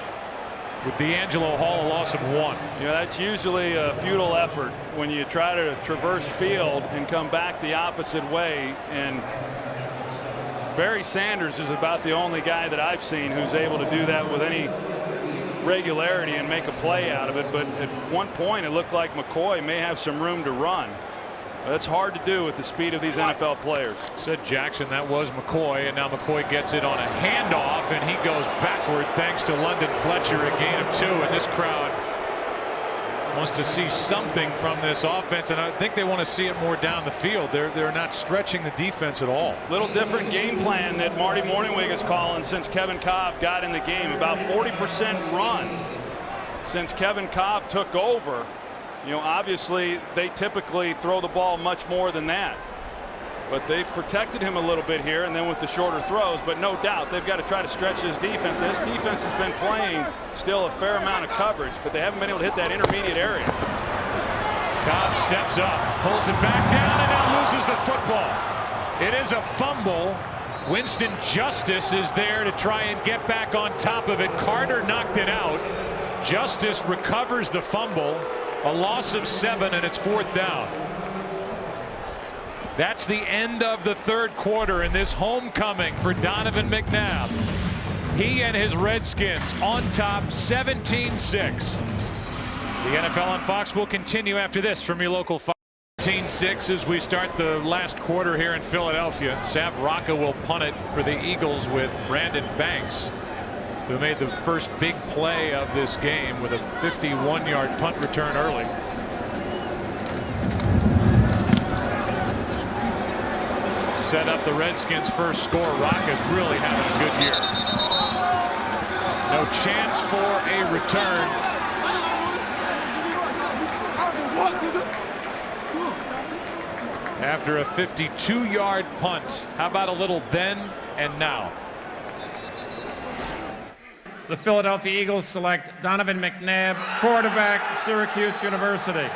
With D'Angelo Hall, a loss of 1. You know, that's usually a futile effort when you try to traverse field and come back the opposite way. And Barry Sanders is about the only guy that I've seen who's able to do that with any regularity and make a play out of it. But at one point, it looked like McCoy may have some room to run. That's hard to do with the speed of these NFL players. Said Jackson, that was McCoy, and now McCoy gets it on a handoff, and he goes backward thanks to London Fletcher, a gain of 2, and this crowd wants to see something from this offense, and I think they want to see it more down the field. They're not stretching the defense at all. Little different game plan that Marty Morningwig is calling since Kevin Cobb got in the game. About 40% run since Kevin Cobb took over. You know, obviously they typically throw the ball much more than that, but they've protected him a little bit here and then with the shorter throws. But no doubt they've got to try to stretch this defense. This defense has been playing still a fair amount of coverage, but they haven't been able to hit that intermediate area. Cobb steps up, pulls it back down, and now loses the football. It is a fumble. Winston Justice is there to try and get back on top of it. Carter knocked it out. Justice recovers the fumble. A loss of 7, and it's 4th down. That's the end of the 3rd quarter in this homecoming for Donovan McNabb. He and his Redskins on top 17-6. The NFL on Fox will continue after this from your local Fox. 17-6 as we start the last quarter here in Philadelphia. Sav Rocca will punt it for the Eagles with Brandon Banks, who made the first big play of this game with a 51-yard punt return early. Set up the Redskins' first score. Rocca's really having a good year. No chance for a return. After a 52-yard punt. How about a little then and now? The Philadelphia Eagles select Donovan McNabb, quarterback, Syracuse University.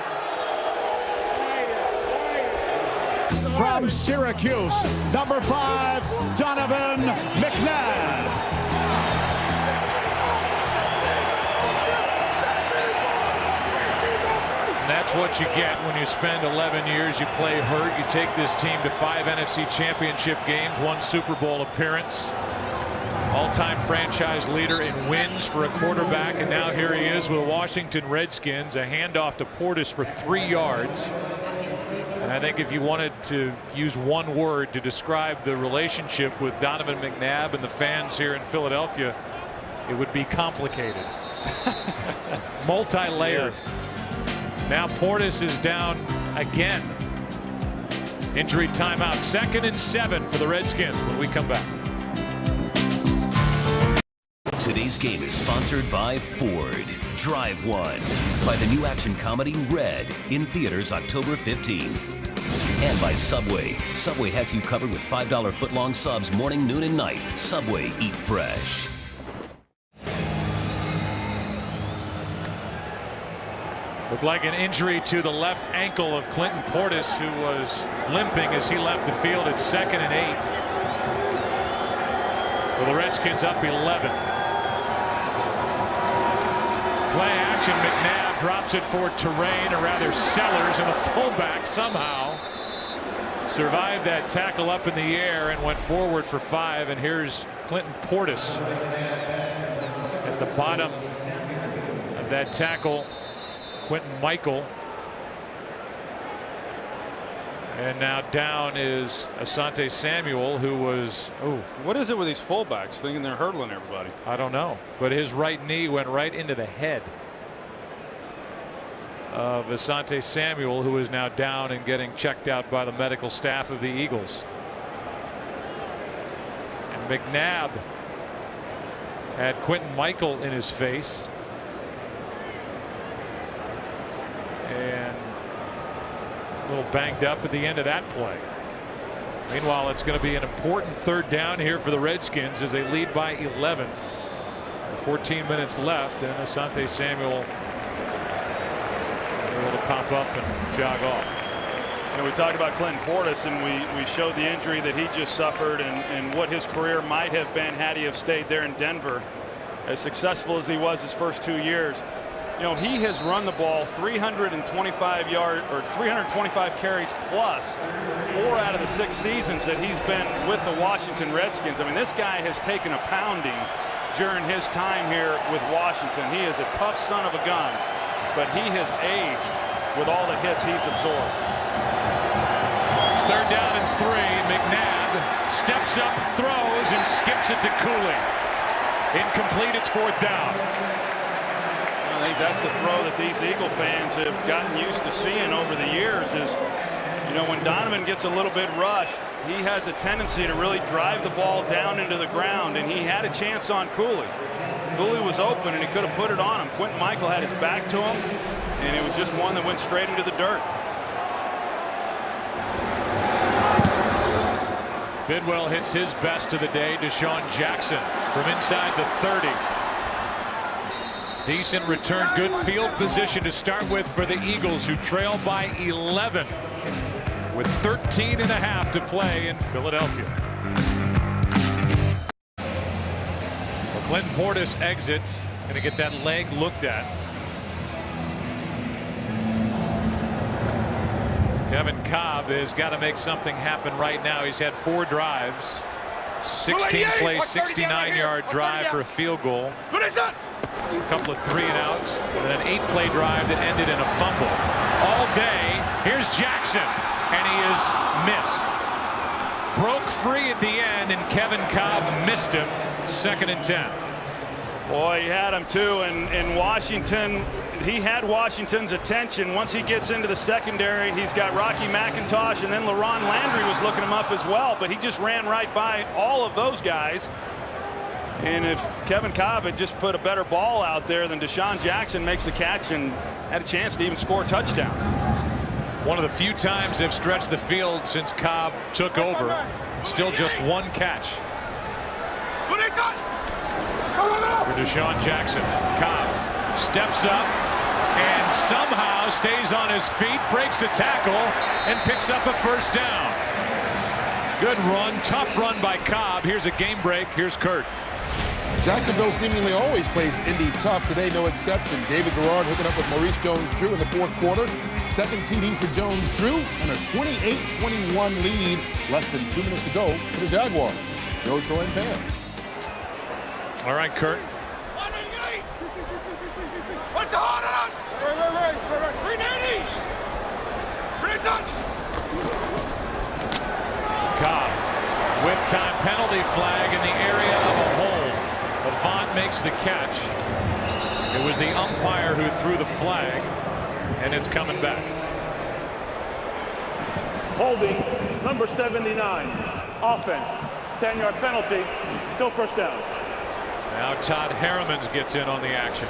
From Syracuse, number 5, Donovan McNabb. And that's what you get when you spend 11 years. You play hurt. You take this team to 5 NFC Championship games, 1 Super Bowl appearance. All-time franchise leader in wins for a quarterback, and now here he is with the Washington Redskins. A handoff to Portis for 3 yards. And I think if you wanted to use one word to describe the relationship with Donovan McNabb and the fans here in Philadelphia, it would be complicated. Multi-layered. Yes. Now Portis is down again. Injury timeout. 2nd and 7 for the Redskins when we come back. Today's game is sponsored by Ford. Drive One. By the new action comedy Red, in theaters October 15th. And by Subway. Subway has you covered with $5 footlong subs morning, noon, and night. Subway, eat fresh. Looked like an injury to the left ankle of Clinton Portis, who was limping as he left the field at 2nd and 8. Well, the Redskins up 11. Play action. McNabb drops it for Terrain, or rather Sellers, and the fullback somehow survived that tackle up in the air and went forward for 5. And here's Clinton Portis at the bottom of that tackle. Quentin Michael. And now down is Asante Samuel, who was, what is it with these fullbacks thinking they're hurdling everybody? I don't know, but his right knee went right into the head of Asante Samuel, who is now down and getting checked out by the medical staff of the Eagles. And McNabb had Quentin Michael in his face. And a little banged up at the end of that play. Meanwhile, it's going to be an important 3rd down here for the Redskins as they lead by 11. 14 minutes left, and Asante Samuel able to pop up and jog off. You know, we talked about Clinton Portis, and we showed the injury that he just suffered and what his career might have been had he have stayed there in Denver. As successful as he was his first 2 years, you know, he has run the ball 325 carries plus 4 out of the 6 seasons that he's been with the Washington Redskins. I mean, this guy has taken a pounding during his time here with Washington. He is a tough son of a gun, but he has aged with all the hits he's absorbed. It's 3rd down and 3. McNabb steps up, throws, and skips it to Cooley. Incomplete. It's 4th down. I think that's the throw that these Eagle fans have gotten used to seeing over the years is, you know, when Donovan gets a little bit rushed, he has a tendency to really drive the ball down into the ground, and he had a chance on Cooley. Cooley was open, and he could have put it on him. Quentin Michael had his back to him, and it was just one that went straight into the dirt. Bidwell hits his best of the day. Deshaun Jackson from inside the 30. Decent return, good field position to start with for the Eagles, who trail by 11 with 13 and a half to play in Philadelphia. Well, Clinton Portis exits, going to get that leg looked at. Kevin Cobb has got to make something happen right now. He's had 4 drives, 16 plays, 69-yard drive for a field goal. A couple of 3 and outs, and then an 8-play drive that ended in a fumble. All day, here's Jackson, and he is missed. Broke free at the end, and Kevin Cobb missed him. 2nd and 10. Boy, he had him too, and Washington, he had Washington's attention. Once he gets into the secondary, he's got Rocky McIntosh, and then LaRon Landry was looking him up as well, but he just ran right by all of those guys. And if Kevin Cobb had just put a better ball out there, then Deshaun Jackson makes the catch and had a chance to even score a touchdown. One of the few times they've stretched the field since Cobb took over. Still just 1 catch for Deshaun Jackson. Cobb steps up and somehow stays on his feet, breaks a tackle, and picks up a 1st down. Good run, tough run by Cobb. Here's a game break. Here's Kurt. Jacksonville seemingly always plays Indy tough. Today, no exception. David Garrard hooking up with Maurice Jones-Drew in the 4th quarter. 2nd TD for Jones-Drew, and a 28-21 lead. Less than 2 minutes to go for the Jaguars. Joe, Troy, and Pam. All right, Kurt. What's the hold on? Right. 390. Cobb with time penalty flag in the area of a hole. Avant makes the catch. It was the umpire who threw the flag, and it's coming back. Holding number 79. Offense. 10-yard penalty. Still first down. Now Todd Harrimans gets in on the action.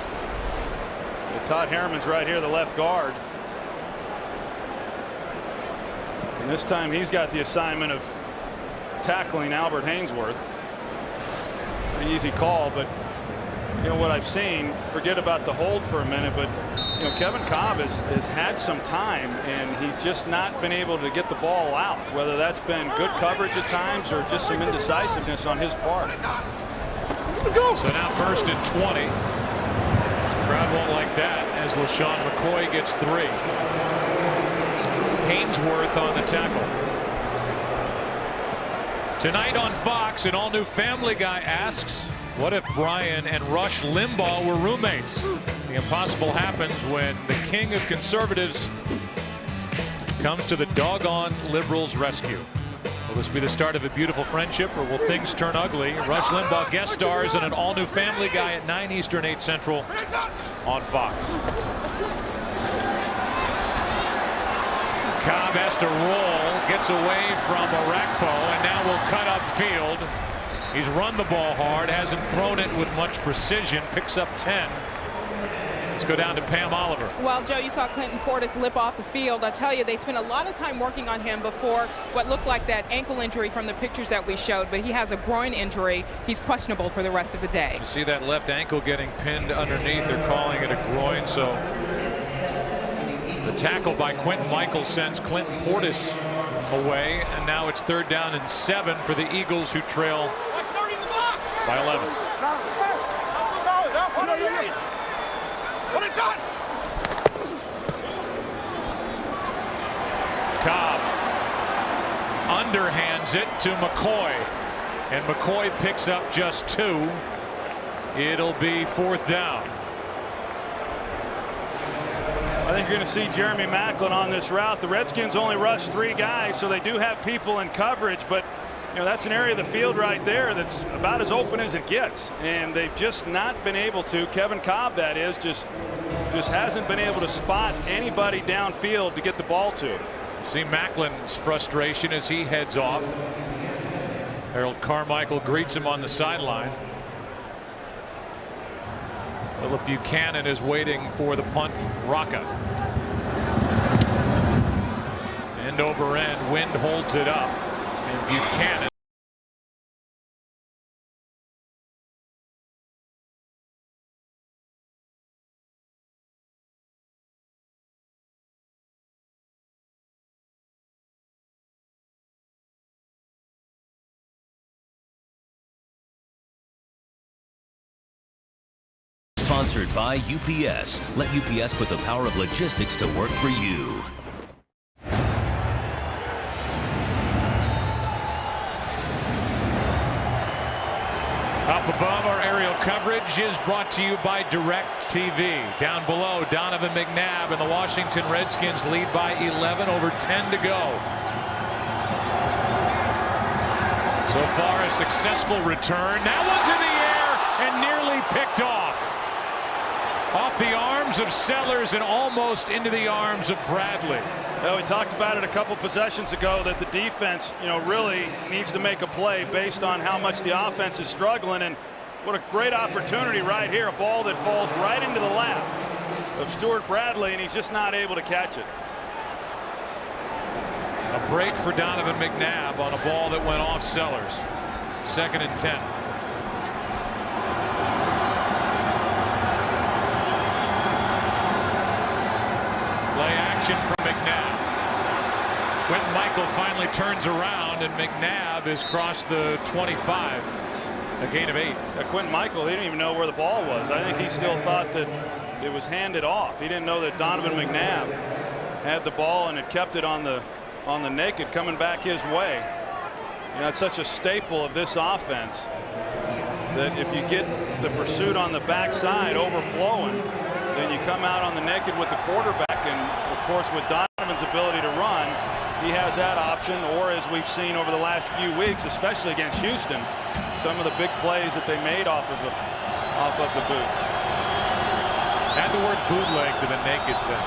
Todd Harriman's right here, the left guard. And this time he's got the assignment of tackling Albert Hainsworth. Pretty easy call, but you know what I've seen, forget about the hold for a minute, but you know, Kevin Cobb has had some time and he's just not been able to get the ball out, whether that's been good coverage at times or just some indecisiveness on his part. So now 1st and 20. Crowd won't like that as LaShawn McCoy gets 3. Hainsworth on the tackle. Tonight on Fox, an all-new Family Guy asks, what if Brian and Rush Limbaugh were roommates? The impossible happens when the king of conservatives comes to the doggone liberals' rescue. Will this be the start of a beautiful friendship, or will things turn ugly? Rush Limbaugh guest stars in an all-new Family Guy at 9 Eastern, 8 Central on Fox. Cobb has to roll, gets away from Arakpo, and now will cut upfield. He's run the ball hard, hasn't thrown it with much precision, picks up 10. Let's go down to Pam Oliver. Well, Joe, you saw Clinton Portis lip off the field. I tell you, they spent a lot of time working on him before what looked like that ankle injury from the pictures that we showed, but he has a groin injury. He's questionable for the rest of the day. You see that left ankle getting pinned underneath. They're calling it a groin, so the tackle by Quentin Michael sends Clinton Portis away, and now it's 3rd down and 7 for the Eagles, who trail by 11. Cobb underhands it to McCoy, and McCoy picks up just 2. It'll be 4th down. I think you're going to see Jeremy Maclin on this route. The Redskins only rush 3 guys, so they do have people in coverage, but you know, that's an area of the field right there that's about as open as it gets, and they've just not been able to. Kevin Cobb, that is, just hasn't been able to spot anybody downfield to get the ball to. See Macklin's frustration as he heads off. Harold Carmichael greets him on the sideline. Philip Buchanan is waiting for the punt from Rocca. End over end, Wind holds it up, and Buchanan. Sponsored by UPS. Let UPS put the power of logistics to work for you. Up above, our aerial coverage is brought to you by DirecTV. Down below, Donovan McNabb and the Washington Redskins lead by 11, over 10 to go. So far, a successful return. That one's in the air and nearly picked off. Off the arms of Sellers and almost into the arms of Bradley. Well, we talked about it a couple possessions ago that the defense, you know, really needs to make a play based on how much the offense is struggling, and what a great opportunity right here. A ball that falls right into the lap of Stuart Bradley, and he's just not able to catch it. A break for Donovan McNabb on a ball that went off Sellers. 2nd and 10. Play action from McNabb. Quentin Michael finally turns around, and McNabb has crossed the 25. A gain of 8. Quentin Michael, he didn't even know where the ball was. I think he still thought that it was handed off. He didn't know that Donovan McNabb had the ball and had kept it on the naked coming back his way. You know, it's such a staple of this offense that if you get the pursuit on the backside overflowing, then you come out on the naked with the quarterback. And of course, with Donovan's ability to run, he has that option, or as we've seen over the last few weeks, especially against Houston, some of the big plays that they made off of off of the boots. Add the word bootleg to the naked thing.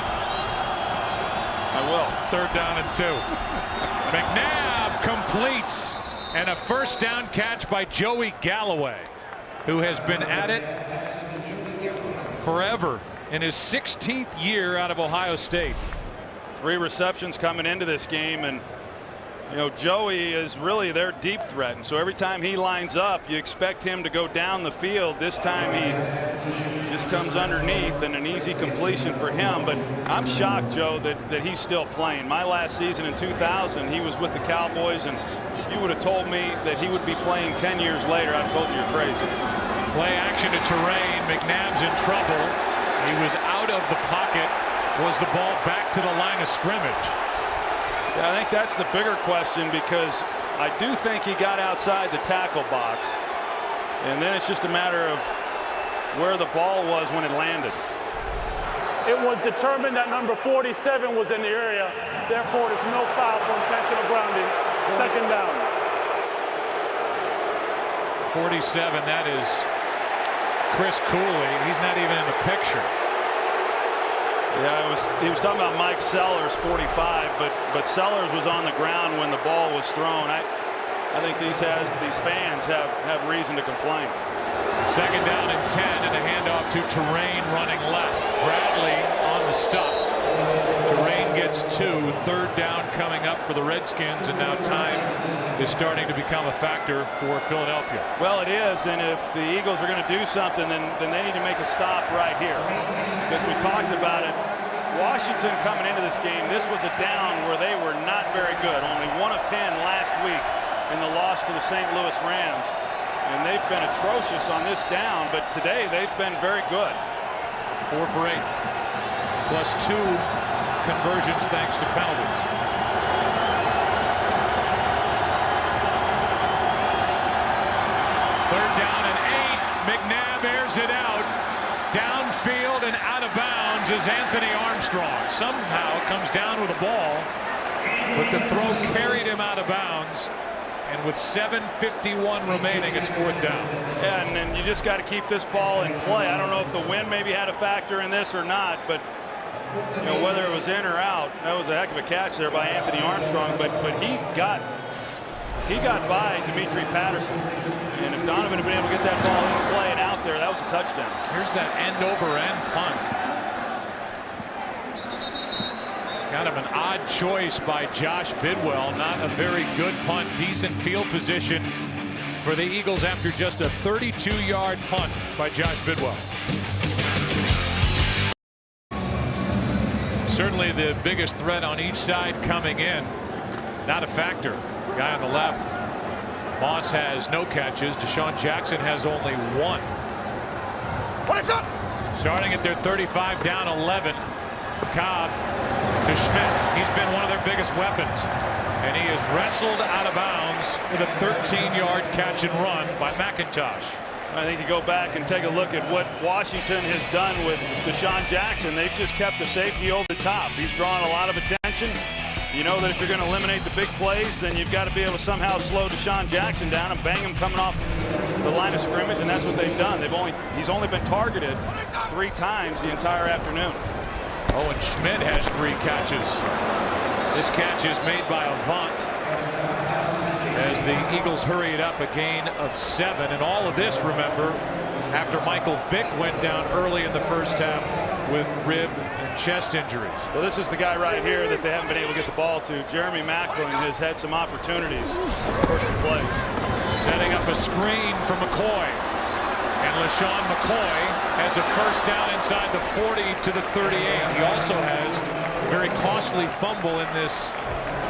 I will. 3rd down and 2. McNabb completes, and a first down catch by Joey Galloway, who has been at it forever in his 16th year out of Ohio State. 3 receptions coming into this game, and you know, Joey is really their deep threat, and so every time he lines up, you expect him to go down the field. This time he just comes underneath, and an easy completion for him. But I'm shocked, Joe, that he's still playing. My last season in 2000, he was with the Cowboys, and if you would have told me that he would be playing 10 years later, I'd have told you you're crazy. Play action to Terrain. McNabb's in trouble. He was out of the pocket. Was the ball back to the line of scrimmage? Yeah, I think that's the bigger question, because I do think he got outside the tackle box, and then it's just a matter of where the ball was when it landed. It was determined that number 47 was in the area. Therefore, there's no foul for intentional grounding. 2nd down. 47, that is Chris Cooley. He's not even in the picture. Yeah, he was talking about Mike Sellers, 45, but Sellers was on the ground when the ball was thrown. I think these fans have reason to complain. 2nd down and 10, and a handoff to Terrain running left. Bradley on the stop. Terrain gets 2. 3rd down coming up for the Redskins, and now time is starting to become a factor for Philadelphia. Well, it is, and if the Eagles are going to do something, then they need to make a stop right here. Because we talked about it, Washington coming into this game, this was a down where they were not very good. Only 1 of 10 last week in the loss to the St. Louis Rams. And they've been atrocious on this down, but today they've been very good. 4 for 8. Plus 2 conversions thanks to penalties. Third down and 8. McNabb airs it out. Downfield and out of bounds is Anthony Armstrong. Somehow comes down with the ball, but the throw carried him out of bounds. And with 7:51 remaining, it's 4th down. Yeah, and then you just got to keep this ball in play. I don't know if the wind maybe had a factor in this or not, but you know, whether it was in or out, that was a heck of a catch there by Anthony Armstrong. But he got by Dimitri Patterson, and if Donovan had been able to get that ball in play and out there, that was a touchdown. Here's that end-over-end punt. Kind of an odd choice by Josh Bidwell. Not a very good punt. Decent field position for the Eagles after just a 32-yard punt by Josh Bidwell. Certainly the biggest threat on each side coming in. Not a factor. Guy on the left. Moss has no catches. Deshaun Jackson has only 1. What is up? Starting at their 35, down 11. Cobb to Schmidt. He's been one of their biggest weapons, and he is wrestled out of bounds with a 13-yard catch and run by McIntosh. I think you go back and take a look at what Washington has done with Deshaun Jackson. They've just kept the safety over the top. He's drawn a lot of attention. You know that if you're going to eliminate the big plays, then you've got to be able to somehow slow Deshaun Jackson down and bang him coming off the line of scrimmage, and that's what they've done. He's only been targeted 3 times the entire afternoon. Oh, and Schmidt has 3 catches. This catch is made by Avant as the Eagles hurry it up, a gain of 7. And all of this, remember, after Michael Vick went down early in the first half with rib and chest injuries. Well, this is the guy right here that they haven't been able to get the ball to. Jeremy Maclin has had some opportunities for some plays. Setting up a screen for McCoy. And LaShawn McCoy has a first down inside the 40 to the 38. He also has a very costly fumble in this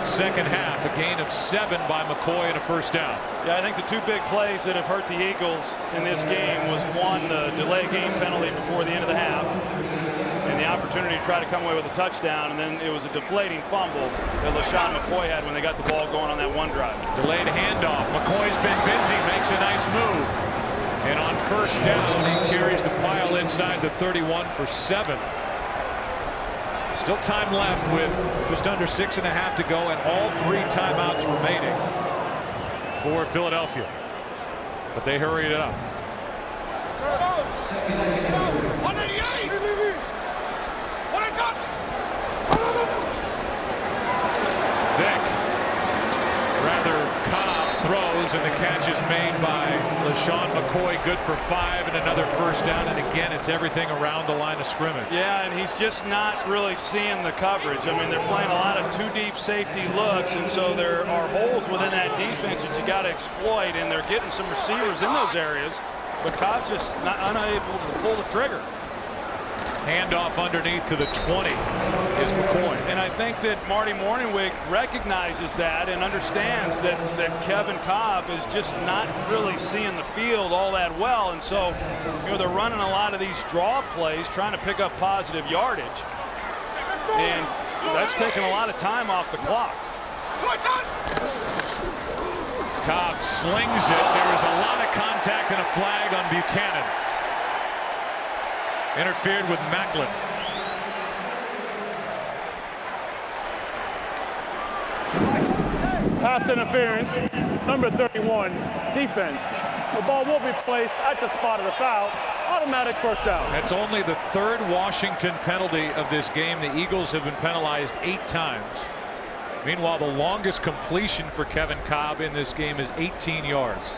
second half. A gain of 7 by McCoy and a first down. Yeah, I think the 2 big plays that have hurt the Eagles in this game was, 1, the delay game penalty before the end of the half, and the opportunity to try to come away with a touchdown, and then it was a deflating fumble that LaShawn McCoy had when they got the ball going on that 1 drive. Delayed handoff. McCoy's been busy, makes a nice move. And on first down, he carries the pile inside the 31 for 7. Still time left with just under 6.5 to go and all 3 timeouts remaining for Philadelphia. But they hurried it up. Vick. Rather, Cobb throws, and the catch is made by LaShawn McCoy. Good for 5 and another first down. And again, it's everything around the line of scrimmage. Yeah, and he's just not really seeing the coverage. I mean, they're playing a lot of too deep safety looks, and so there are holes within that defense that you got to exploit, and they're getting some receivers in those areas, but Cobb's just unable to pull the trigger. Handoff underneath to the 20 is McCoy. And I think that Marty Morningwig recognizes that and understands that Kevin Cobb is just not really seeing the field all that well. And so, they're running a lot of these draw plays, trying to pick up positive yardage. And that's taking a lot of time off the clock. Cobb slings it. There is a lot of contact and a flag on Buchanan. Interfered with Macklin. Pass interference, number 31, defense. The ball will be placed at the spot of the foul. Automatic first down. That's only the 3rd Washington penalty of this game. The Eagles have been penalized 8 times. Meanwhile, the longest completion for Kevin Cobb in this game is 18 yards.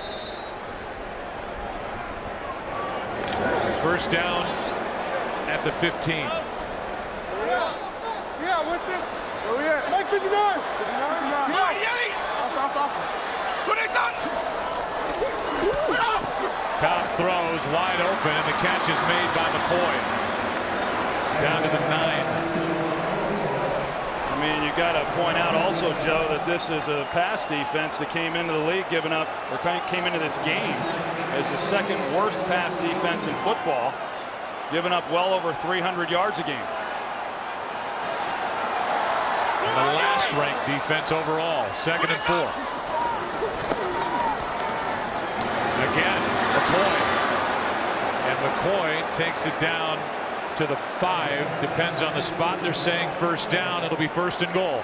First down at the 15. Yeah, what's it? Where we at? Mike 59. 98. What is that? Cobb throws wide open, and the catch is made by McCoy. Down to the 9. I mean, you got to point out also, Joe, that this is a pass defense that came into the league came into this game as the 2nd worst pass defense in football, giving up well over 300 yards a game. And the last ranked defense overall, 2nd and 4. Again, McCoy. And McCoy takes it down to the 5. Depends on the spot. They're saying first down. It'll be 1st and goal.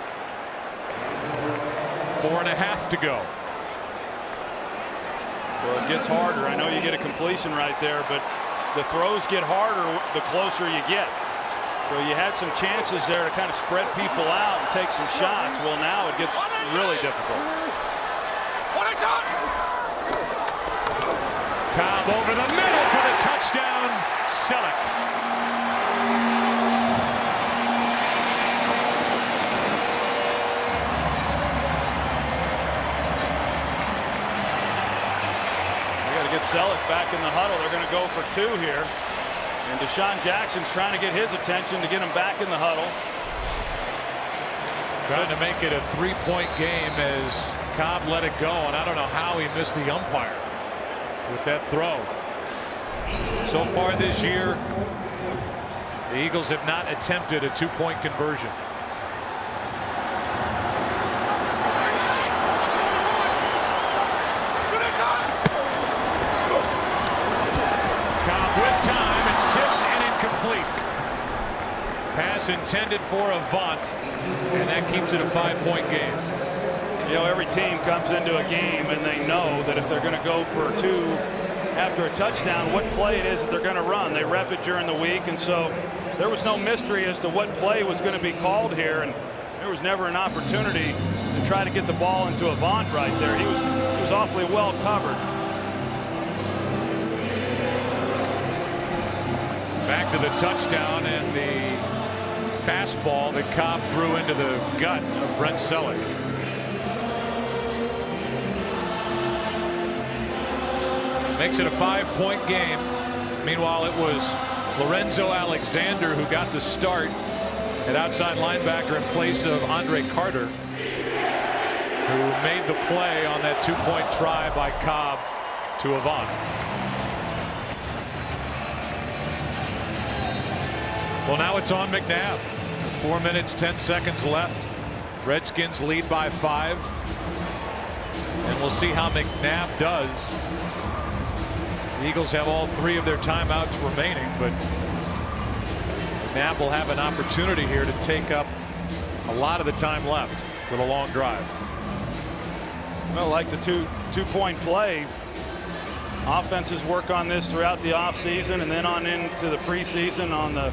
4.5 to go. Well, it gets harder. I know you get a completion right there, but the throws get harder the closer you get. So you had some chances there to kind of spread people out and take some shots. Well, now it gets really difficult. Cobb over the middle for the touchdown. Selleck. Get Selleck back in the huddle. They're going to go for 2 here. And Deshaun Jackson's trying to get his attention to get him back in the huddle. Trying to make it a 3-point game as Cobb let it go. And I don't know how he missed the umpire with that throw. So far this year, the Eagles have not attempted a 2-point conversion. Pass intended for Avant, and that keeps it a 5-point game. Every team comes into a game and they know that if they're going to go for 2 after a touchdown, what play it is that they're going to run. They rep it during the week, and so there was no mystery as to what play was going to be called here, and there was never an opportunity to try to get the ball into Avant right there. He was awfully well covered. Back to the touchdown and the fastball that Cobb threw into the gut of Brent Selleck. Makes it a 5-point game. Meanwhile, it was Lorenzo Alexander who got the start at outside linebacker in place of Andre Carter, who made the play on that 2-point try by Cobb to Avant. Well, now it's on McNabb. 4 minutes, 10 seconds left. Redskins lead by 5. And we'll see how McNabb does. The Eagles have all 3 of their timeouts remaining, but McNabb will have an opportunity here to take up a lot of the time left with a long drive. Well, like the two-point play, offenses work on this throughout the offseason and then on into the preseason on the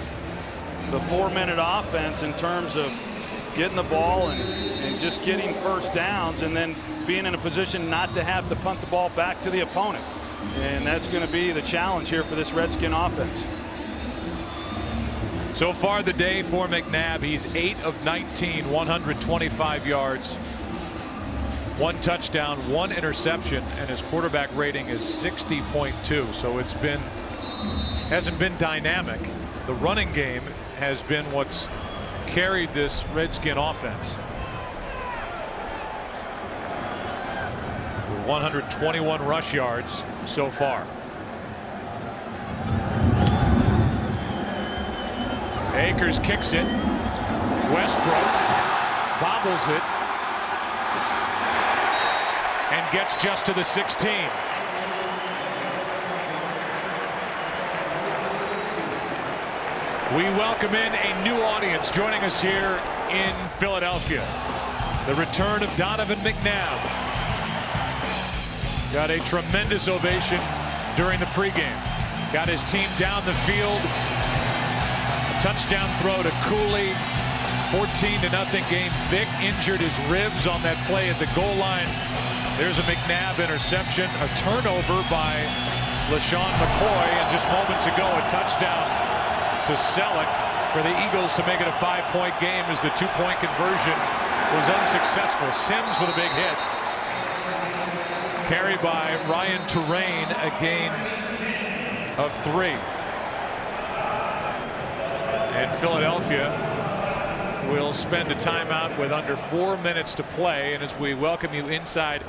4-minute offense in terms of getting the ball and just getting first downs and then being in a position not to have to punt the ball back to the opponent. And that's going to be the challenge here for this Redskin offense. So far the day for McNabb, he's 8 of 19, 125 yards, 1 touchdown, 1 interception, and his quarterback rating is 60.2. So hasn't been dynamic. The running game has been what's carried this Redskin offense. 121 rush yards so far. Akers kicks it. Westbrook bobbles it and gets just to the 16. We welcome in a new audience joining us here in Philadelphia. The return of Donovan McNabb. Got a tremendous ovation during the pregame. Got his team down the field. A touchdown throw to Cooley. 14-0 game. Vick injured his ribs on that play at the goal line. There's a McNabb interception. A turnover by LaShawn McCoy. And just moments ago, a touchdown to Selleck for the Eagles to make it a 5-point game as the 2-point conversion was unsuccessful. Sims with a big hit. Carried by Ryan Terrain, a gain of 3. And Philadelphia will spend a timeout with under 4 minutes to play. And as we welcome you inside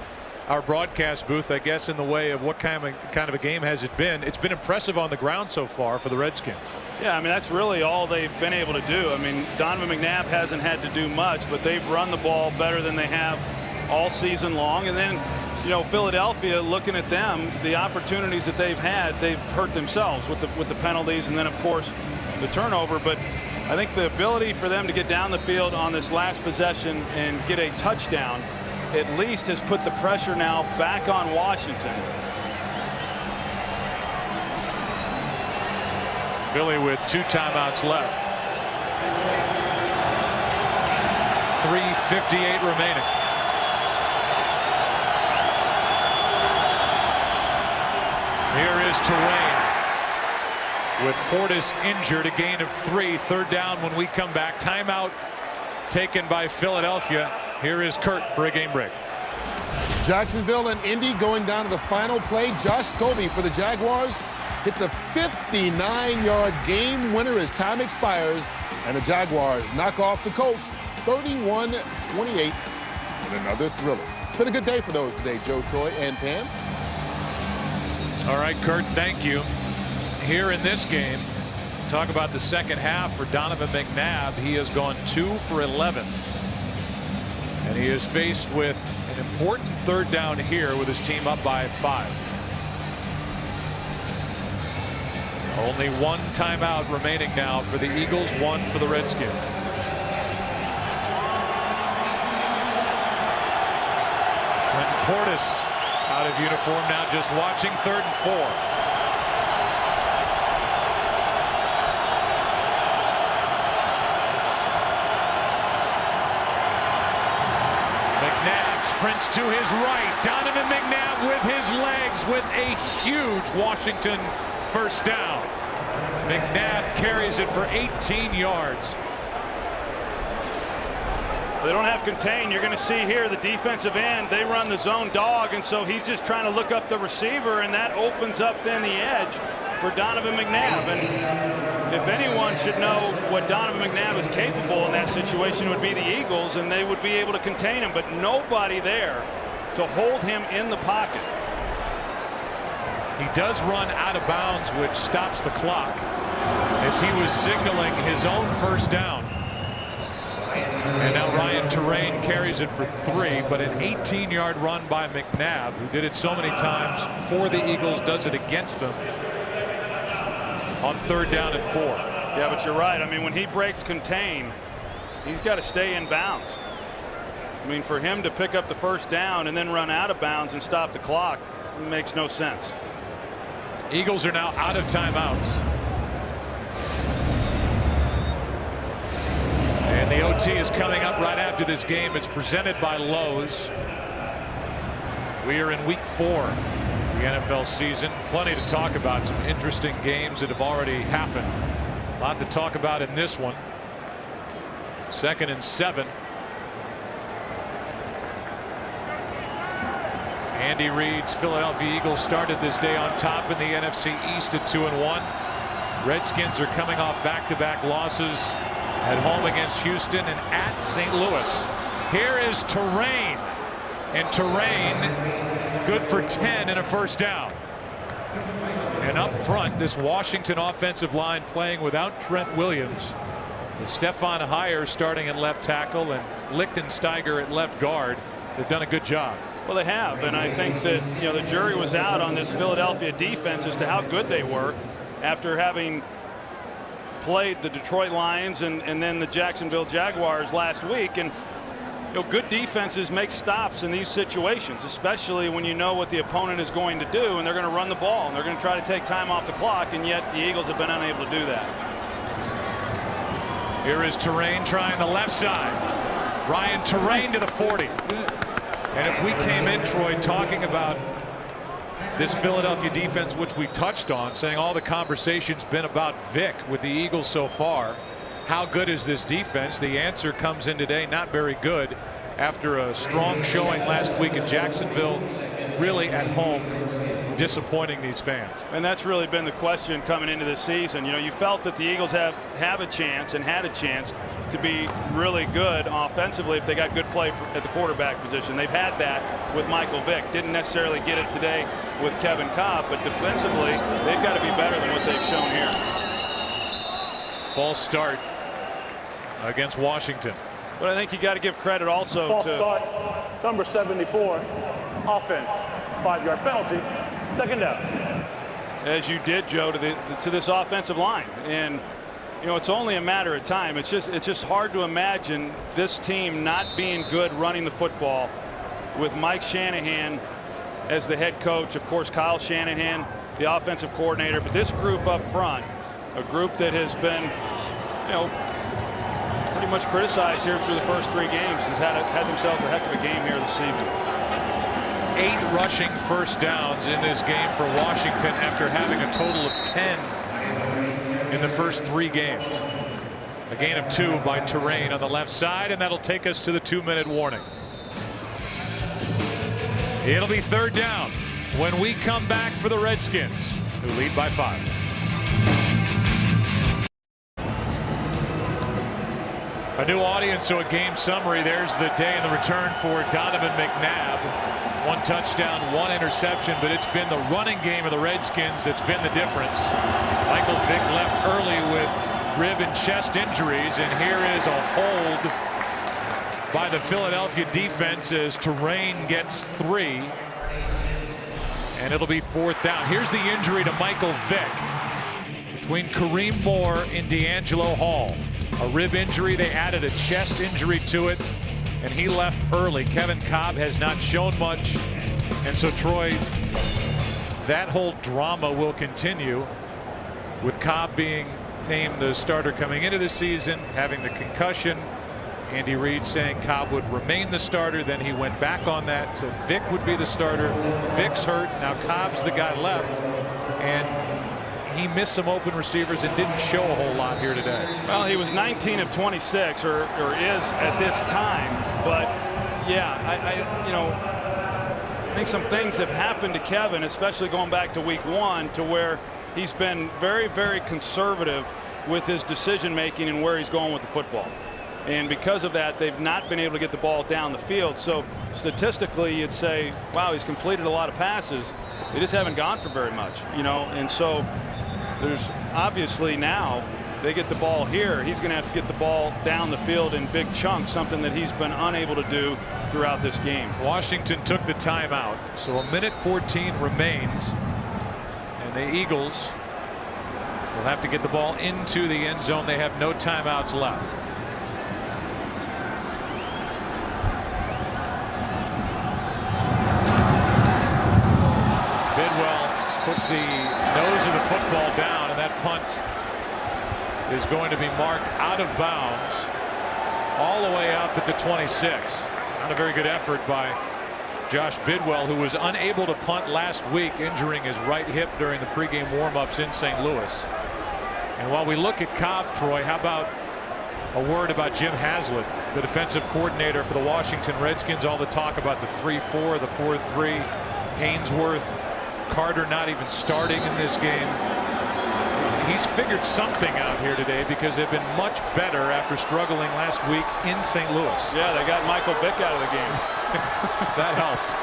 our broadcast booth, I guess in the way of what kind of a game has it been? It's been impressive on the ground so far for the Redskins. Yeah, I mean, that's really all they've been able to do. I mean, Donovan McNabb hasn't had to do much, but they've run the ball better than they have all season long. And then, you know, Philadelphia, looking at them, the opportunities that they've had, they've hurt themselves with the penalties and then, of course, the turnover. But I think the ability for them to get down the field on this last possession and get a touchdown at least has put the pressure now back on Washington. Philly with 2 timeouts left. 3:58 remaining. Here is Terrain with Portis injured, a gain of 3. 3rd down when we come back. Timeout taken by Philadelphia. Here is Kurt for a game break. Jacksonville and Indy going down to the final play. Josh Scobie for the Jaguars hits a 59-yard game winner as time expires, and the Jaguars knock off the Colts 31-28 in another thriller. It's been a good day for those today, Joe, Troy, and Pam. All right, Kurt, thank you. Here in this game, talk about the second half for Donovan McNabb. He has gone 2 for 11. And he is faced with an important 3rd down here with his team up by 5. Only 1 timeout remaining now for the Eagles, 1 for the Redskins. Clinton Portis out of uniform now, just watching 3rd and 4. Sprints to his right. Donovan McNabb with his legs with a huge Washington 1st down. McNabb carries it for 18 yards. They don't have contain. You're going to see here the defensive end. They run the zone dog, and so he's just trying to look up the receiver, and that opens up then the edge for Donovan McNabb. And if anyone should know what Donovan McNabb is capable in that situation, it would be the Eagles, and they would be able to contain him, but nobody there to hold him in the pocket. He does run out of bounds, which stops the clock as he was signaling his own 1st down. And now Ryan Terrain carries it for 3, but an 18-yard run by McNabb, who did it so many times for the Eagles, does it against them on 3rd down and 4. Yeah, but you're right. I mean, when he breaks contain, he's got to stay in bounds. I mean, for him to pick up the 1st down and then run out of bounds and stop the clock makes no sense. Eagles are now out of timeouts. And the OT is coming up right after this game. It's presented by Lowe's. We are in week 4 of the NFL season. Plenty to talk about. Some interesting games that have already happened. A lot to talk about in this one. 2nd and 7. Andy Reid's Philadelphia Eagles started this day on top in the NFC East at 2-1. Redskins are coming off back-to-back losses at home against Houston and at St. Louis. Here is Terrain, and Terrain good for 10 and a first down. And up front, this Washington offensive line playing without Trent Williams, with Stefan Heyer starting at left tackle and Lichtensteiger at left guard. They've done a good job. Well, they have, and I think that the jury was out on this Philadelphia defense as to how good they were after having played the Detroit Lions and then the Jacksonville Jaguars last week. And good defenses make stops in these situations, especially when you know what the opponent is going to do, and they're going to run the ball and they're going to try to take time off the clock, and yet the Eagles have been unable to do that. Here is Terrain trying the left side. Ryan Terrain to the 40. And if we came in, Troy, talking about this Philadelphia defense, which we touched on, saying all the conversation's been about Vic with the Eagles so far, how good is this defense? The answer comes in today, not very good, after a strong showing last week in Jacksonville, really at home, disappointing these fans. And that's really been the question coming into this season. You felt that the Eagles have a chance and had a chance to be really good offensively if they got good play at the quarterback position. They've had that with Michael Vick. Didn't necessarily get it today with Kevin Cobb, but defensively they've got to be better than what they've shown here. False start against Washington. But I think you got to give credit also False to start, number 74, offense, 5-yard penalty, 2nd down. As you did, Joe, to this offensive line. And it's only a matter of time. It's just hard to imagine this team not being good running the football with Mike Shanahan as the head coach. Of course, Kyle Shanahan, the offensive coordinator. But this group up front, a group that has been, pretty much criticized here through the first 3 games, has had themselves a heck of a game here this evening. 8 rushing first downs in this game for Washington after having a total of 10 in the first 3 games. A gain of 2 by Terrain on the left side, and that'll take us to the 2-minute warning. It'll be 3rd down when we come back for the Redskins, who lead by 5. A new audience, so a game summary. There's the day in the return for Donovan McNabb. 1 touchdown, 1 interception, but it's been the running game of the Redskins that's been the difference. Michael Vick left early with rib and chest injuries, and here is a hold by the Philadelphia defense as Terrain gets 3, and it'll be 4th down. Here's the injury to Michael Vick between Kareem Moore and D'Angelo Hall. A rib injury, they added a chest injury to it, and he left early. Kevin Cobb has not shown much, and so Troy, that whole drama will continue with Cobb being named the starter coming into the season, having the concussion. Andy Reid saying Cobb would remain the starter, then he went back on that, said Vick would be the starter. Vick's hurt, now Cobb's the guy left, and he missed some open receivers and didn't show a whole lot here today. Well, he was 19 of 26, or is at this time. But yeah, I think some things have happened to Kevin, especially going back to week 1, to where he's been very, very conservative with his decision making and where he's going with the football. And because of that, they've not been able to get the ball down the field. So statistically, you'd say, wow, he's completed a lot of passes. They just haven't gone for very much, and so there's obviously now they get the ball here. He's going to have to get the ball down the field in big chunks, something that he's been unable to do throughout this game. Washington took the timeout, so 1:14 remains, and the Eagles will have to get the ball into the end zone. They have no timeouts left. Bidwell puts the football down, and that punt is going to be marked out of bounds all the way up at the 26. Not a very good effort by Josh Bidwell, who was unable to punt last week, injuring his right hip during the pregame warm-ups in St. Louis. And while we look at Cobb, Troy, how about a word about Jim Haslett, the defensive coordinator for the Washington Redskins? All the talk about the 3-4, the 4-3, Ainsworth, Carter not even starting in this game. He's figured something out here today because they've been much better after struggling last week in St. Louis. Yeah, they got Michael Vick out of the game. That helped.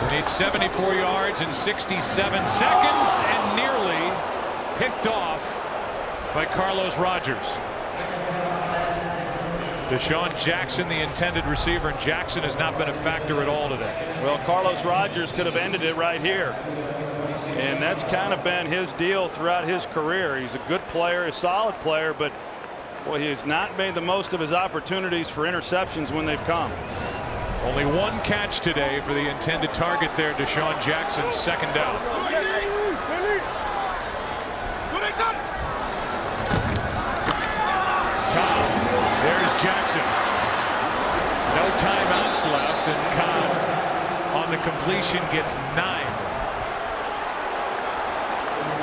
We need 74 yards in 67 seconds, and nearly picked off by Carlos Rogers. Deshaun Jackson, the intended receiver, and Jackson has not been a factor at all today. Well, Carlos Rogers could have ended it right here. And that's kind of been his deal throughout his career. He's a good player, a solid player, but boy, he has not made the most of his opportunities for interceptions when they've come. Only one catch today for the intended target there, Deshaun Jackson's second down. Cobb, there's Jackson. No timeouts left, and Cobb on the completion gets 9.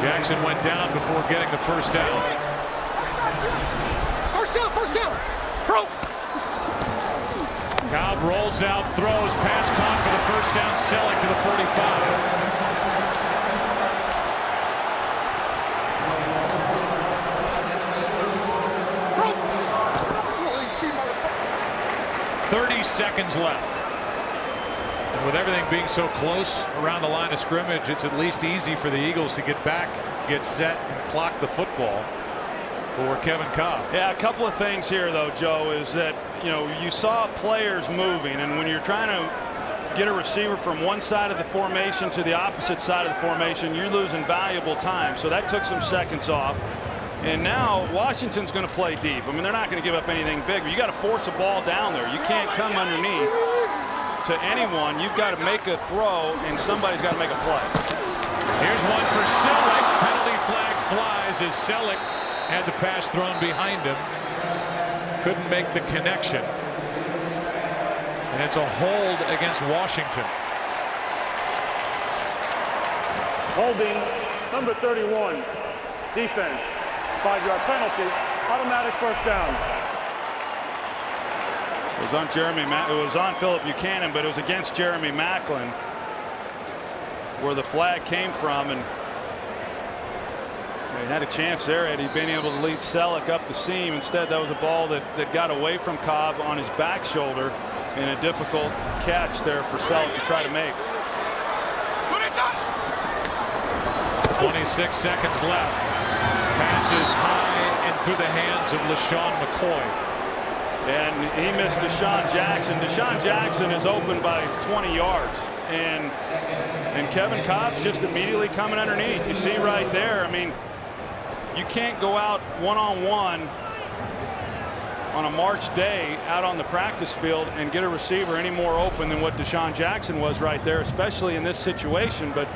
Jackson went down before getting the first down. First down, bro. Cobb rolls out, throws, pass caught for the first down. Selleck to the 45. 30 seconds left. And with everything being so close around the line of scrimmage, it's at least easy for the Eagles to get back, get set, and clock the football for Kevin Cobb. Yeah, a couple of things here, though, Joe, is that, you know, you saw players moving, and when you're trying to get a receiver from one side of the formation to the opposite side of the formation, you're losing valuable time. So that took some seconds off. And now Washington's going to play deep. I mean, they're not going to give up anything big, but you got to force a ball down there. You can't come underneath to anyone. You've got to make a throw, and somebody's got to make a play. Here's one for Selleck. Penalty flag flies as Selleck had the pass thrown behind him. Couldn't make the connection. And it's a hold against Washington. Holding number 31. Defense. 5-yard penalty. Automatic first down. It was on it was on Philip Buchanan, but it was against Jeremy Maclin where the flag came from, and he had a chance there had he been able to lead Selleck up the seam. Instead, that was a ball that got away from Cobb on his back shoulder, and a difficult catch there for Selleck to try to make. 26 seconds left. Passes high and through the hands of LaShawn McCoy. And he missed Deshaun Jackson. Deshaun Jackson is open by 20 yards. And Kevin Cobb's just immediately coming underneath. You see right there, I mean, you can't go out one-on-one on a March day out on the practice field and get a receiver any more open than what Deshaun Jackson was right there, especially in this situation. But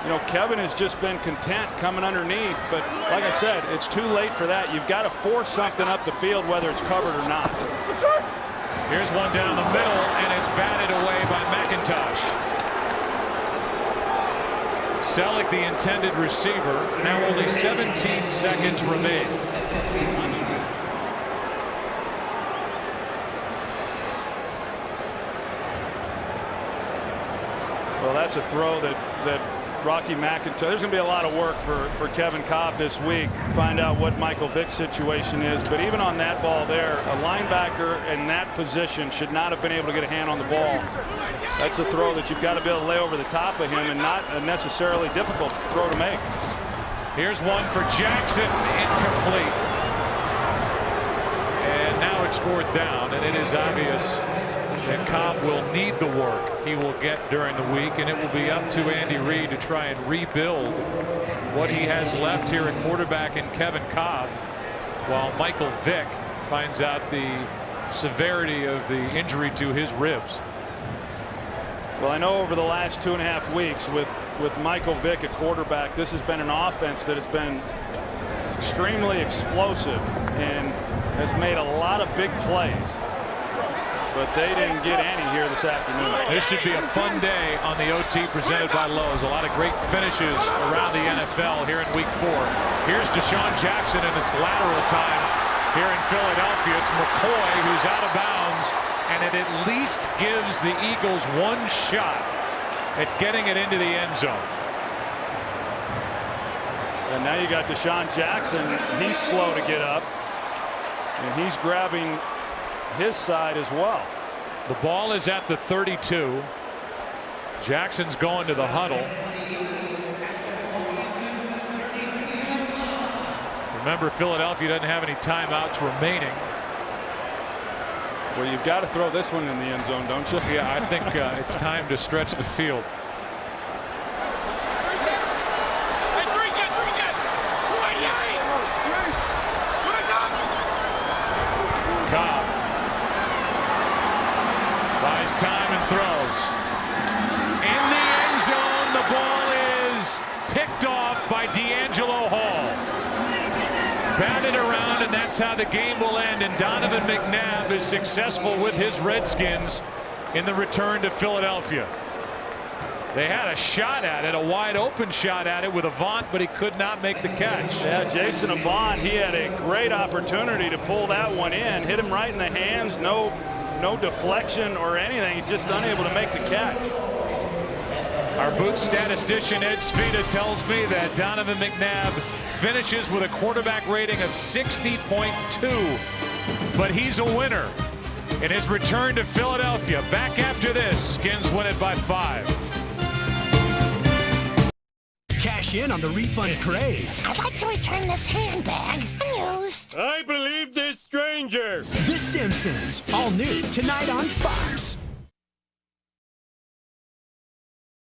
you know, Kevin has just been content coming underneath, but like I said, it's too late for that. You've got to force something up the field, whether it's covered or not. Here's one down the middle, and it's batted away by McIntosh. Selleck, the intended receiver. Now only 17 seconds remain. Well, that's a throw that Rocky McIntosh. There's going to be a lot of work for Kevin Cobb this week. Find out what Michael Vick's situation is. But even on that ball there, a linebacker in that position should not have been able to get a hand on the ball. That's a throw that you've got to be able to lay over the top of him, and not a necessarily difficult throw to make. Here's one for Jackson, incomplete. And now it's 4th down, and it is obvious that Cobb will need the work he will get during the week, and it will be up to Andy Reid to try and rebuild what he has left here at quarterback in Kevin Cobb, while Michael Vick finds out the severity of the injury to his ribs. Well, I know over the last 2.5 weeks with Michael Vick at quarterback, this has been an offense that has been extremely explosive and has made a lot of big plays. But they didn't get any here this afternoon. This should be a fun day on the OT presented by Lowe's. A lot of great finishes around the NFL here in Week 4. Here's Deshaun Jackson in its lateral time here in Philadelphia. It's McCoy who's out of bounds, and it at least gives the Eagles one shot at getting it into the end zone. And now you got Deshaun Jackson. He's slow to get up, and he's grabbing his side as well. The ball is at the 32. Jackson's going to the huddle. Remember, Philadelphia doesn't have any timeouts remaining. Well, you've got to throw this one in the end zone, don't you? Yeah, I think it's time to stretch the field. Cobb buys time and throws. In the end zone, the ball is picked off by D'Angelo Hall. Batted around, and that's how the game will end. And Donovan McNabb is successful with his Redskins in the return to Philadelphia. They had a shot at it, a wide open shot at it with Avant, but he could not make the catch. Yeah, Jason Avant, he had a great opportunity to pull that one in, hit him right in the hands, no deflection or anything. He's just unable to make the catch. Our booth statistician Ed Svita tells me that Donovan McNabb finishes with a quarterback rating of 60.2, but he's a winner in his return to Philadelphia. Back after this, Skins win it by 5. Cash in on the refund craze. I'd like to return this handbag. Unused. I believe this stranger. The Simpsons, all new tonight on Fox.